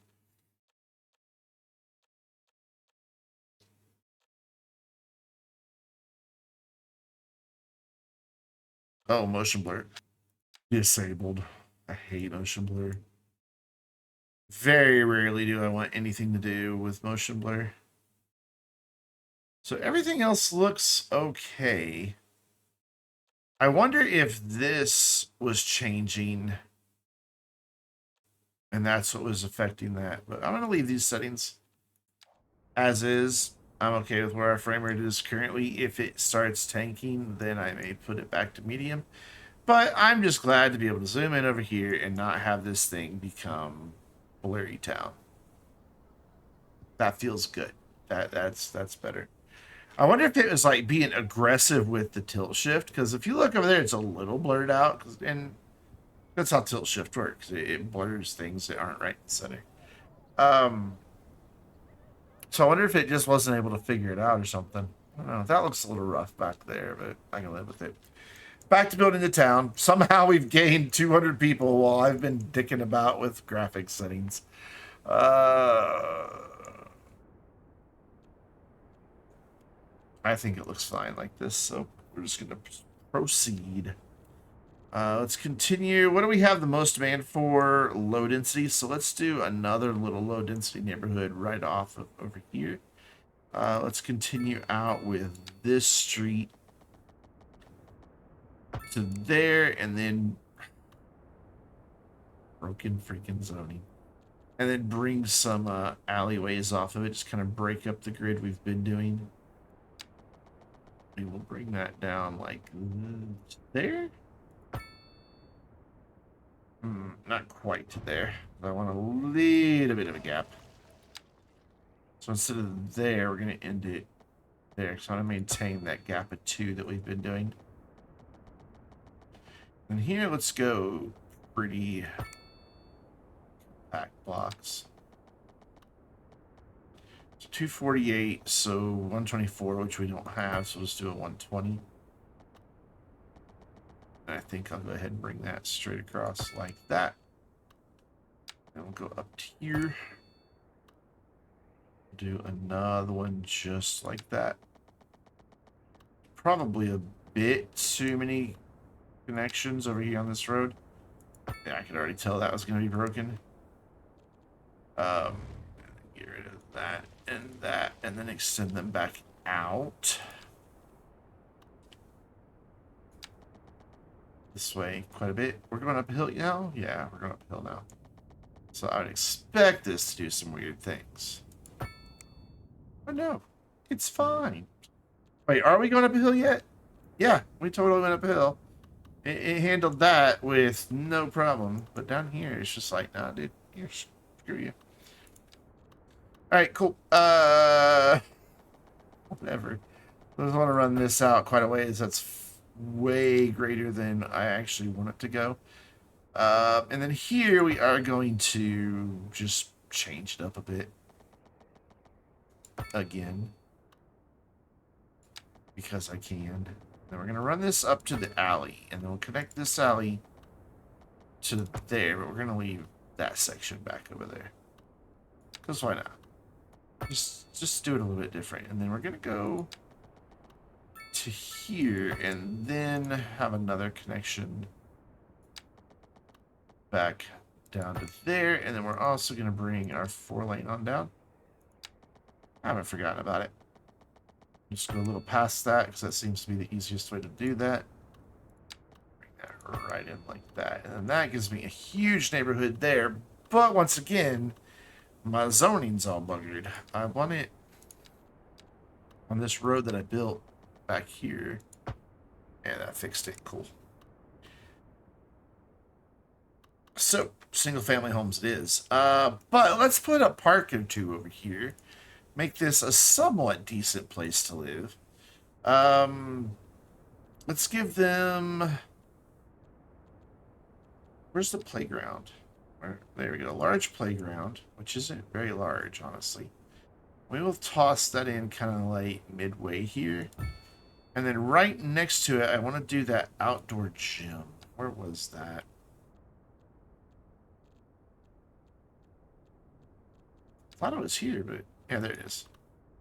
Oh, motion blur. Disabled. I hate motion blur. Very rarely do I want anything to do with motion blur. So everything else looks okay. I wonder if this was changing and that's what was affecting that. But I'm going to leave these settings as is. I'm okay with where our frame rate is currently. If it starts tanking, then I may put it back to medium. But I'm just glad to be able to zoom in over here and not have this thing become blurry town. That feels good. That's better. I wonder if it was like being aggressive with the tilt shift, because if you look over there, it's a little blurred out, and that's how tilt shift works. It blurs things that aren't right in the center. So I wonder if it just wasn't able to figure it out or something. I don't know. That looks a little rough back there, but I can live with it. Back to building the town. Somehow we've gained 200 people while I've been dicking about with graphics settings. I think it looks fine like this, so we're just going to proceed. Let's continue. What do we have the most demand for? Low density. So let's do another little low density neighborhood right off of over here. Let's continue out with this street to there, and then broken freaking zoning. And then bring some alleyways off of it. Just kind of break up the grid we've been doing. We will bring that down like there. Not quite to there. I want a little bit of a gap. So instead of there, we're going to end it there. So I want to maintain that gap of 2 that we've been doing. And here, let's go pretty compact blocks. So 248, so 124, which we don't have, so let's do a 120. And I think I'll go ahead and bring that straight across like that. And we'll go up to here. Do another one just like that. Probably a bit too many connections over here on this road. Yeah, I could already tell that was going to be broken. Get rid of that, and then extend them back out. This way quite a bit. We're going uphill now? Yeah, we're going uphill now. So I would expect this to do some weird things. But no, it's fine. Wait, are we going uphill yet? Yeah, we totally went uphill. It handled that with no problem. But down here, it's just like, nah, dude, here, screw you. Alright, cool. Whatever. I just want to run this out quite a ways. That's way greater than I actually want it to go. And then here we are going to just change it up a bit. Again. Because I can. Then we're going to run this up to the alley. And then we'll connect this alley to there. But we're going to leave that section back over there. Because why not? Just do it a little bit different. And then we're going to go to here. And then have another connection back down to there. And then we're also going to bring our 4-lane on down. I haven't forgotten about it. Just go a little past that because that seems to be the easiest way to do that. Bring that right in like that. And then that gives me a huge neighborhood there. But once again, my zoning's all buggered. I want it on this road that I built back here. Yeah, that fixed it. Cool. So, single family homes it is. But let's put a park or two over here. Make this a somewhat decent place to live. Let's give them... Where's the playground? There we go. Large playground, which isn't very large, honestly. We will toss that in kind of like midway here. And then right next to it, I want to do that outdoor gym. Where was that? I thought it was here, but yeah, there it is.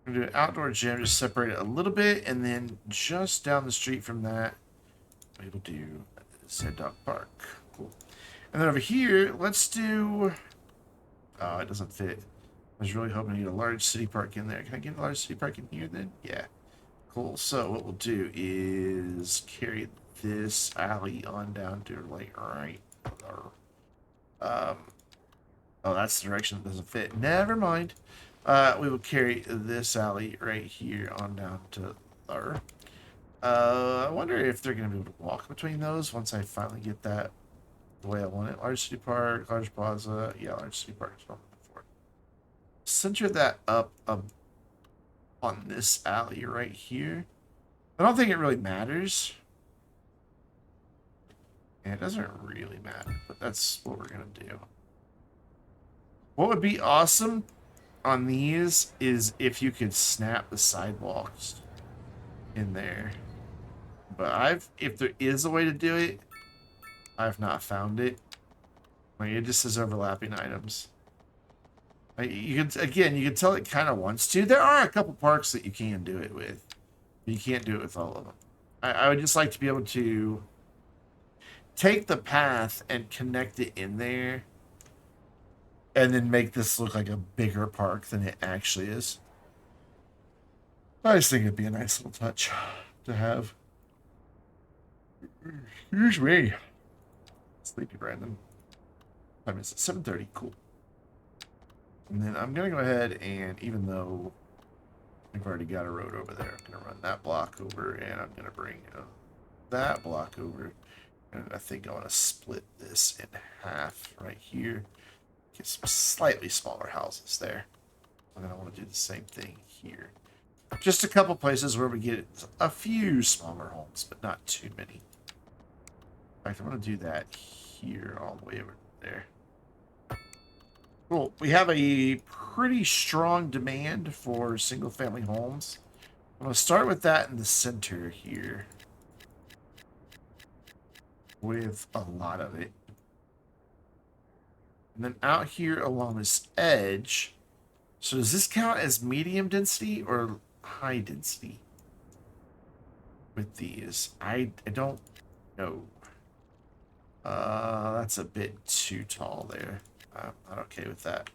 I'm going to do an outdoor gym, just separate it a little bit, and then just down the street from that, we will do Zed Dog Park. Cool. And then over here, let's do... Oh, it doesn't fit. I was really hoping to get a large city park in there. Can I get a large city park in here then? Yeah. Cool. So what we'll do is carry this alley on down to like right there. Oh, that's the direction that doesn't fit. Never mind. We will carry this alley right here on down to there. I wonder if they're going to be able to walk between those once I finally get that the way I want it. Large city park, large plaza. Yeah, large city park is what I'm looking for. Center that up on this alley right here. I don't think it really matters. And it doesn't really matter, but that's what we're going to do. What would be awesome on these is if you could snap the sidewalks in there. But if there is a way to do it, I've not found it. Like, it just says overlapping items. Like, you can tell it kind of wants to. There are a couple parks that you can do it with. But you can't do it with all of them. I would just like to be able to take the path and connect it in there and then make this look like a bigger park than it actually is. I just think it'd be a nice little touch to have. Excuse me. Sleepy Brandon. Time is 7:30. Cool. And then I'm going to go ahead and, even though we've already got a road over there, I'm going to run that block over, and I'm going to bring that block over. And I think I want to split this in half right here. Get some slightly smaller houses there. And then I want to do the same thing here. Just a couple places where we get a few smaller homes, but not too many. In fact, I'm going to do that here all the way over there. Cool. We have a pretty strong demand for single-family homes. I'm going to start with that in the center here. With a lot of it. And then out here along this edge. So does this count as medium density or high density? With these. I don't know. That's a bit too tall there. I'm not okay with that.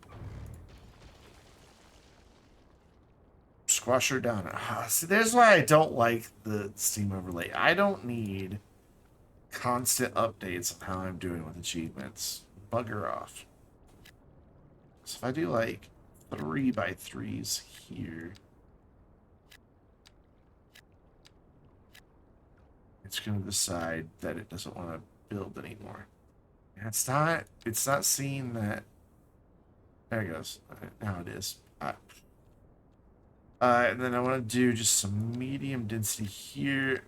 Squash her down. See, there's why I don't like the Steam overlay. I don't need constant updates on how I'm doing with achievements. Bugger off. So if I do like 3x3s here, it's going to decide that it doesn't want to build anymore. It's not seeing that. There it goes. Now it is. And then I want to do just some medium density here.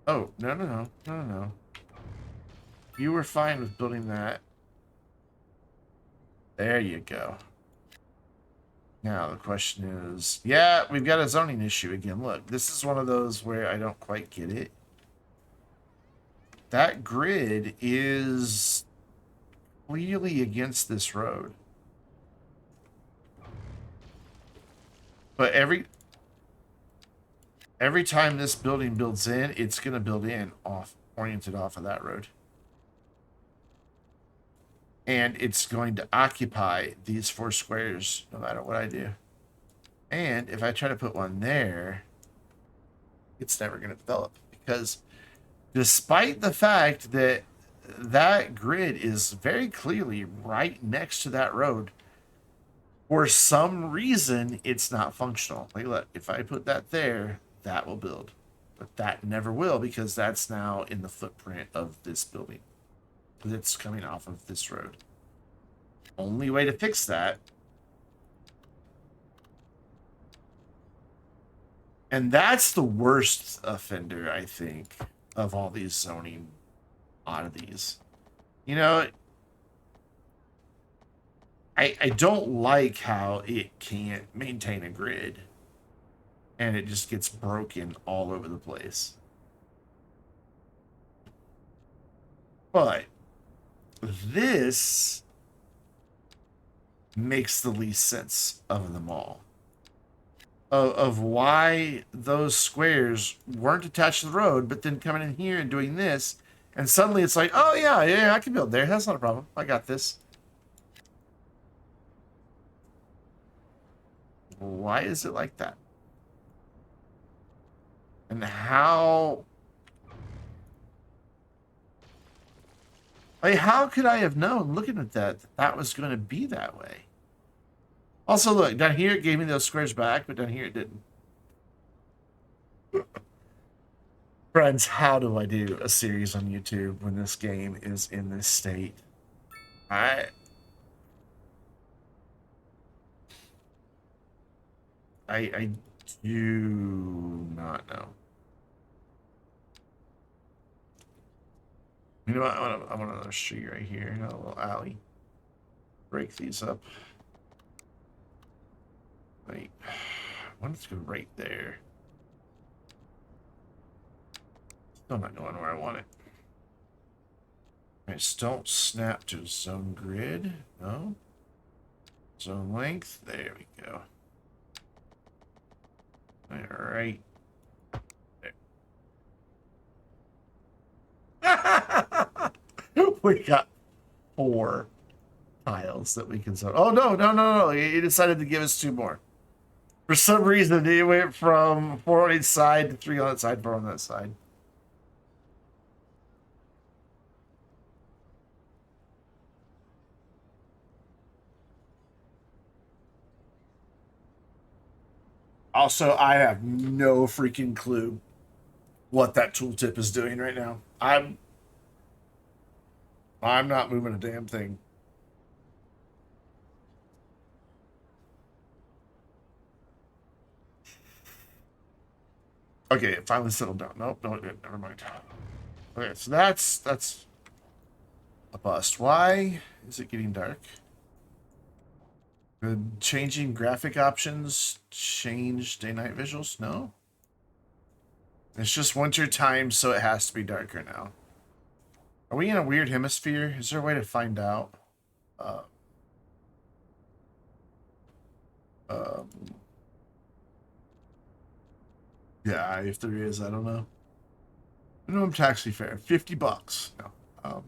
Oh, no. You were fine with building that. There you go. Now the question is, yeah, we've got a zoning issue again. Look, this is one of those where I don't quite get it. That grid is clearly against this road. But every time this building builds in, it's going to build in oriented off of that road. And it's going to occupy these 4 squares no matter what I do. And if I try to put one there, it's never going to develop. Because despite the fact that that grid is very clearly right next to that road, for some reason, it's not functional. Like, look, if I put that there, that will build. But that never will, because that's now in the footprint of this building that's coming off of this road. Only way to fix that, and that's the worst offender, I think, of all these zoning oddities. You know, I don't like how it can't maintain a grid and it just gets broken all over the place. But this makes the least sense of them all. Of why those squares weren't attached to the road, but then coming in here and doing this, and suddenly it's like, oh yeah, I can build there. That's not a problem. I got this. Why is it like that? And how... Like, how could I have known, looking at that was going to be that way? Also, look, down here it gave me those squares back, but down here it didn't. Friends, how do I do a series on YouTube when this game is in this state? I do not know. You know what? I want another street right here, a little alley. Break these up. Wait, I want it to go right there. Still not going where I want it. I just don't snap to zone grid. No. Zone length. There we go. All right. We got 4 tiles that we can zone. Oh, no. He decided to give us 2 more. For some reason, he went from 4 on each side to 3 on that side, 4 on that side. Also, I have no freaking clue what that tooltip is doing right now. I'm not moving a damn thing. Okay, it finally settled down. Nope, no, it didn't. Never mind. Okay, so that's a bust. Why is it getting dark? Changing graphic options change day-night visuals? No. It's just winter time, so it has to be darker now. Are we in a weird hemisphere? Is there a way to find out? Yeah, if there is, I don't know. Minimum taxi fare, $50. No.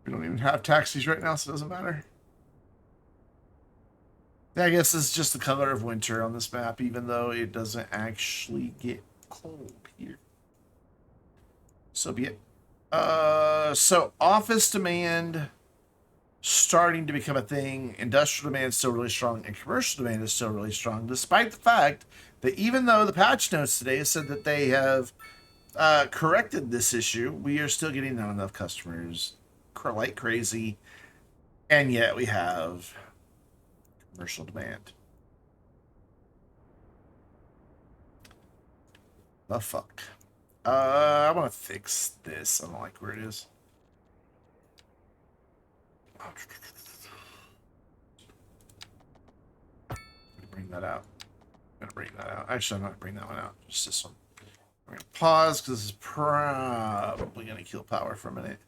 We don't even have taxis right now, so it doesn't matter. Yeah, I guess it's just the color of winter on this map, even though it doesn't actually get cold here. So be it. So office demand starting to become a thing. Industrial demand is still really strong, and commercial demand is still really strong, despite the fact that even though the patch notes today said that they have corrected this issue, we are still getting not enough customers like crazy, and yet we have commercial demand. The fuck? I want to fix this. I don't like where it is. Bring that out. I'm gonna bring that out. Actually, I'm not gonna bring that one out. Just this one. We're gonna pause because this is probably gonna kill power for a minute.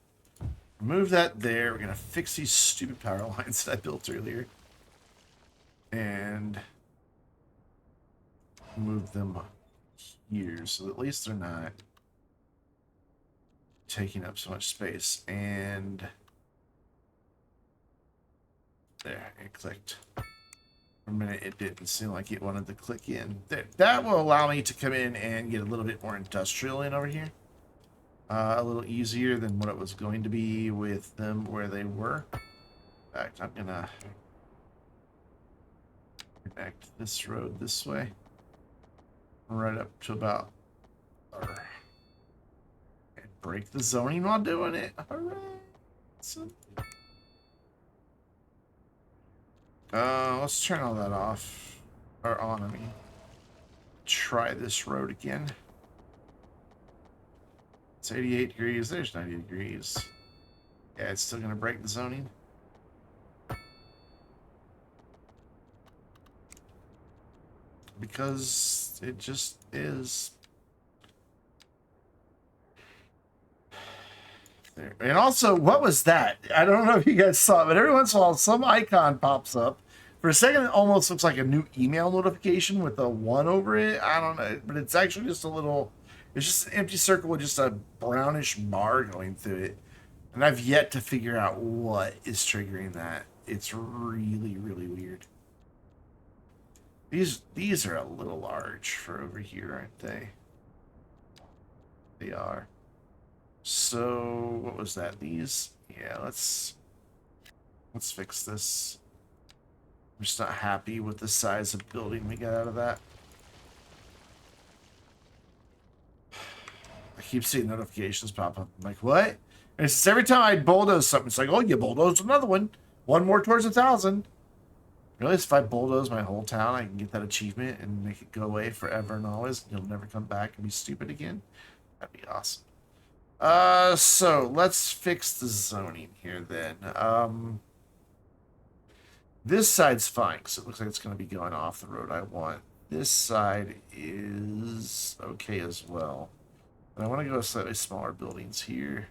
Move that there. We're gonna fix these stupid power lines that I built earlier, and move them here so at least they're not taking up so much space. And there, it clicked. For a minute, it didn't seem like it wanted to click in. There, that will allow me to come in and get a little bit more industrial in over here. A little easier than what it was going to be with them where they were. In fact, I'm gonna connect this road this way. right up to about, and break the zoning while doing it. Hooray! So, let's turn all that off, or on, I mean. Try this road again. It's 88 degrees, there's 90 degrees. Yeah, it's still gonna break the zoning. Because it just is. There. And also, what was that? I don't know if you guys saw it, but every once in a while, some icon pops up. For a second, it almost looks like a new email notification with a 1 over it. I don't know, but it's actually just a little. It's just an empty circle with just a brownish bar going through it. And I've yet to figure out what is triggering that. It's really, really weird. These are a little large for over here, aren't they? They are. So what was that? These? Yeah, let's fix this. I'm just not happy with the size of building we got out of that. I keep seeing notifications pop up. I'm like, what? And it's every time I bulldoze something, it's like, oh, you bulldozed another one. One more towards 1,000. Realize if I bulldoze my whole town, I can get that achievement and make it go away forever and always. You'll never come back and be stupid again. That'd be awesome. So let's fix the zoning here then. This side's fine because it looks like it's going to be going off the road I want. This side is okay as well. But I want to go with slightly smaller buildings here.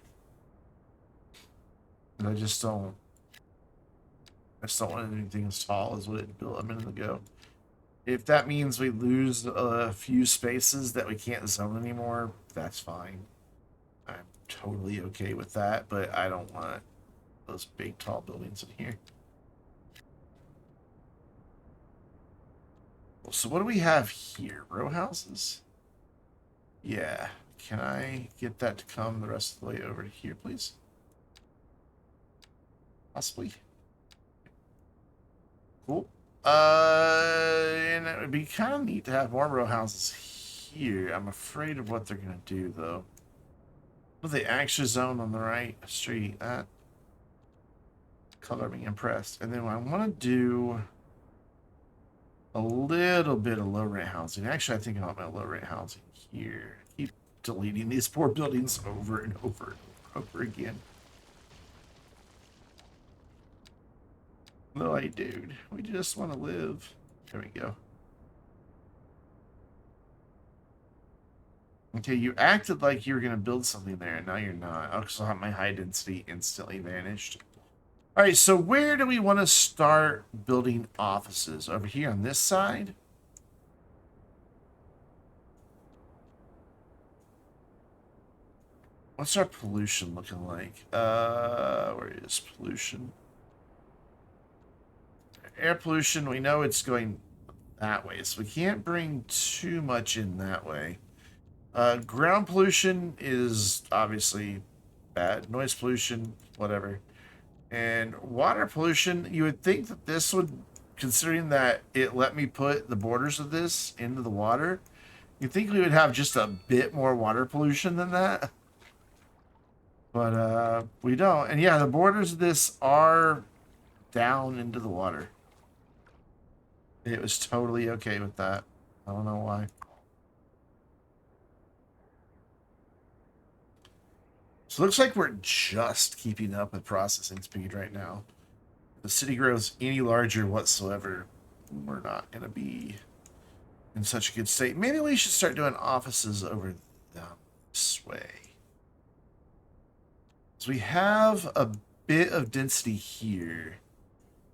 And I just don't want anything as tall as what it built a minute ago. If that means we lose a few spaces that we can't zone anymore, that's fine. I'm totally okay with that, but I don't want those big tall buildings in here. So what do we have here? Row houses? Yeah. Can I get that to come the rest of the way over to here, please? Possibly. Cool. And it would be kind of neat to have more row houses here. I'm afraid of what they're going to do, though. Will they actually zone on the right street? That color me impressed. And then I want to do a little bit of low rent housing. Actually, I think I want my low rent housing here. Keep deleting these poor buildings over and over and over again. No, dude. We just want to live. There we go. Okay, you acted like you were going to build something there, and now you're not. Oh, so my high density instantly vanished. All right, so where do we want to start building offices? Over here on this side? What's our pollution looking like? Where is pollution? Air pollution, we know it's going that way, so we can't bring too much in that way. Ground pollution is obviously bad. Noise pollution, whatever. And water pollution, you would think that this would, considering that it let me put the borders of this into the water, you'd think we would have just a bit more water pollution than that. But we don't. And yeah, the borders of this are down into the water. It was totally okay with that. I don't know why. So it looks like we're just keeping up with processing speed right now. If the city grows any larger whatsoever, we're not going to be in such a good state. Maybe we should start doing offices over this way. So we have a bit of density here.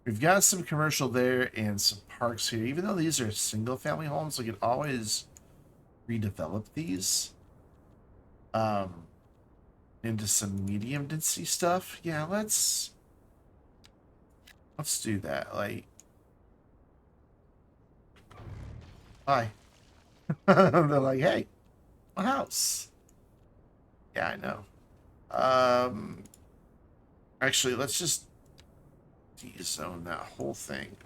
We've got some commercial there and some parks here. Even though these are single family homes, we could always redevelop these into some medium density stuff. Yeah, let's do that. Like, hi. They're like, hey, my house. Yeah, I know. Actually, let's just de-zone that whole thing.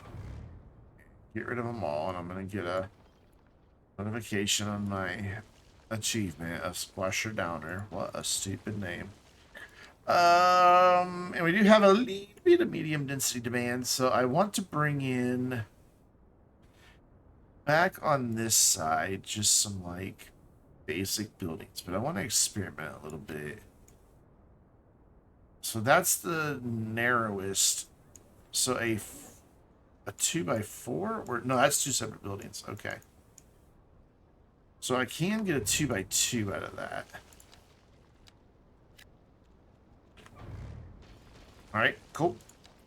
Get rid of them all, and I'm gonna get a Notification on my achievement of Squasher Downer. What a stupid name. And we do have a little bit of medium density demand, so I want to bring in back on this side just some like basic buildings, but I want to experiment a little bit. So that's the narrowest. So a 2x4, or no, that's 2 separate buildings. Okay. So I can get a 2x2 out of that. All right, cool.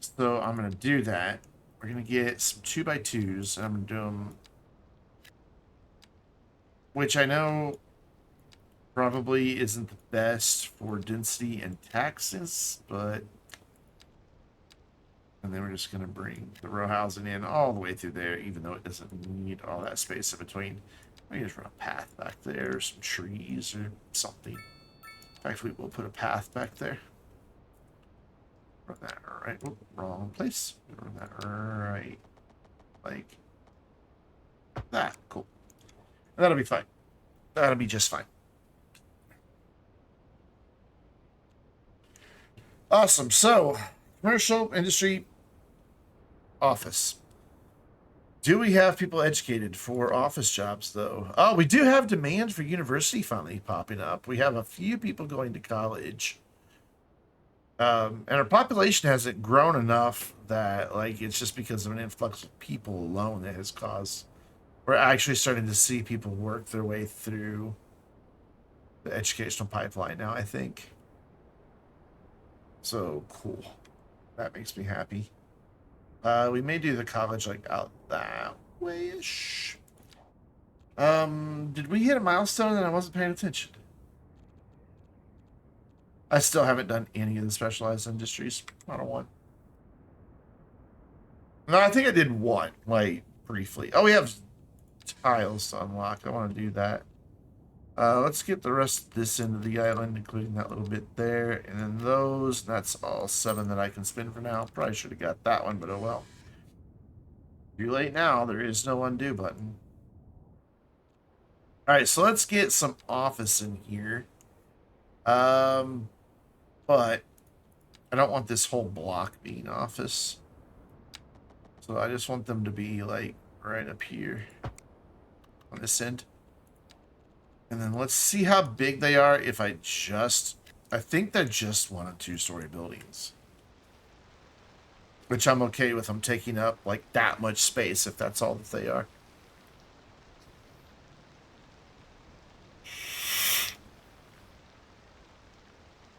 So I'm going to do that. We're going to get some 2x2s, and I'm going to do them, which I know probably isn't the best for density and taxes, but... And then we're just going to bring the row housing in all the way through there, even though it doesn't need all that space in between. Maybe just run a path back there, or some trees, or something. In fact, we will put a path back there. Run that right. Oop, wrong place. Run that right. Like that. Cool. And that'll be fine. That'll be just fine. Awesome. So, commercial, industry, office. Do we have people educated for office jobs, though? Oh, we do have demand for university finally popping up. We have a few people going to college. And our population hasn't grown enough that, like, it's just because of an influx of people alone that has caused... We're actually starting to see people work their way through the educational pipeline now, I think. So, cool. That makes me happy. We may do the college, like, out that way-ish. Did we hit a milestone that I wasn't paying attention? I still haven't done any of the specialized industries. Not a one. No, I think I did one, like, briefly. Oh, we have tiles to unlock. I want to do that. Let's get the rest of this into the island, including that little bit there. And then those, that's all 7 that I can spin for now. Probably should have got that one, but oh well. Too late now. There is no undo button. Alright, so let's get some office in here. But I don't want this whole block being office. So I just want them to be, like, right up here on this end. And then let's see how big they are if I think they're just 1 and 2 story buildings. Which I'm okay with them taking up, like, that much space if that's all that they are.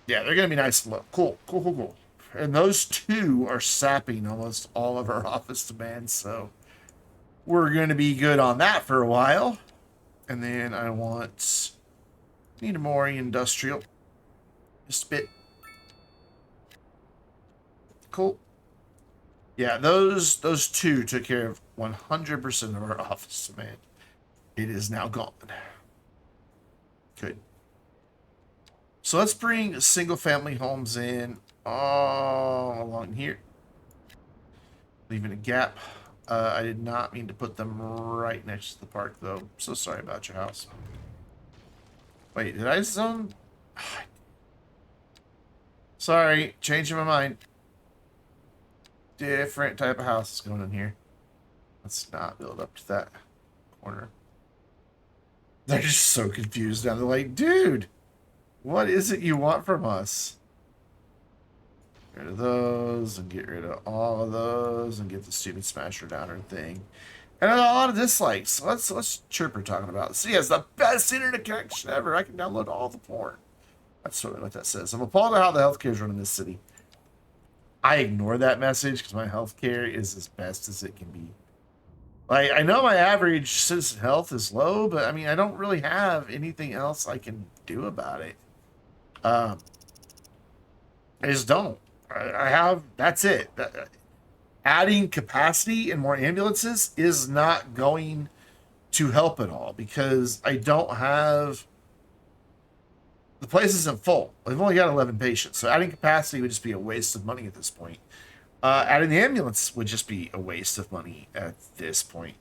Yeah, they're going to be nice and low. Cool, cool, cool, cool. And those 2 are sapping almost all of our office demand, so we're going to be good on that for a while. And then I need more industrial. Just a bit. Cool. Yeah, those 2 took care of 100% of our office demand. It is now gone. Good. So let's bring single family homes in all along here. Leaving a gap. I did not mean to put them right next to the park, though. I'm so sorry about your house. Wait, did I zone? Sorry, changing my mind. Different type of house is going in here. Let's not build up to that corner. They're just so confused now. They're like, dude, what is it you want from us? Get rid of those and get rid of all of those and get the stupid smasher downer thing. And a lot of dislikes. Let's chirper talking about. The city has the best internet connection ever. I can download all the porn. That's sort of what that says. I'm appalled at how the healthcare is run in this city. I ignore that message because my healthcare is as best as it can be. Like, I know my average citizen health is low, but I mean, I don't really have anything else I can do about it. I just don't. I have, that's it. Adding capacity and more ambulances is not going to help at all because I don't have, the place isn't full. I've only got 11 patients, so adding capacity would just be a waste of money at this point. Adding the ambulance would just be a waste of money at this point.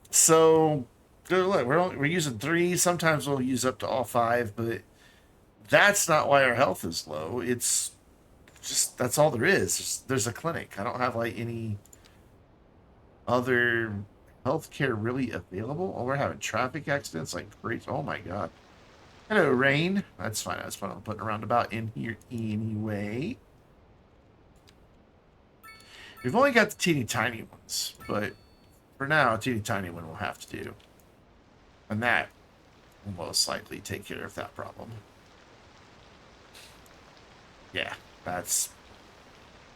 So look, we're using 3. Sometimes we'll use up to all 5, but that's not why our health is low. It's just that's all there is. There's a clinic. I don't have like any other healthcare really available. Oh, we're having traffic accidents like crazy. Oh my god. Hello, rain. That's fine. I was planning on putting a roundabout in here anyway. We've only got the teeny tiny ones, but for now, a teeny tiny one will have to do. And that will most likely take care of that problem. Yeah, that's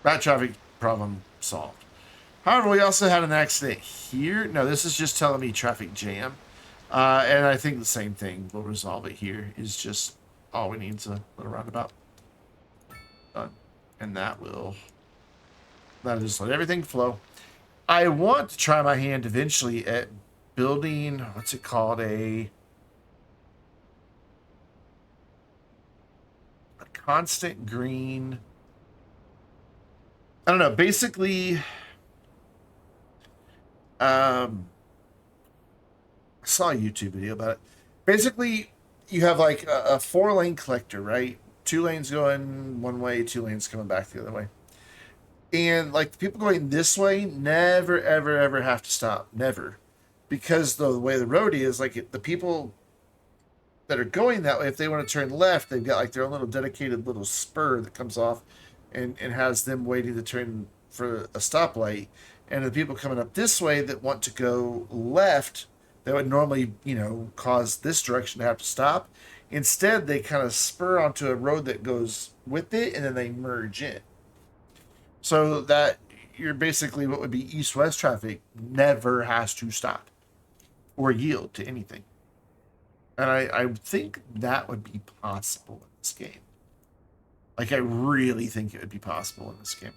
that traffic problem solved. However, we also had an accident here. No, this is just telling me traffic jam. And I think the same thing will resolve it here. Is just all we need is a little roundabout. Done. And that'll just let everything flow. I want to try my hand eventually at building, what's it called? A constant green. I don't know. Basically, I saw a YouTube video about it. Basically, you have like a 4-lane collector, right? 2 lanes going one way, 2 lanes coming back the other way. And like the people going this way never, ever, ever have to stop. Never. Because the way the road is, like the people that are going that way, if they want to turn left, they've got like their own little dedicated little spur that comes off and has them waiting to turn for a stoplight. And the people coming up this way that want to go left, that would normally, cause this direction to have to stop. Instead, they kind of spur onto a road that goes with it, and then they merge in. So that you're basically what would be east-west traffic never has to stop or yield to anything. And I think that would be possible in this game. Like, I really think it would be possible in this game.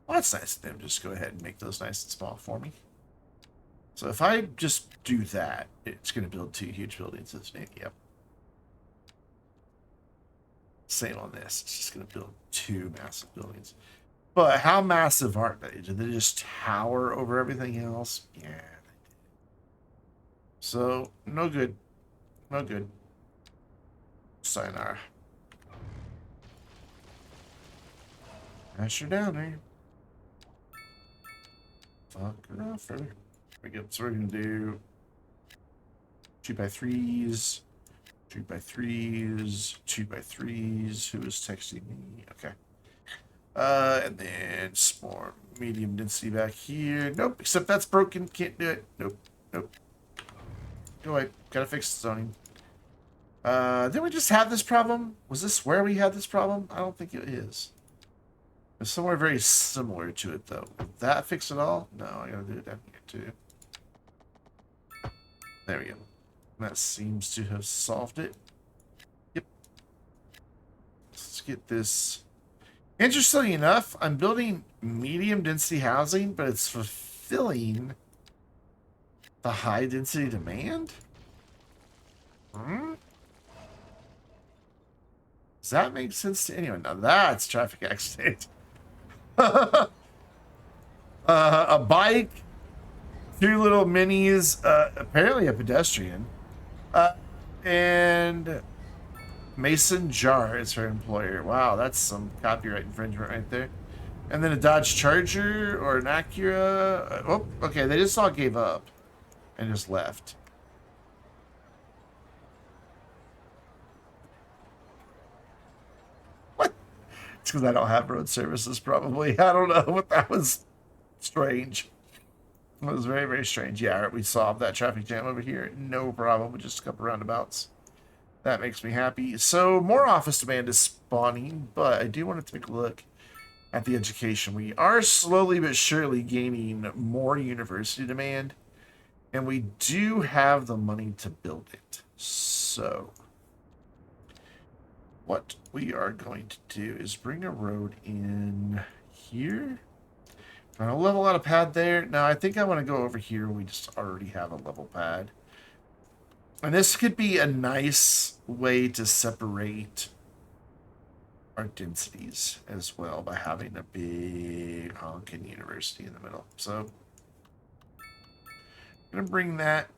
Well, that's nice of them. Just go ahead and make those nice and small for me. So if I just do that, it's going to build 2 huge buildings, isn't it? Yep. Same on this. It's just going to build 2 massive buildings. But how massive aren't they? Do they just tower over everything else? Yeah. So, no good. No good. Sayonara. Asher down there. Fuck her off, further. We go. So we're going to do 2x3s. 2x3s. 2x3s. Who is texting me? Okay. And then some more medium density back here. Nope, except that's broken. Can't do it. Nope. Nope. Go away. Gotta fix the zoning. Didn't we just have this problem? Was this where we had this problem? I don't think it is. It's somewhere very similar to it, though. Did that fix it all? No, I gotta do it down here, too. There we go. That seems to have solved it. Yep. Let's get this. Interestingly enough, I'm building medium density housing, but it's fulfilling the high density demand? Does that make sense to anyone? Now that's traffic accident. A bike, 2 little minis, apparently a pedestrian, and Mason Jar is her employer. Wow, that's some copyright infringement right there. And then a Dodge Charger or an Acura. Oh, okay, they just all gave up and just left. What? It's because I don't have road services, probably. I don't know, but that was strange. It was very, very strange. Yeah, we solved that traffic jam over here. No problem with just a couple roundabouts. That makes me happy. So more office demand is spawning, but I do want to take a look at the education. We are slowly but surely gaining more university demand, and we do have the money to build it. So what we are going to do is bring a road in here. I'll level out a pad there. Now, I think I want to go over here. We just already have a level pad. And this could be a nice way to separate our densities as well by having a big honking university in the middle. So I'm going to bring that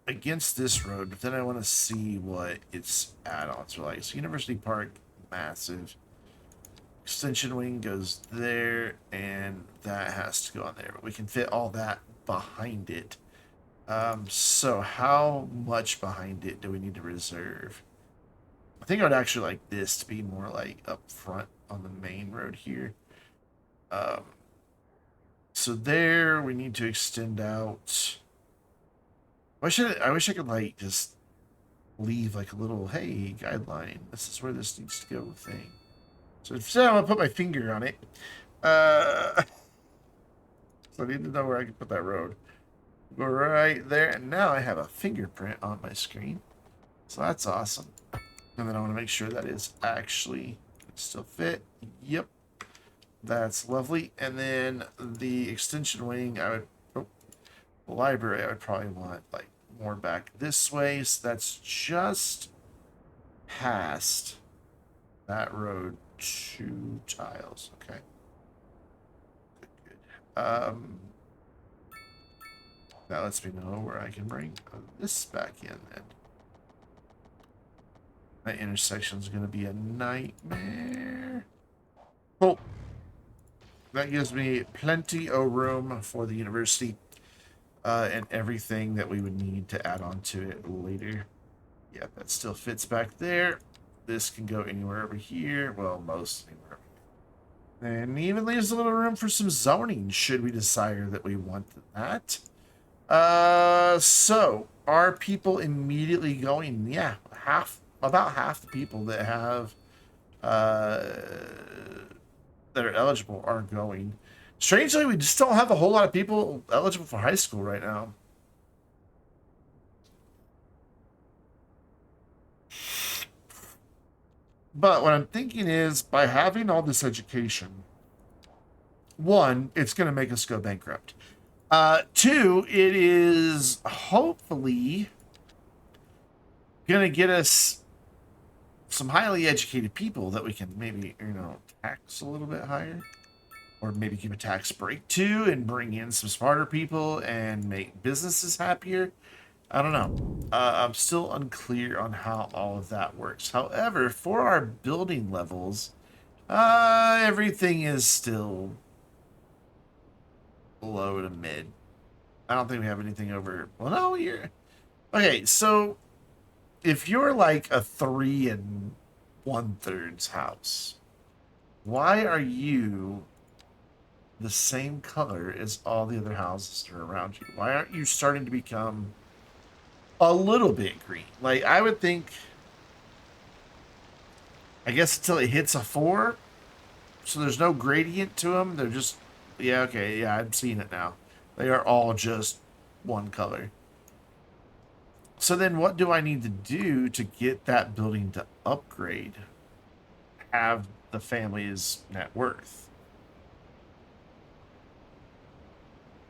against this road, but then I want to see what its add-ons are like. So University Park, massive. Extension wing goes there, and that has to go on there. But we can fit all that behind it. So how much behind it do we need to reserve? I think I would actually like this to be more like up front on the main road here. So there we need to extend out. I wish I could like just leave like a little hey guideline. This is where this needs to go thing. So instead I'm gonna put my finger on it. So I need to know where I can put that road. Go right there, and now I have a fingerprint on my screen. So that's awesome. And then I want to make sure that is actually still fit. Yep. That's lovely. And then the extension wing, the library, I would probably want like more back this way. So that's just past that road 2 tiles. Okay. Good. That lets me know where I can bring this back in then. That intersection is going to be a nightmare. Cool. That gives me plenty of room for the university and everything that we would need to add on to it later. Yeah, that still fits back there. This can go anywhere over here. Well, most anywhere. And even leaves a little room for some zoning should we desire that we want that. So are people immediately going? Yeah, about half the people that have that are eligible are going. Strangely, we just don't have a whole lot of people eligible for high school right now. But what I'm thinking is, by having all this education, one, it's going to make us go bankrupt. Two, it is hopefully going to get us some highly educated people that we can maybe, tax a little bit higher. Or maybe give a tax break to and bring in some smarter people and make businesses happier. I don't know. I'm still unclear on how all of that works. However, for our building levels, everything is still low to mid. I don't think we have anything over. Well, no, you're okay. So if you're like a 3 1/3 house, why are you the same color as all the other houses that are around you? Why aren't you starting to become a little bit green? Like, I would think, I guess until it hits a 4, so there's no gradient to them. They're just, yeah, okay, yeah, I'm seeing it now. They are all just one color. So then what do I need to do to get that building to upgrade? Have the family's net worth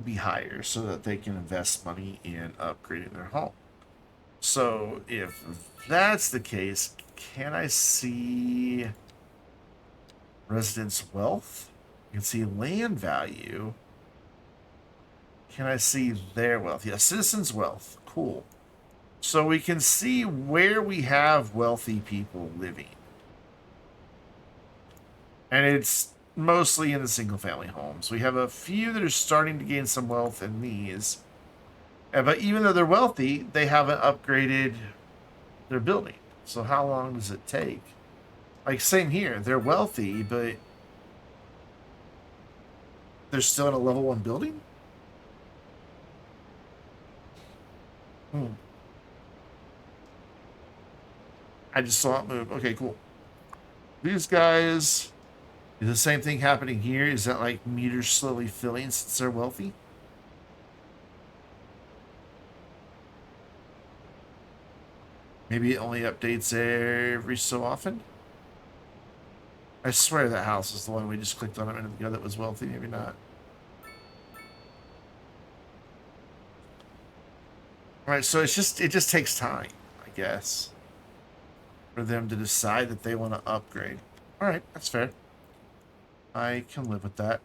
be higher so that they can invest money in upgrading their home. So if that's the case, can I see residents' wealth? You can see land value. Can I see their wealth? Yeah, citizens' wealth. Cool. So we can see where we have wealthy people living. And it's mostly in the single-family homes. We have a few that are starting to gain some wealth in these. But even though they're wealthy, they haven't upgraded their building. So how long does it take? Like, same here. They're wealthy, but they're still in a level 1 building? I just saw it move. Okay, cool. These guys... Is the same thing happening here? Is that like meters slowly filling since they're wealthy? Maybe it only updates every so often? I swear that house is the one we just clicked on a minute ago that was wealthy. Maybe not. Alright, so it just takes time, I guess, for them to decide that they want to upgrade. Alright, that's fair. I can live with that.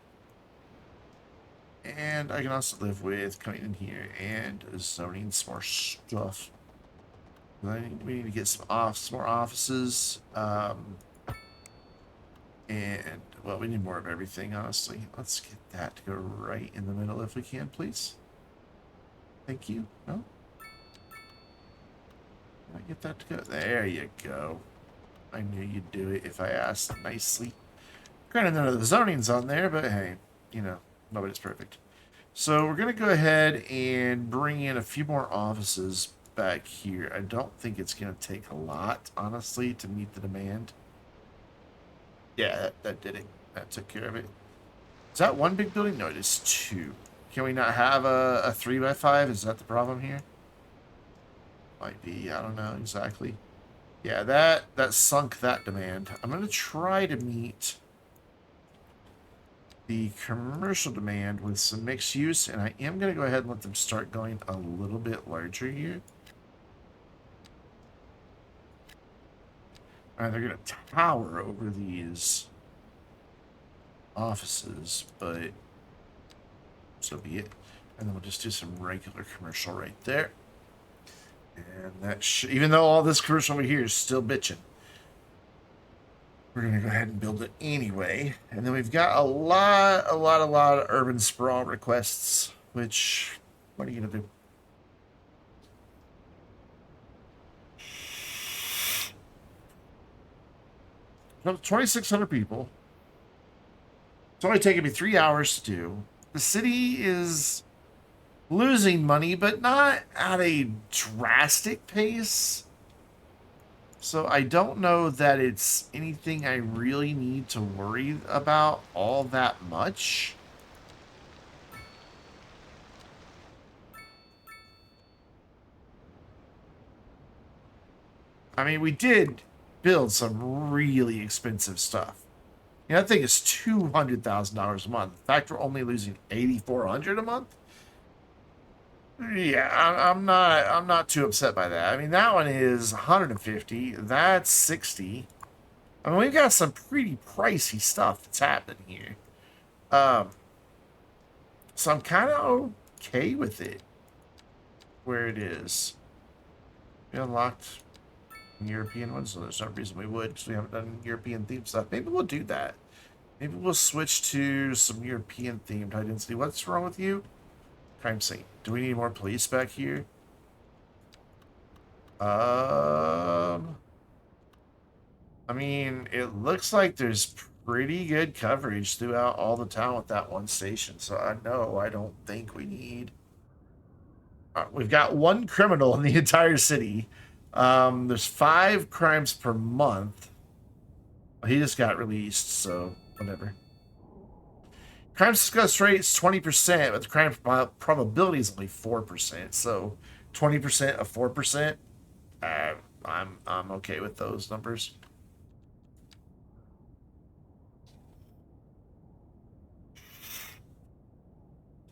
And I can also live with coming in here and zoning some more stuff. We need to get some more offices. And, well, we need more of everything, honestly. Let's get that to go right in the middle if we can, please. Thank you. No? Can I get that to go? There you go. I knew you'd do it if I asked nicely. Granted, none of the zoning's on there, but hey, you know, nobody's perfect. So we're going to go ahead and bring in a few more offices back here. I don't think it's going to take a lot, honestly, to meet the demand. Yeah, that did it. That took care of it. Is that one big building? No, it is two. Can we not have a 3x5? Is that the problem here? Might be. I don't know exactly. Yeah, that sunk that demand. I'm going to try to meet the commercial demand with some mixed use, and I am going to go ahead and let them start going a little bit larger here. All right, they're going to tower over these offices, but so be it. And then we'll just do some regular commercial right there. And that even though all this commercial over here is still bitching, we're going to go ahead and build it anyway. And then we've got a lot of urban sprawl requests, which, what are you going to do? So 2,600 people. It's only taking me 3 hours to do. The city is losing money, but not at a drastic pace. So I don't know that it's anything I really need to worry about all that much. I mean, we did build some really expensive stuff. You know, that thing is $200,000 a month. The fact we're only losing $8,400 a month. Yeah, I'm not too upset by that. I mean, that one is 150. That's 60. I mean, we've got some pretty pricey stuff that's happening here. So I'm kind of okay with it where it is. We unlocked European ones, so there's no reason we would, because we haven't done European themed stuff. Maybe we'll do that. Maybe we'll switch to some European themed high density. What's wrong with you? Crime scene. Do we need more police back here? I mean, it looks like there's pretty good coverage throughout all the town with that one station. So I don't think we need. We've got one criminal in the entire city. There's 5 crimes per month. He just got released, so whatever. Crime success rate is 20%, but the crime probability is only 4%. So 20% of 4%. I'm okay with those numbers.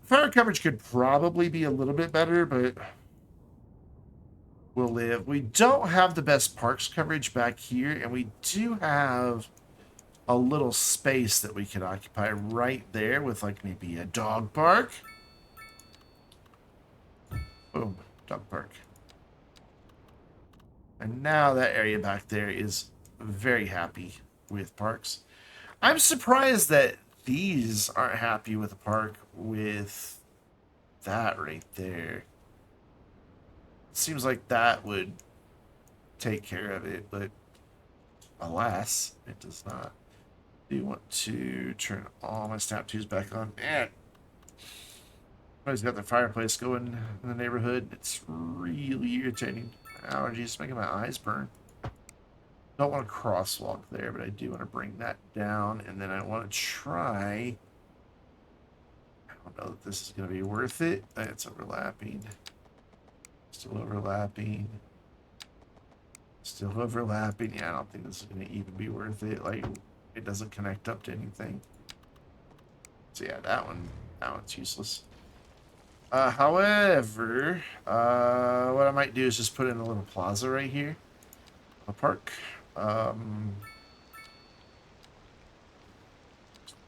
Fire coverage could probably be a little bit better, but we'll live. We don't have the best parks coverage back here, and we do have a little space that we can occupy right there with like maybe a dog park. Boom, dog park. And now that area back there is very happy with parks. I'm surprised that these aren't happy with a park with that right there. It seems like that would take care of it, but alas, it does not. Do you want to turn all my snap twos back on? Man, everybody's got their fireplace going in the neighborhood. It's really irritating. Allergies making my eyes burn. Don't want to crosswalk there, but I do want to bring that down, and then I want to try. I don't know that this is going to be worth it. It's overlapping. Still overlapping. Still overlapping. Yeah, I don't think this is going to even be worth it. Like, it doesn't connect up to anything. So yeah, that one's useless. However, what I might do is just put in a little plaza right here. A park.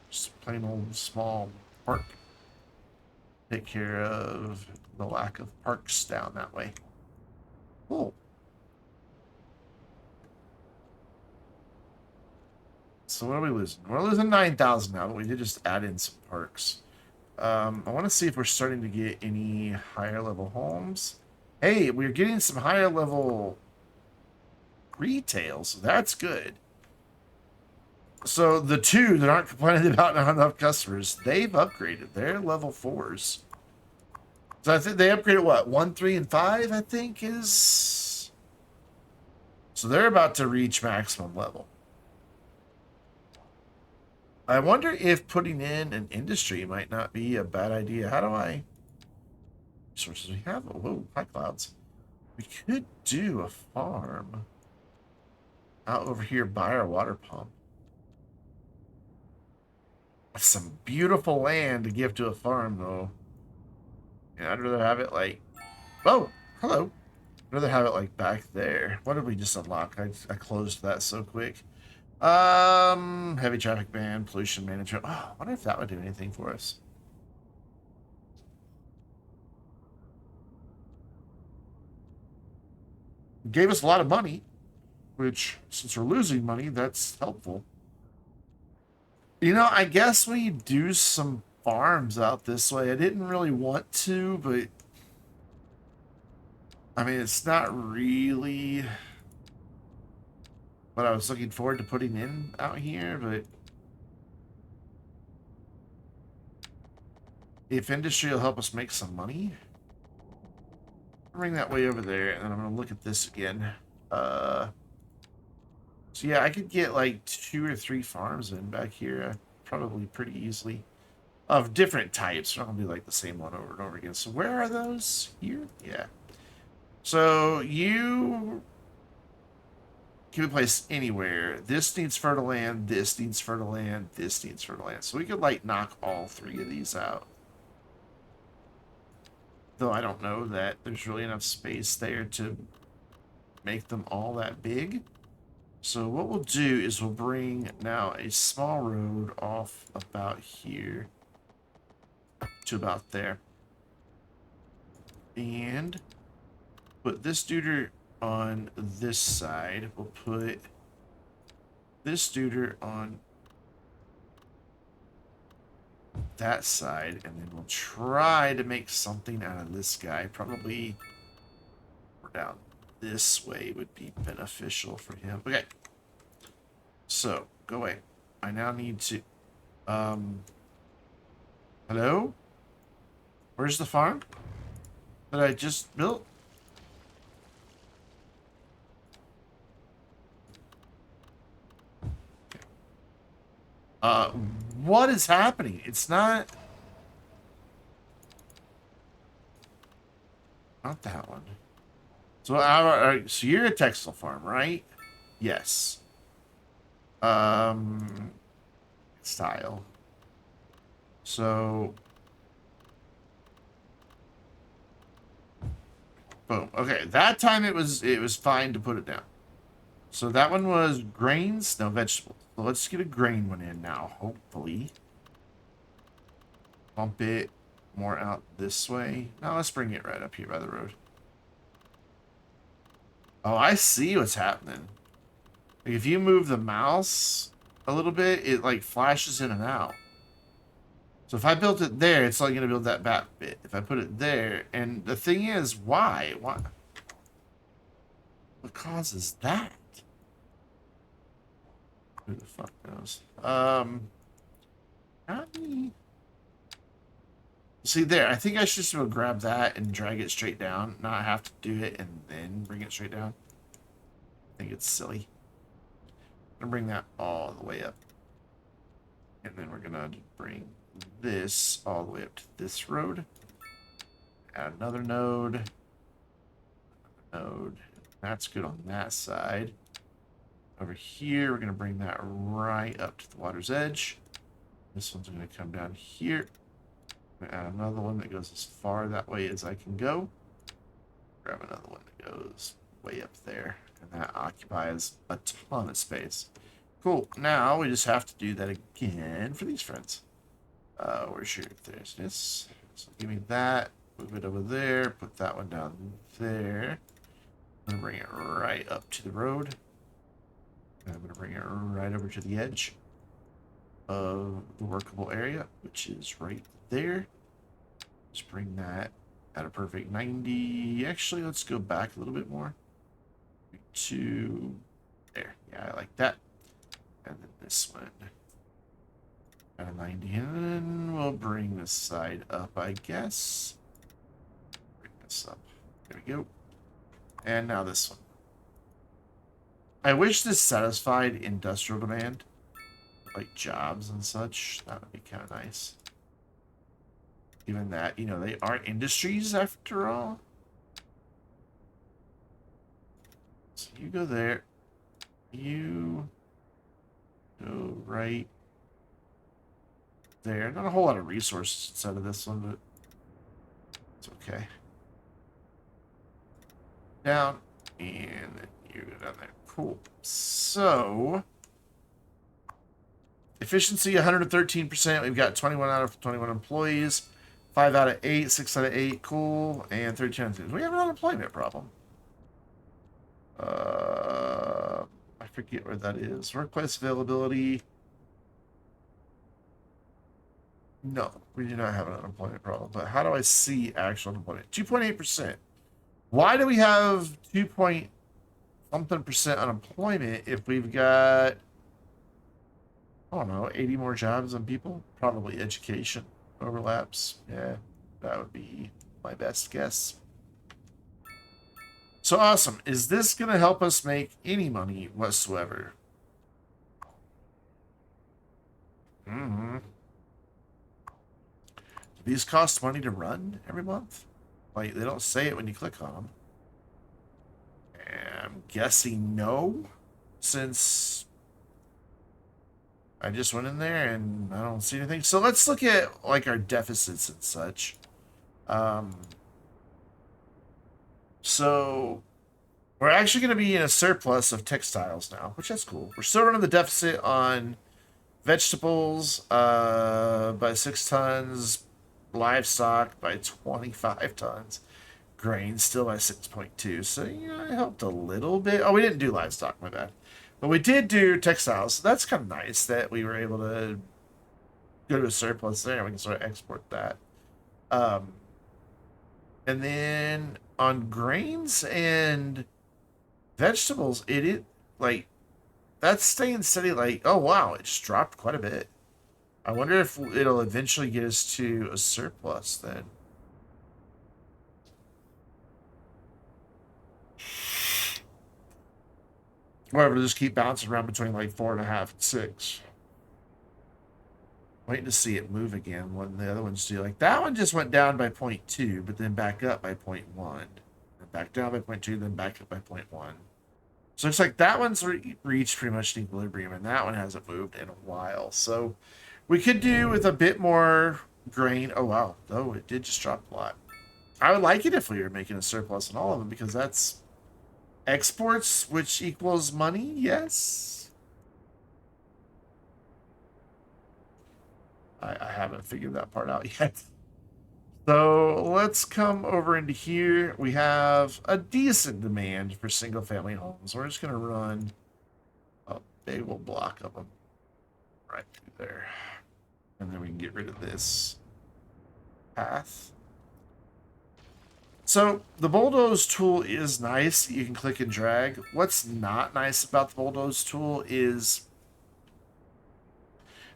Just plain old small park. take care of the lack of parks down that way. Cool. So what are we losing? We're losing 9,000 now, but we did just add in some parks. I want to see if we're starting to get any higher level homes. Hey, we're getting some higher level retail, so that's good. So the two that aren't complaining about not enough customers, they've upgraded. They're level 4s. So I think they upgraded what? 1, 3, and 5, I think is. So they're about to reach maximum level. I wonder if putting in an industry might not be a bad idea. How do I... Resources we have? Whoa, high clouds. We could do a farm out over here by our water pump. Some beautiful land to give to a farm, though. Yeah, I'd rather have it like... Oh, hello. I'd rather have it like back there. What did we just unlock? I closed that so quick. Heavy traffic ban, pollution management. Oh, I wonder if that would do anything for us. Gave us a lot of money, which, since we're losing money, that's helpful. You know, I guess we do some farms out this way. I didn't really want to, but I mean, it's not really what I was looking forward to putting in out here, but if industry will help us make some money, I'll bring that way over there, and then I'm going to look at this again. So yeah, I could get like 2 or 3 farms in back here, probably pretty easily, of different types. We're not going to do like the same one over and over again. So where are those? Here? Yeah. So you can be placed anywhere. This needs fertile land, this needs fertile land, this needs fertile land. So we could like knock all 3 of these out. Though I don't know that there's really enough space there to make them all that big. So what we'll do is we'll bring now a small road off about here to about there. And put this duder on this side. We'll put this duder on that side, and then we'll try to make something out of this guy. Probably down this way would be beneficial for him. Okay. So, go away. I now need to... Hello? Where's the farm that I just built? What is happening? It's not that one. So, so you're a textile farm, right? Yes. Style. So, boom. Okay, that time it was fine to put it down. So that one was grains, no vegetables. So let's get a grain one in now, hopefully. Bump it more out this way. Now let's bring it right up here by the road. Oh, I see what's happening. Like if you move the mouse a little bit, it like flashes in and out. So if I built it there, it's only going to build that back bit. If I put it there, and the thing is, why? What causes that? Who the fuck knows? See there, I think I should just grab that and drag it straight down, not have to do it and then bring it straight down. I think it's silly. I'm gonna bring that all the way up. And then we're gonna bring this all the way up to this road. Add another node. That's good on that side. Over here, we're going to bring that right up to the water's edge. This one's going to come down here. I'm going to add another one that goes as far that way as I can go. Grab another one that goes way up there. And that occupies a ton of space. Cool. Now we just have to do that again for these friends. Where's your... There's this. So give me that. Move it over there. Put that one down there. I'm going to bring it right up to the road. And I'm going to bring it right over to the edge of the workable area, which is right there. Let's bring that at a perfect 90. Actually, let's go back a little bit more. To there. Yeah, I like that. And then this one at a 90. And then we'll bring this side up, I guess. Bring this up. There we go. And now this one. I wish this satisfied industrial demand, like jobs and such. That would be kind of nice. Given that, you know, they are industries after all. So you go there. You go right there. Not a whole lot of resources inside of this one, but it's okay. Down, and then you go down there. Cool. So, efficiency 113%. We've got 21 out of 21 employees. 5 out of 8, 6 out of 8. Cool. And 32 out of 2. We have an unemployment problem. I forget where that is. Workplace availability. No, we do not have an unemployment problem. But how do I see actual unemployment? 2.8%. Why do we have 2 point something percent unemployment if we've got, I don't know, 80 more jobs than people? Probably education overlaps. Yeah, that would be my best guess. So awesome. Is this going to help us make any money whatsoever? Mm-hmm. Do these cost money to run every month? Like, they don't say it when you click on them. And I'm guessing no, since I just went in there and I don't see anything. So let's look at, like, our deficits and such. So we're actually going to be in a surplus of textiles now, which is cool. We're still running the deficit on vegetables by 6 tons, livestock by 25 tons, grain still by 6.2. So, you know, it helped a little bit. Oh, we didn't do livestock, my bad. But we did do textiles. So that's kind of nice that we were able to go to a surplus there and we can sort of export that. And then on grains and vegetables, it is like that's staying steady. Like, oh wow, it just dropped quite a bit. I wonder if it'll eventually get us to a surplus then. Or it'll just keep bouncing around between like 4.5 and 6. Waiting to see it move again when the other ones do. Like that one just went down by 0.2, but then back up by 0.1. Then back down by 0.2, then back up by 0.1. So it's like that one's reached pretty much equilibrium, and that one hasn't moved in a while. So we could do with a bit more grain. Oh, wow. Oh, it did just drop a lot. I would like it if we were making a surplus on all of them, because that's exports, which equals money, yes. I haven't figured that part out yet. So let's come over into here. We have a decent demand for single family homes. We're just going to run a big old block of them right through there. And then we can get rid of this path. So the bulldoze tool is nice. You can click and drag. What's not nice about the bulldoze tool is,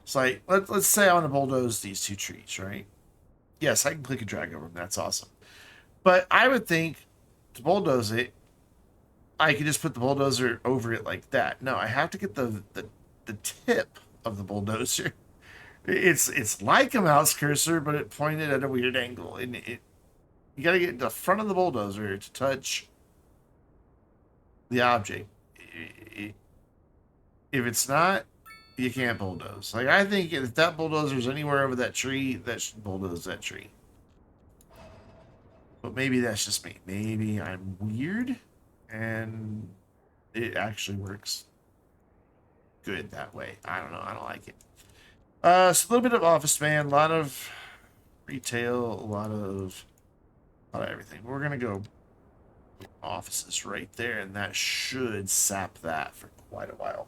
it's like, let's say I want to bulldoze these 2 trees, right? Yes, I can click and drag over them. That's awesome. But I would think to bulldoze it, I could just put the bulldozer over it like that. No, I have to get the tip of the bulldozer. It's like a mouse cursor, but it pointed at a weird angle. And you got to get the front of the bulldozer to touch the object. If it's not, you can't bulldoze. Like, I think if that bulldozer's anywhere over that tree, that should bulldoze that tree. But maybe that's just me. Maybe I'm weird, and it actually works good that way. I don't know. I don't like it. So a little bit of Office Man, a lot of retail, a lot of everything. We're gonna go offices right there, and that should sap that for quite a while.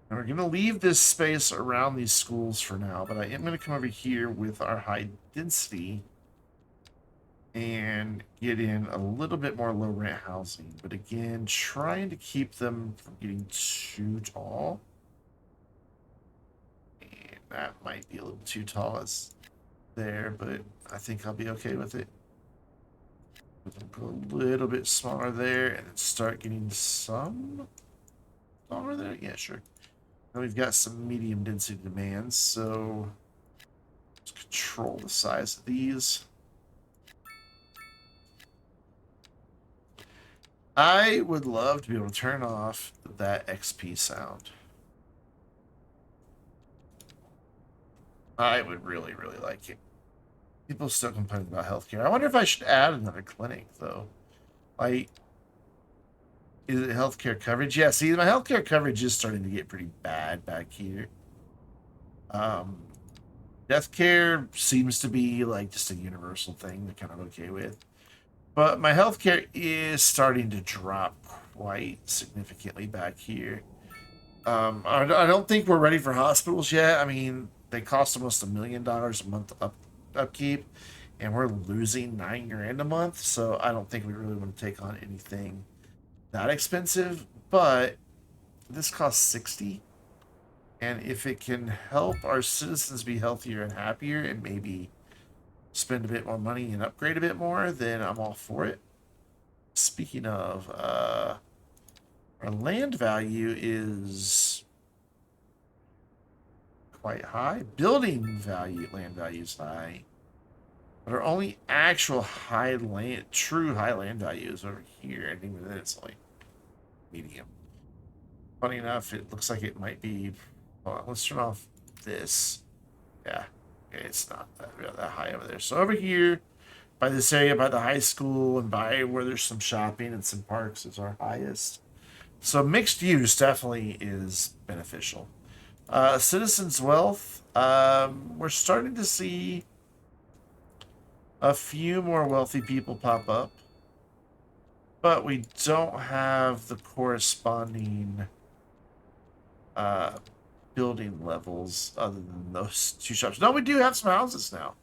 And we're gonna leave this space around these schools for now, but I am gonna come over here with our high density and get in a little bit more low rent housing, but again, trying to keep them from getting too tall. And that might be a little too tall as there, but I think I'll be okay with it. Go a little bit smaller there and then start getting some smaller there. Yeah, sure. Now we've got some medium density demands, so let's control the size of these. I would love to be able to turn off that XP sound. I would really, really like it. People still complain about healthcare. I wonder if I should add another clinic, though. Like, is it healthcare coverage? Yeah, see, my healthcare coverage is starting to get pretty bad back here. Death care seems to be like just a universal thing they're kind of okay with. But my healthcare is starting to drop quite significantly back here. I don't think we're ready for hospitals yet. I mean, they cost almost $1 million a month upkeep, and we're losing $9,000 a month. So I don't think we really want to take on anything that expensive. But this costs 60, and if it can help our citizens be healthier and happier, and maybe spend a bit more money and upgrade a bit more, then I'm all for it. Speaking of, our land value is quite high. Building value, land value is high. But our only actual true high land value is over here. And even then it's like medium. Funny enough, it looks like it might be, hold on, let's turn off this. Yeah, okay, it's not that high over there. So over here, by this area, by the high school, and by where there's some shopping and some parks is our highest. So mixed use definitely is beneficial. Citizens' wealth, we're starting to see a few more wealthy people pop up, but we don't have the corresponding building levels other than those two shops. No, we do have some houses now.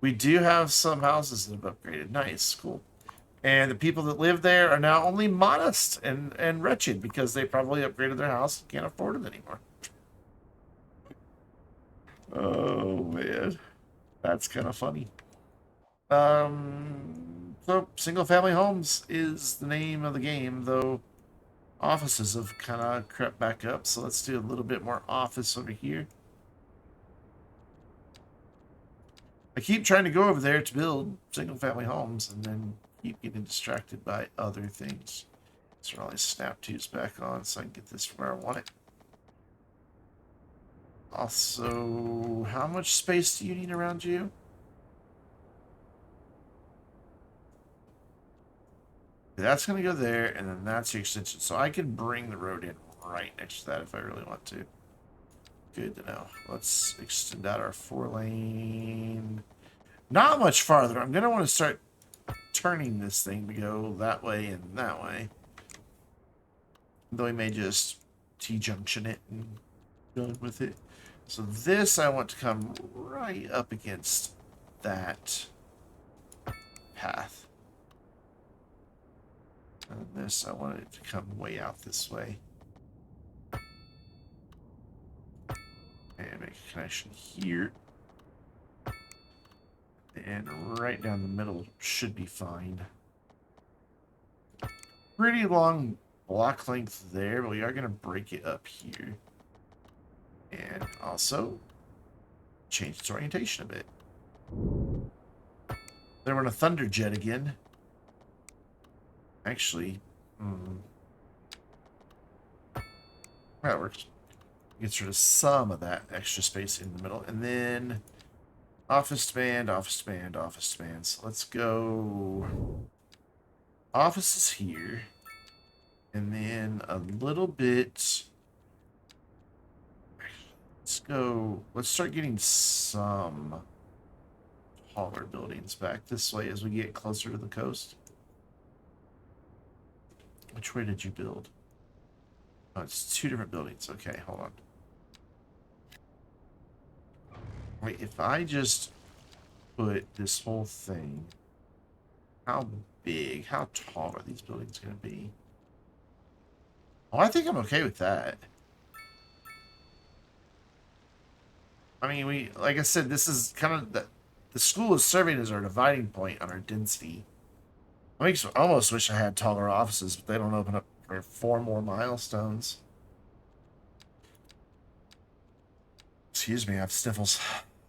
We do have some houses that have upgraded. Nice, cool. And the people that live there are now only modest and wretched because they probably upgraded their house and can't afford it anymore. Oh, man. That's kind of funny. So single family homes is the name of the game, though offices have kind of crept back up. So let's do a little bit more office over here. I keep trying to go over there to build single family homes and then keep getting distracted by other things. So I'll snap twos back on so I can get this from where I want it. Also, how much space do you need around you? That's going to go there, and then that's the extension. So I can bring the road in right next to that if I really want to. Good to know. Let's extend out our 4-lane. Not much farther. I'm going to want to start turning this thing to go that way and that way. Though we may just T-junction it and go with it. So this I want to come right up against that path. And this I want it to come way out this way. And make a connection here. And right down the middle should be fine. Pretty long block length there, but we are going to break it up here. And also change its orientation a bit. Then we're in a thunder jet again. Actually, that works. Gets rid of some of that extra space in the middle. And then office demand, office demand, office demand. So let's go offices here. And then a little bit Let's start getting some taller buildings back this way as we get closer to the coast. Which way did you build? Oh, it's two different buildings. Okay, hold on. Wait, if I just put this whole thing, how big, how tall are these buildings going to be? Oh, I think I'm okay with that. I mean, like I said, this is kind of the school is serving as our dividing point on our density. I almost wish I had taller offices, but they don't open up for 4 more milestones. Excuse me, I have sniffles.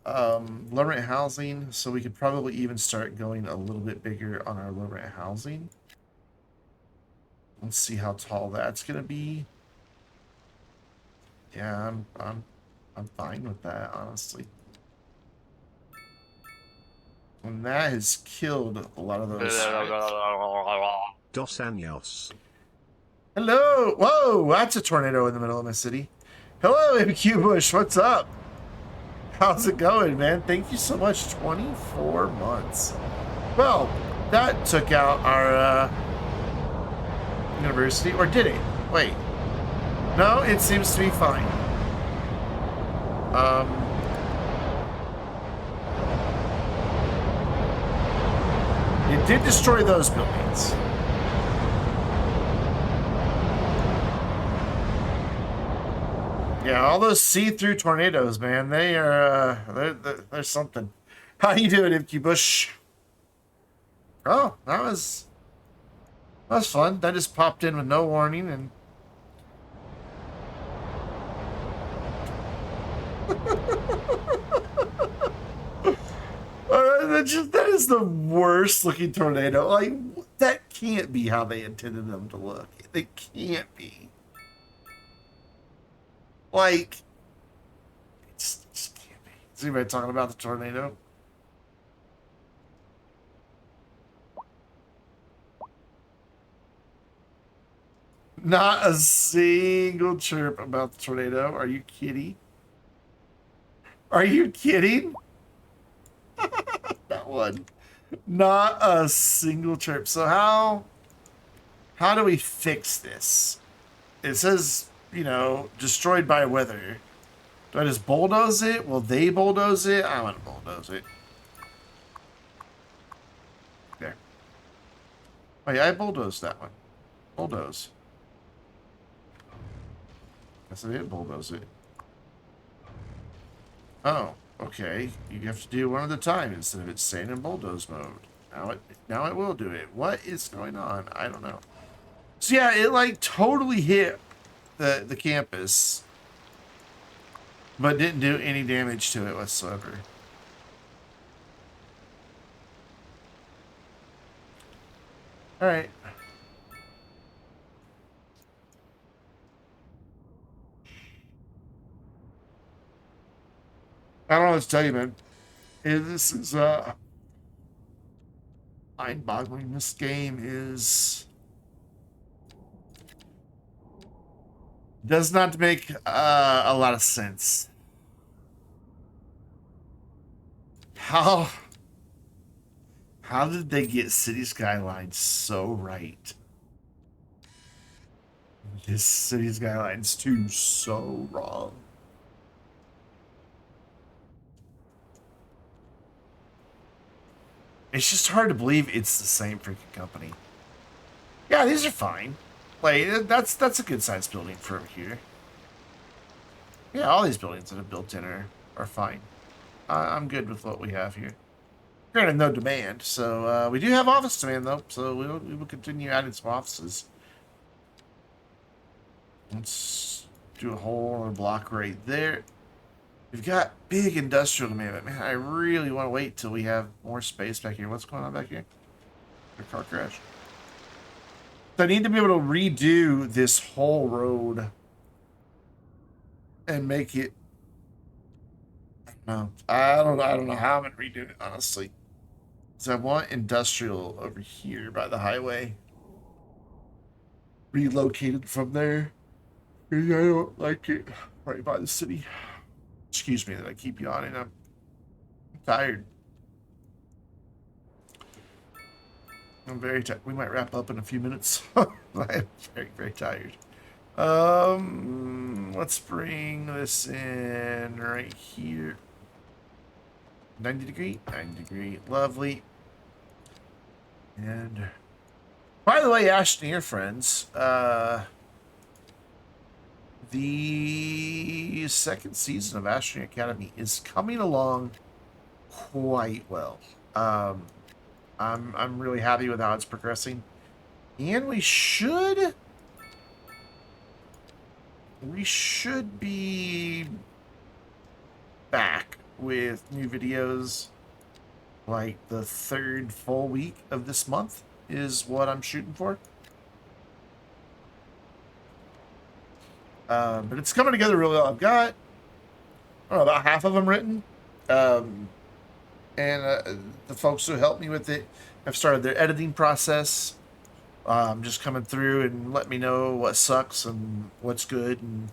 Low rent housing, so we could probably even start going a little bit bigger on our low rent housing. Let's see how tall that's gonna be. Yeah, I'm fine with that, honestly. And that has killed a lot of those. Dos años. Hello! Whoa! That's a tornado in the middle of my city. Hello, MQ Bush. What's up? How's it going, man? Thank you so much. 24 months. Well, that took out our university. Or did it? Wait. No, it seems to be fine. It did destroy those buildings. Yeah, all those see-through tornadoes, man. They are, they're something. How you doing, MQ Bush? Oh, that was fun. That just popped in with no warning and... that is the worst looking tornado. Like, that can't be how they intended them to look. They can't be. Like, it just can't be. Is anybody talking about the tornado? Not a single chirp about the tornado. Are you kidding? Are you kidding? That one. Not a single chirp. So how do we fix this? It says, you know, destroyed by weather. Do I just bulldoze it? Will they bulldoze it? I want to bulldoze it. There. Oh yeah, I bulldozed that one. Bulldoze. Guess I did bulldoze it. Oh, okay. You have to do one at a time instead of it staying in bulldoze mode. Now it will do it. What is going on? I don't know. So yeah, it like totally hit the campus, but didn't do any damage to it whatsoever. All right. I don't know what to tell you, man. This is mind-boggling. This game does not make a lot of sense. How did they get Cities Skylines so right? This Cities Skylines II so wrong. It's just hard to believe it's the same freaking company. Yeah, these are fine. Like, that's a good sized building for here. Yeah, all these buildings that are built in are fine. I'm good with what we have here. Granted, no demand, so we do have office demand though, so we will continue adding some offices. Let's do a whole other block right there. We've got big industrial demand, but man, I really want to wait till we have more space back here. What's going on back here? A car crash. So I need to be able to redo this whole road and make it. No, I don't know how I'm gonna redo it, honestly. So I want industrial over here by the highway, relocated from there. I don't like it right by the city. Excuse me that I keep yawning. I'm tired. I'm very tired. We might wrap up in a few minutes. I'm very, very tired. Let's bring this in right here. 90 degree, 90 degree, lovely. And by the way, Ashton, your friends, the second season of Ashton Academy is coming along quite well. I'm really happy with how it's progressing, and we should be back with new videos like the third full week of this month is what I'm shooting for. But it's coming together really well. I've got, I don't know, about half of them written. And the folks who helped me with it have started their editing process. Just coming through and let me know what sucks and what's good and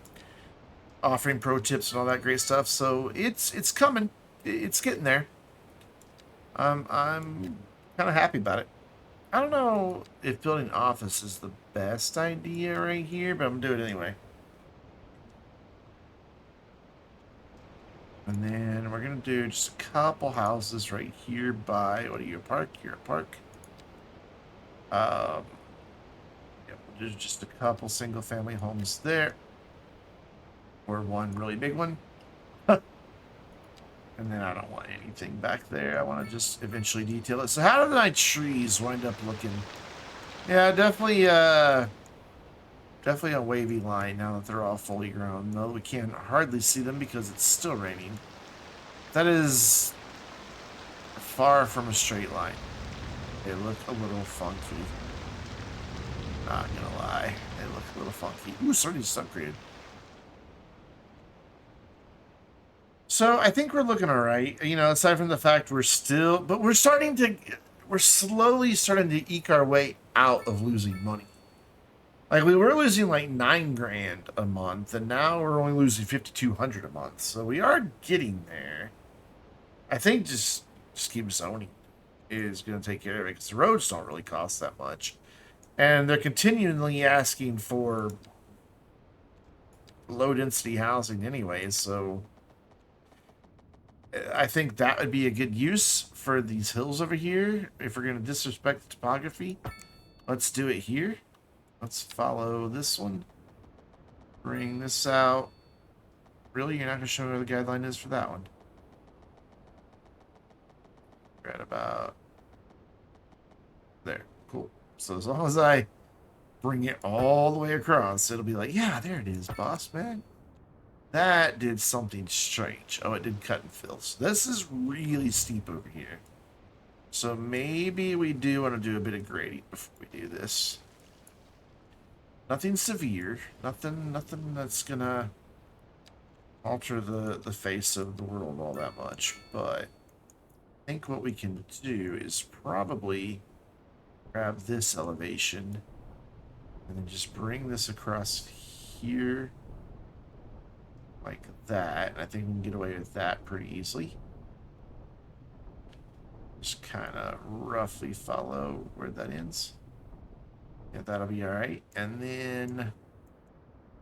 offering pro tips and all that great stuff. So it's coming. It's getting there. I'm kind of happy about it. I don't know if building an office is the best idea right here, but I'm gonna do it anyway. And then we're gonna do just a couple houses right here by, what are you, a park? You're a park. Yep, there's just a couple single family homes there. Or one really big one. And then I don't want anything back there. I want to just eventually detail it. So how do my trees wind up looking? Yeah, definitely a wavy line now that they're all fully grown. Though we can hardly see them because it's still raining. That is far from a straight line. They look a little funky. Not gonna lie. They look a little funky. Ooh, Cities just upgraded. So I think we're looking all right. You know, aside from the fact we're slowly starting to eke our way out of losing money. Like we were losing like $9,000 a month, and now we're only losing $5,200 a month. So we are getting there. I think just keep zoning is going to take care of it because the roads don't really cost that much, and they're continually asking for low density housing anyways. So I think that would be a good use for these hills over here. If we're going to disrespect the topography, let's do it here. Let's follow this one. Bring this out. Really? You're not going to show me where the guideline is for that one? Right about there. Cool. So as long as I bring it all the way across, it'll be like, yeah, there it is, boss man. That did something strange. Oh, it did cut and fill. So this is really steep over here. So maybe we do want to do a bit of grading before we do this. Nothing severe. Nothing that's gonna alter the face of the world all that much. But I think what we can do is probably grab this elevation and then just bring this across here. Like that, and I think we can get away with that pretty easily. Just kind of roughly follow where that ends. Yeah, that'll be alright. And then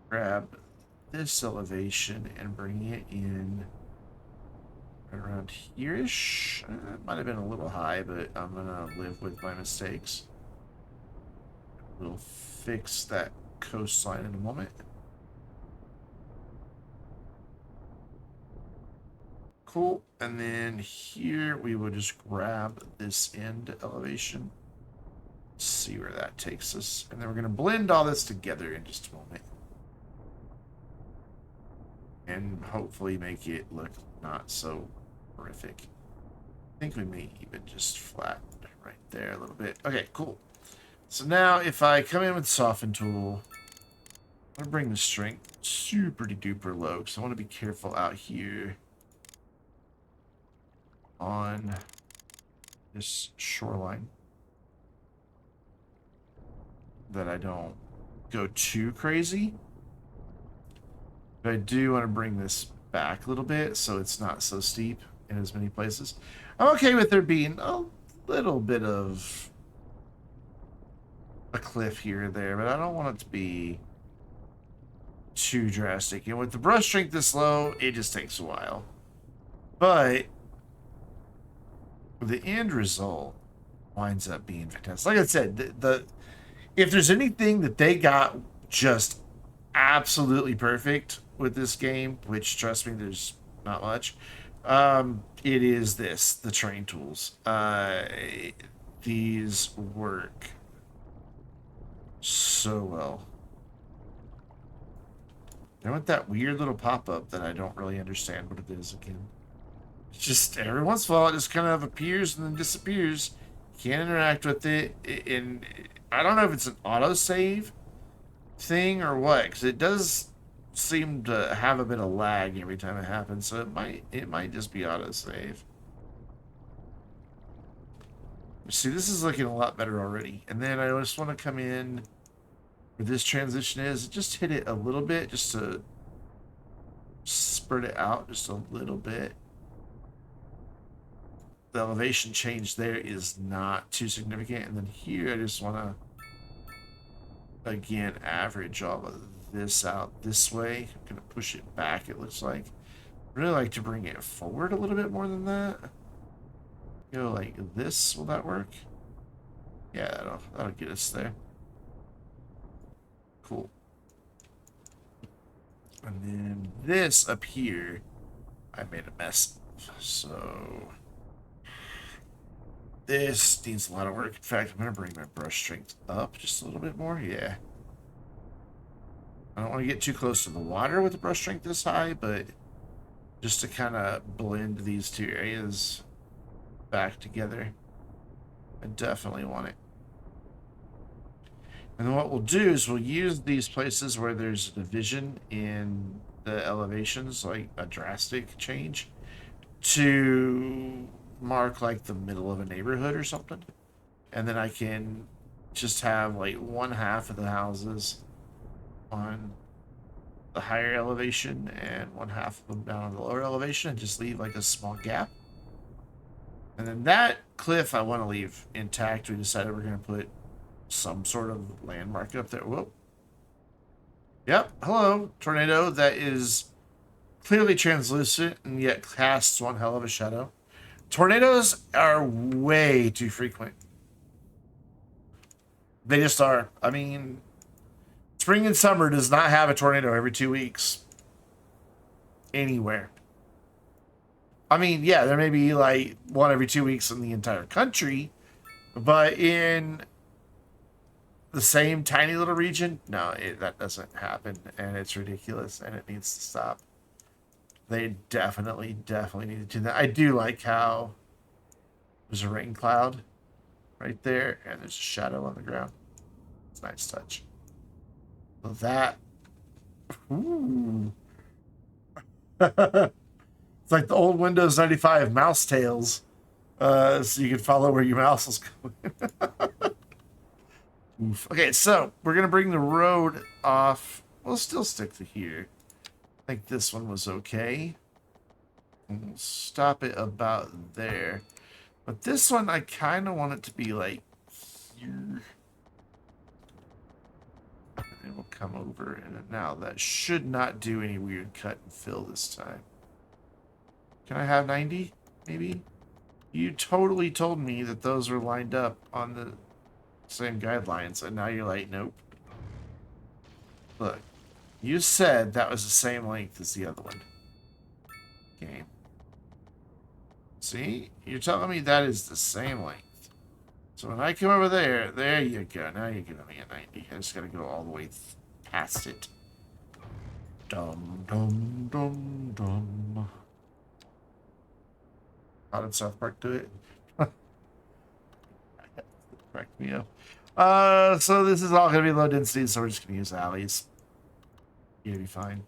grab this elevation and bring it in around here-ish. It might have been a little high, but I'm gonna live with my mistakes. We'll fix that coastline in a moment. Cool. And then here we will just grab this end elevation. See where that takes us. And then we're going to blend all this together in just a moment. And hopefully make it look not so horrific. I think we may even just flatten right there a little bit. Okay, cool. So now if I come in with Soften tool, I'm going to bring the strength super duper low because I want to be careful out here on this shoreline that I don't go too crazy. But I do want to bring this back a little bit so it's not so steep in as many places. I'm okay with there being a little bit of a cliff here or there, but I don't want it to be too drastic. And with the brush strength this low, it just takes a while. But the end result winds up being fantastic. Like I said, the if there's anything that they got just absolutely perfect with this game, which trust me, there's not much. It is the terrain tools. These work so well. Now with that weird little pop-up that I don't really understand what it is again. It's just every once in a while it just kind of appears and then disappears. Can't interact with it, and I don't know if it's an autosave thing or what, because it does seem to have a bit of lag every time it happens, so it might just be autosave. See, this is looking a lot better already. And then I just want to come in where this transition is, just hit it a little bit just to spread it out just a little bit. The elevation change there is not too significant. And then here I just want to again average all of this out this way. I'm gonna push it back, it looks like. I'd really like to bring it forward a little bit more than that. Go like this. Will that work? Yeah, that'll get us there. Cool. And then this up here I made a mess of, so this needs a lot of work. In fact, I'm gonna bring my brush strength up just a little bit more. Yeah, I don't want to get too close to the water with the brush strength this high, but just to kind of blend these two areas back together, I definitely want it. And then what we'll do is we'll use these places where there's a division in the elevations, like a drastic change, to mark like the middle of a neighborhood or something. And then I can just have like one half of the houses on the higher elevation and one half of them down on the lower elevation, and just leave like a small gap. And then that cliff I want to leave intact. We decided we're going to put some sort of landmark up there. Whoa. Yep. Hello, tornado that is clearly translucent and yet casts one hell of a shadow. Tornadoes are way too frequent. They just are. I mean, spring and summer does not have a tornado every 2 weeks. Anywhere. I mean, yeah, there may be like one every 2 weeks in the entire country, but in the same tiny little region, no, that doesn't happen, and it's ridiculous, and it needs to stop. They definitely need to do that. I do like how there's a rain cloud right there, and there's a shadow on the ground. It's a nice touch. So that, ooh. It's like the old Windows 95 mouse tails, so you can follow where your mouse is going. Oof. Okay, so we're gonna bring the road off. We'll still stick to here. I think this one was okay. And we'll stop it about there. But this one, I kind of want it to be like here. And we'll come over, and now that should not do any weird cut and fill this time. Can I have 90, maybe? You totally told me that those were lined up on the same guidelines, and now you're like, nope. Look, you said that was the same length as the other one. Game. See? You're telling me that is the same length. So when I come over there, there you go. Now you're giving me a 90. I just gotta go all the way past it. Dum, dum, dum, dum. How did South Park do it? Cracked me up. So this is all going to be low density, so we're just going to use alleys. You're going to be fine.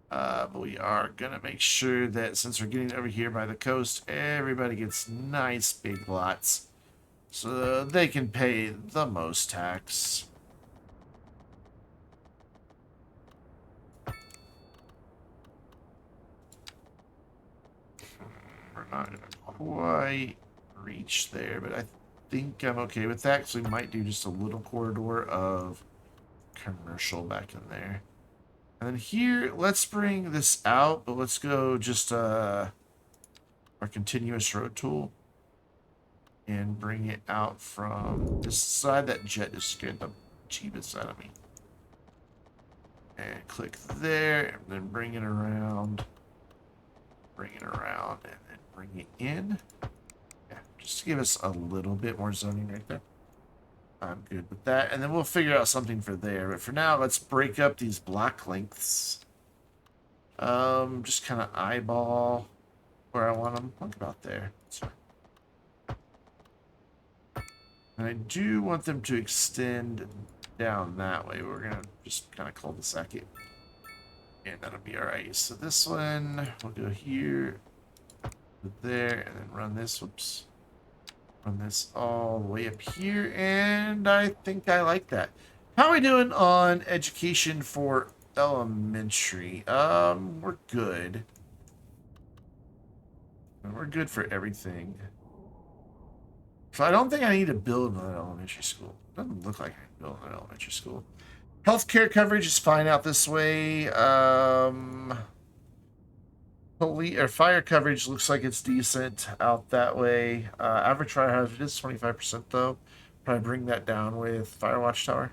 But we are going to make sure that since we're getting over here by the coast, everybody gets nice big lots so they can pay the most tax. Not gonna quite reach there, but I think I'm okay with that, because we might do just a little corridor of commercial back in there. And then here, let's bring this out, but let's go just our continuous road tool and bring it out from this side. That jet just scared the cheapest out of me. And click there, and then bring it around, and then bring it in. Yeah, just to give us a little bit more zoning right there. I'm good with that. And then we'll figure out something for there. But for now, let's break up these block lengths. Just kind of eyeball where I want them. Look about there. Sorry. And I do want them to extend down that way. We're going to just kind of cul-de-sac it. And that'll be alright. So this one, we'll go here, there, and then run this. Whoops. Run this all the way up here. And I think I like that. How are we doing on education for elementary? We're good. We're good for everything. So I don't think I need to build an elementary school. Doesn't look like I can build an elementary school. Healthcare coverage is fine out this way. Police or fire coverage looks like it's decent out that way. Average fire hazard is 25% though. Probably bring that down with fire watchtower.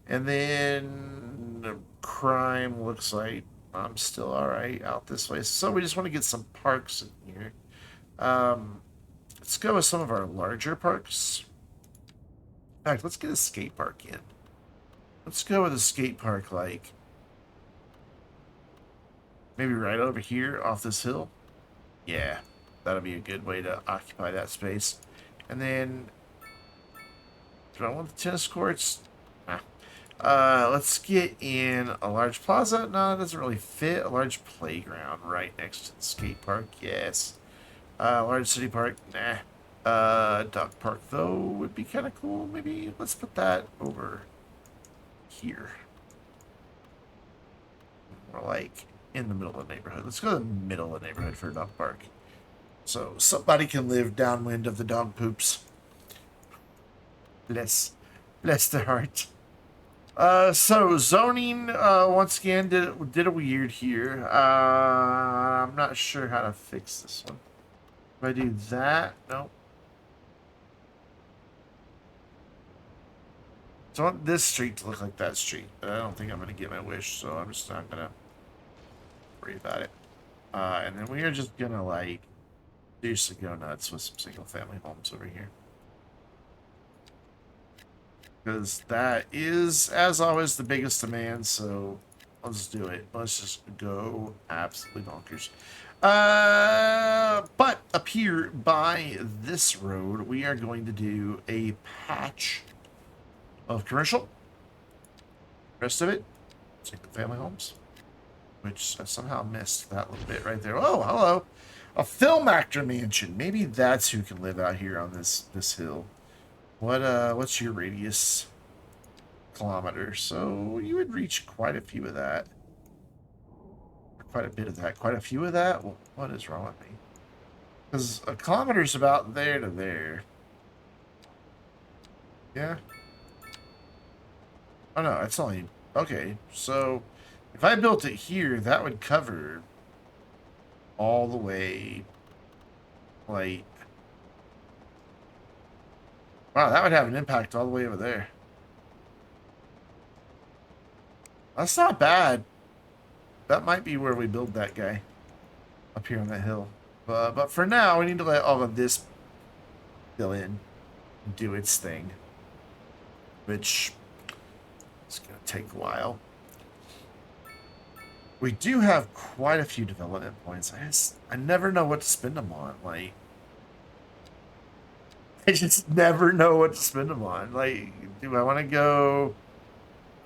And then crime looks like I'm still alright out this way. So we just want to get some parks in here. Let's go with some of our larger parks. In fact, let's get a skate park in. Let's go with a skate park, like maybe right over here off this hill. Yeah, that'll be a good way to occupy that space. And then, do I want the tennis courts? Nah. Let's get in a large plaza. No, it doesn't really fit. A large playground right next to the skate park. Yes. Large city park. Nah. Dog park though would be kind of cool. Maybe let's put that over here. More like in the middle of the neighborhood. Let's go to the middle of the neighborhood for a dog park. So somebody can live downwind of the dog poops. Bless their heart. So zoning once again did a weird here. I'm not sure how to fix this one. If I do that, no. So I want this street to look like that street, but I don't think I'm going to get my wish, so I'm just not going to worry about it. And then we are just going to, like, seriously go nuts with some single-family homes over here. Because that is, as always, the biggest demand, so let's do it. Let's just go absolutely bonkers. But up here by this road, we are going to do a patch of commercial. Rest of it, single-family homes, which I somehow missed that little bit right there. Oh, hello, a film actor mansion. Maybe that's who can live out here on this hill. What's your radius? Kilometers. So you would reach quite a few of that. Quite a bit of that. Quite a few of that. Well, what is wrong with me? Because a kilometer is about there to there. Yeah. Oh no, it's only... Okay, so if I built it here, that would cover all the way, like... Wow, that would have an impact all the way over there. That's not bad. That might be where we build that guy. Up here on that hill. But for now, we need to let all of this fill in and do its thing. Which... it's going to take a while. We do have quite a few development points. I never know what to spend them on. Like, I just never know what to spend them on. Like, do I want to go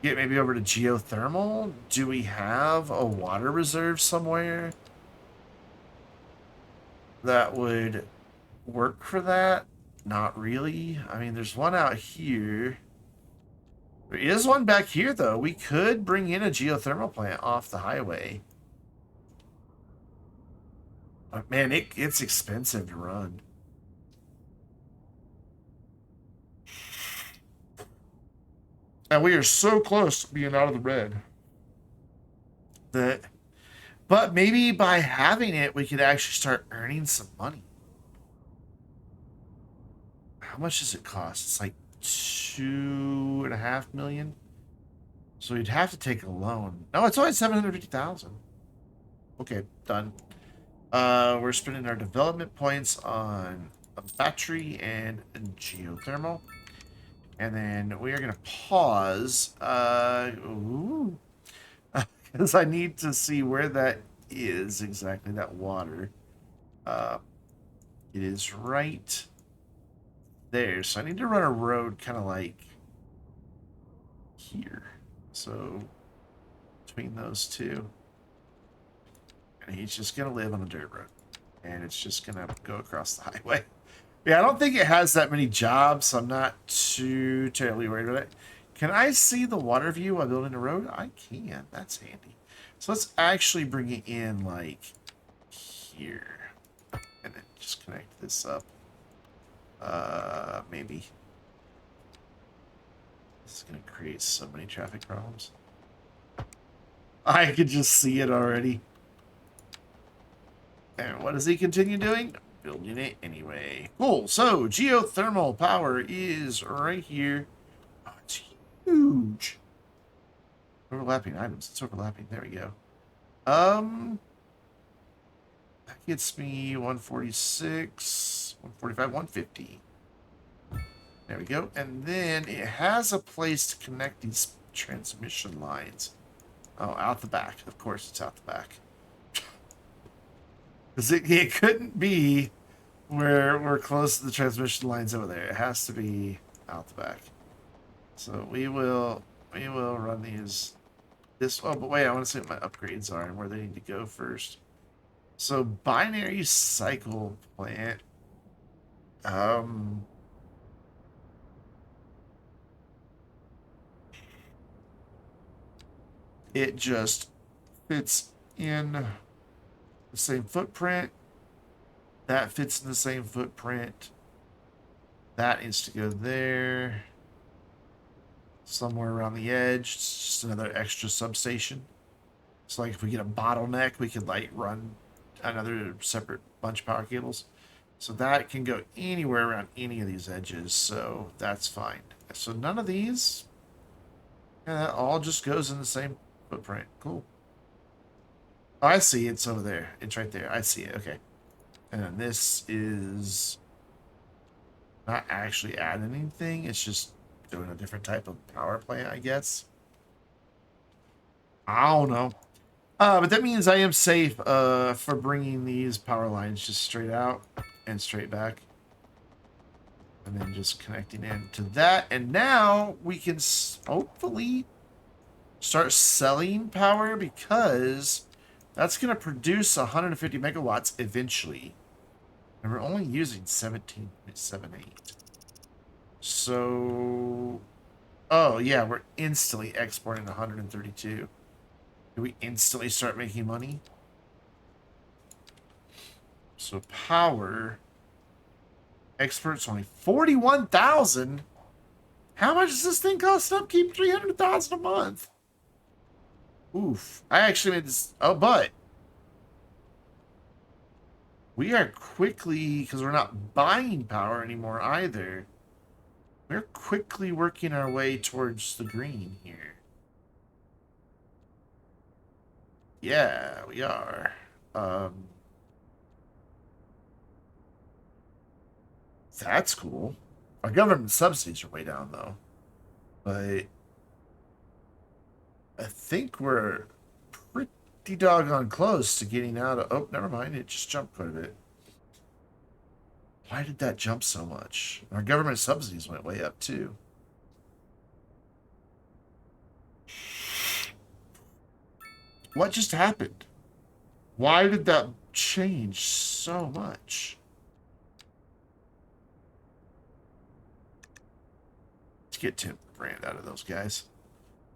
get maybe over to geothermal? Do we have a water reserve somewhere that would work for that? Not really. I mean, there's one out here. There is one back here, though. We could bring in a geothermal plant off the highway. But man, it's expensive to run. And we are so close to being out of the red. That, but maybe by having it, we could actually start earning some money. How much does it cost? It's like 2.5 million. So you'd have to take a loan. No, it's only 750,000. Okay, done. We're spending our development points on a battery and a geothermal. And then we are going to pause. Because I need to see where that is exactly, that water. It is right there. So I need to run a road kind of like here. So between those two. And he's just going to live on a dirt road. And it's just going to go across the highway. Yeah, I don't think it has that many jobs, so I'm not too terribly worried about it. Can I see the water view while building a road? I can. That's handy. So let's actually bring it in, like, here. And then just connect this up. Maybe. This is going to create so many traffic problems. I could just see it already. And what does he continue doing? Building it anyway. Cool. So, geothermal power is right here. Oh, it's huge. Overlapping items. It's overlapping. There we go. That gets me 146, 145, 150. There we go. And then it has a place to connect these transmission lines. Oh, out the back. Of course, it's out the back. Because it couldn't be where we're close to the transmission lines over there. It has to be out the back. So we will run these this. Oh, but wait, I want to see what my upgrades are and where they need to go first. So binary cycle plant. It just fits in the same footprint. That fits in the same footprint. That needs to go there. Somewhere around the edge. It's just another extra substation. So like if we get a bottleneck, we could like run another separate bunch of power cables. So that can go anywhere around any of these edges. So that's fine. So none of these. Yeah, that all just goes in the same footprint. Cool. Oh, I see. It's over there. It's right there. I see it. Okay. And then this is not actually adding anything. It's just doing a different type of power plant, I guess. I don't know. But that means I am safe for bringing these power lines just straight out and straight back. And then just connecting into that. And now we can hopefully start selling power because that's going to produce 150 megawatts eventually. And we're only using 17.78. So, oh yeah, we're instantly exporting 132. Do we instantly start making money? So power. Experts only 41,000. How much does this thing cost to upkeep? 300,000 a month. Oof. I actually made this. Oh, but we are quickly, because we're not buying power anymore either. We're quickly working our way towards the green here. Yeah, we are. That's cool. Our government subsidies are way down, though. But I think we're pretty doggone close to getting out of... Oh, never mind. It just jumped quite a bit. Why did that jump so much? Our government subsidies went way up, too. What just happened? Why did that change so much? Let's get 10 grand out of those guys.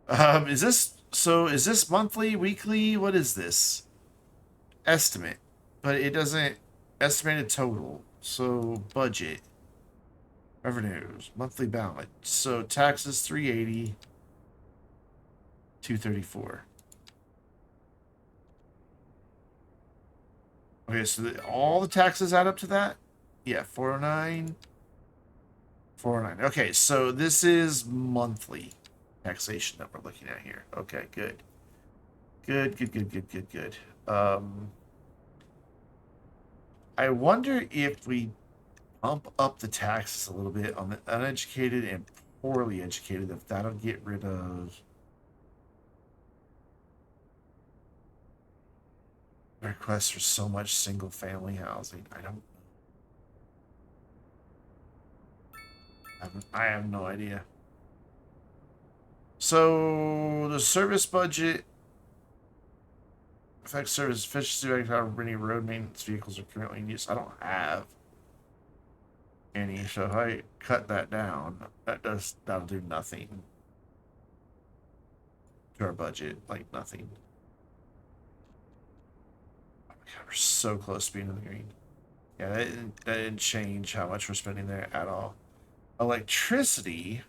Is this monthly, weekly? What is this? Estimate. but it doesn't estimated total. So budget, revenues, monthly balance. So taxes 380, 234. Okay, so all the taxes add up to that? Yeah, 409, 409. Okay, so this is monthly taxation that we're looking at here. Okay, good. Good. I wonder if we bump up the taxes a little bit on the uneducated and poorly educated, if that'll get rid of requests for so much single family housing. I have no idea. So the service budget affects service efficiency by how many road maintenance vehicles are currently in use. I don't have any, so if I cut that down, that'll do nothing to our budget, like nothing. Oh my God, we're so close to being in the green. Yeah, that didn't change how much we're spending there at all. Electricity.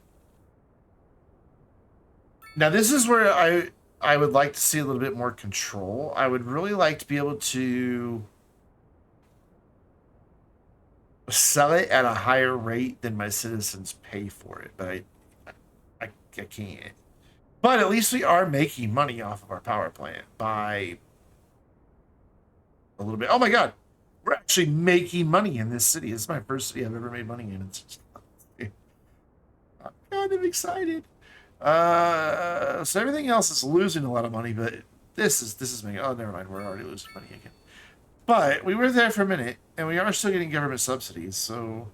Now this is where I would like to see a little bit more control. I would really like to be able to sell it at a higher rate than my citizens pay for it, but I can't. But at least we are making money off of our power plant by a little bit. Oh my God, we're actually making money in this city. This is my first city I've ever made money in. I'm kind of excited. So everything else is losing a lot of money, but this is making. Oh, never mind. We're already losing money again. But we were there for a minute, and we are still getting government subsidies, so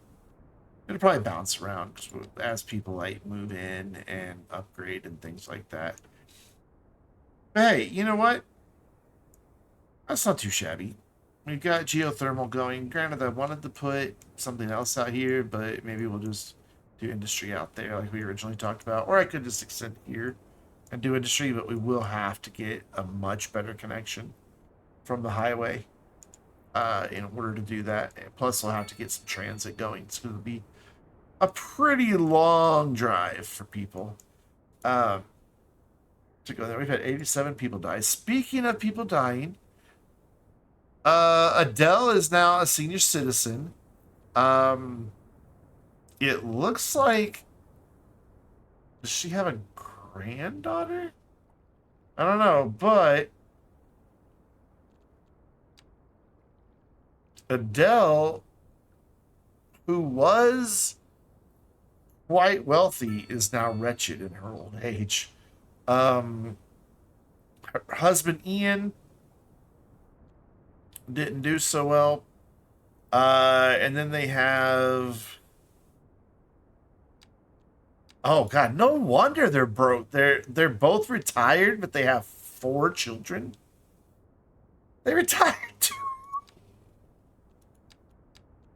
it'll probably bounce around as people like move in and upgrade and things like that. But hey, you know what? That's not too shabby. We've got geothermal going. Granted, I wanted to put something else out here, but maybe we'll just do industry out there like we originally talked about. Or I could just extend here and do industry, but we will have to get a much better connection from the highway in order to do that. And plus, we'll have to get some transit going. It's going to be a pretty long drive for people to go there. We've had 87 people die. Speaking of people dying, Adele is now a senior citizen. It looks like, does she have a granddaughter? I don't know, but Adele, who was quite wealthy, is now wretched in her old age. Her husband Ian didn't do so well. And then they have, oh God, no wonder they're broke. They're both retired, but they have 4 children. They retired too.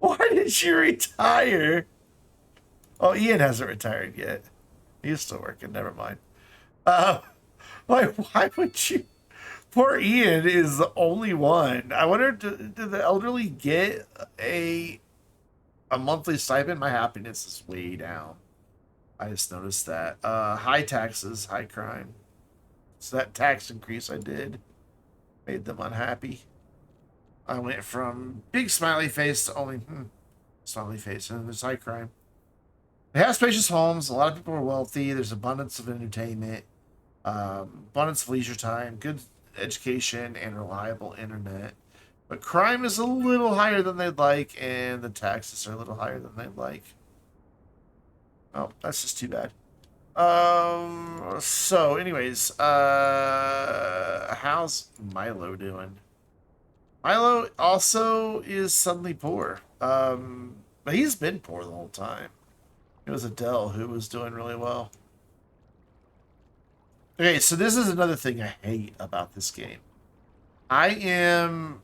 Why did you retire? Oh, Ian hasn't retired yet. He's still working. Never mind. Why would you? Poor Ian is the only one. I wonder, do the elderly get a monthly stipend? My happiness is way down. I just noticed that. High taxes, high crime. So that tax increase I did made them unhappy. I went from big smiley face to only smiley face, and there's high crime. They have spacious homes. A lot of people are wealthy. There's abundance of entertainment, abundance of leisure time, good education, and reliable internet. But crime is a little higher than they'd like, and the taxes are a little higher than they'd like. Oh, that's just too bad. So anyways, how's Milo doing? Milo also is suddenly poor. But he's been poor the whole time. It was Adele who was doing really well. Okay, so this is another thing I hate about this game. I am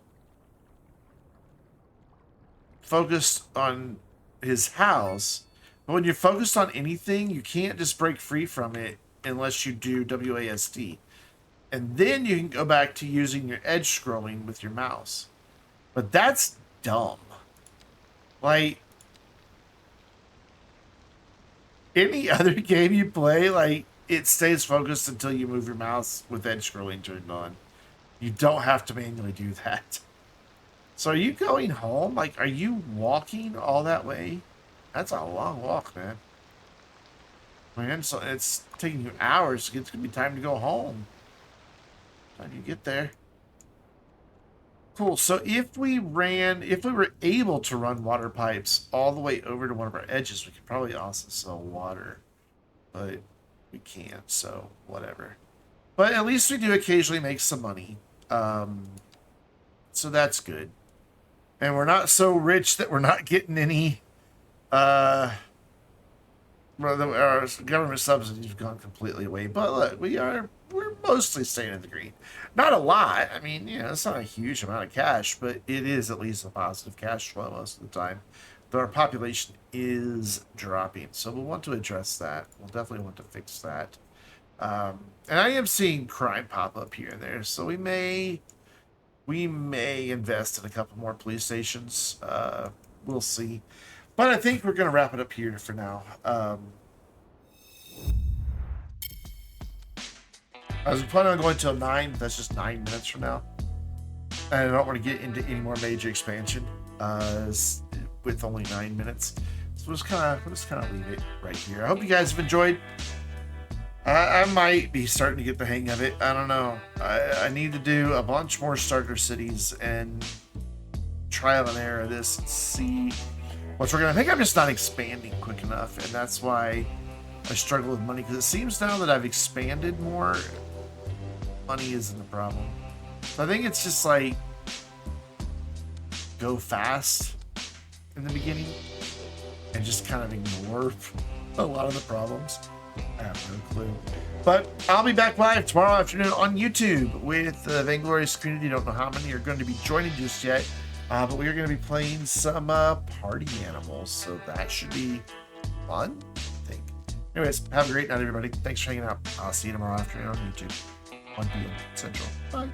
focused on his house, but when you're focused on anything, you can't just break free from it unless you do WASD. And then you can go back to using your edge scrolling with your mouse. But that's dumb. Like, any other game you play, like, it stays focused until you move your mouse with edge scrolling turned on. You don't have to manually do that. So are you going home? Like, are you walking all that way? That's a long walk, man. Man, so it's taking you hours. It's going to be time to go home. Time you get there. Cool. So if we were able to run water pipes all the way over to one of our edges, we could probably also sell water. But we can't, so whatever. But at least we do occasionally make some money. So that's good. And we're not so rich that we're not getting any our government subsidies have gone completely away. But look, we're mostly staying in the green. Not a lot. I mean, it's not a huge amount of cash, but it is at least a positive cash flow most of the time. Though our population is dropping. So we'll want to address that. We'll definitely want to fix that. And I am seeing crime pop up here and there, so we may invest in a couple more police stations. We'll see. But I think we're going to wrap it up here for now. I was planning on going till 9, but that's just 9 minutes from now. And I don't want to get into any more major expansion with only 9 minutes. So we'll just kind of leave it right here. I hope you guys have enjoyed. I might be starting to get the hang of it. I don't know. I need to do a bunch more starter cities and trial and error this and see what's working. I think I'm just not expanding quick enough, and that's why I struggle with money, because it seems now that I've expanded more, money isn't the problem. So I think it's just like go fast in the beginning and just kind of ignore a lot of the problems. I have no clue. But I'll be back live tomorrow afternoon on YouTube with the Vainglorious community. Don't know how many are going to be joining just yet. But we are going to be playing some party animals. So that should be fun, I think. Anyways, have a great night, everybody. Thanks for hanging out. I'll see you tomorrow afternoon on YouTube. 1 p.m. Central. Bye.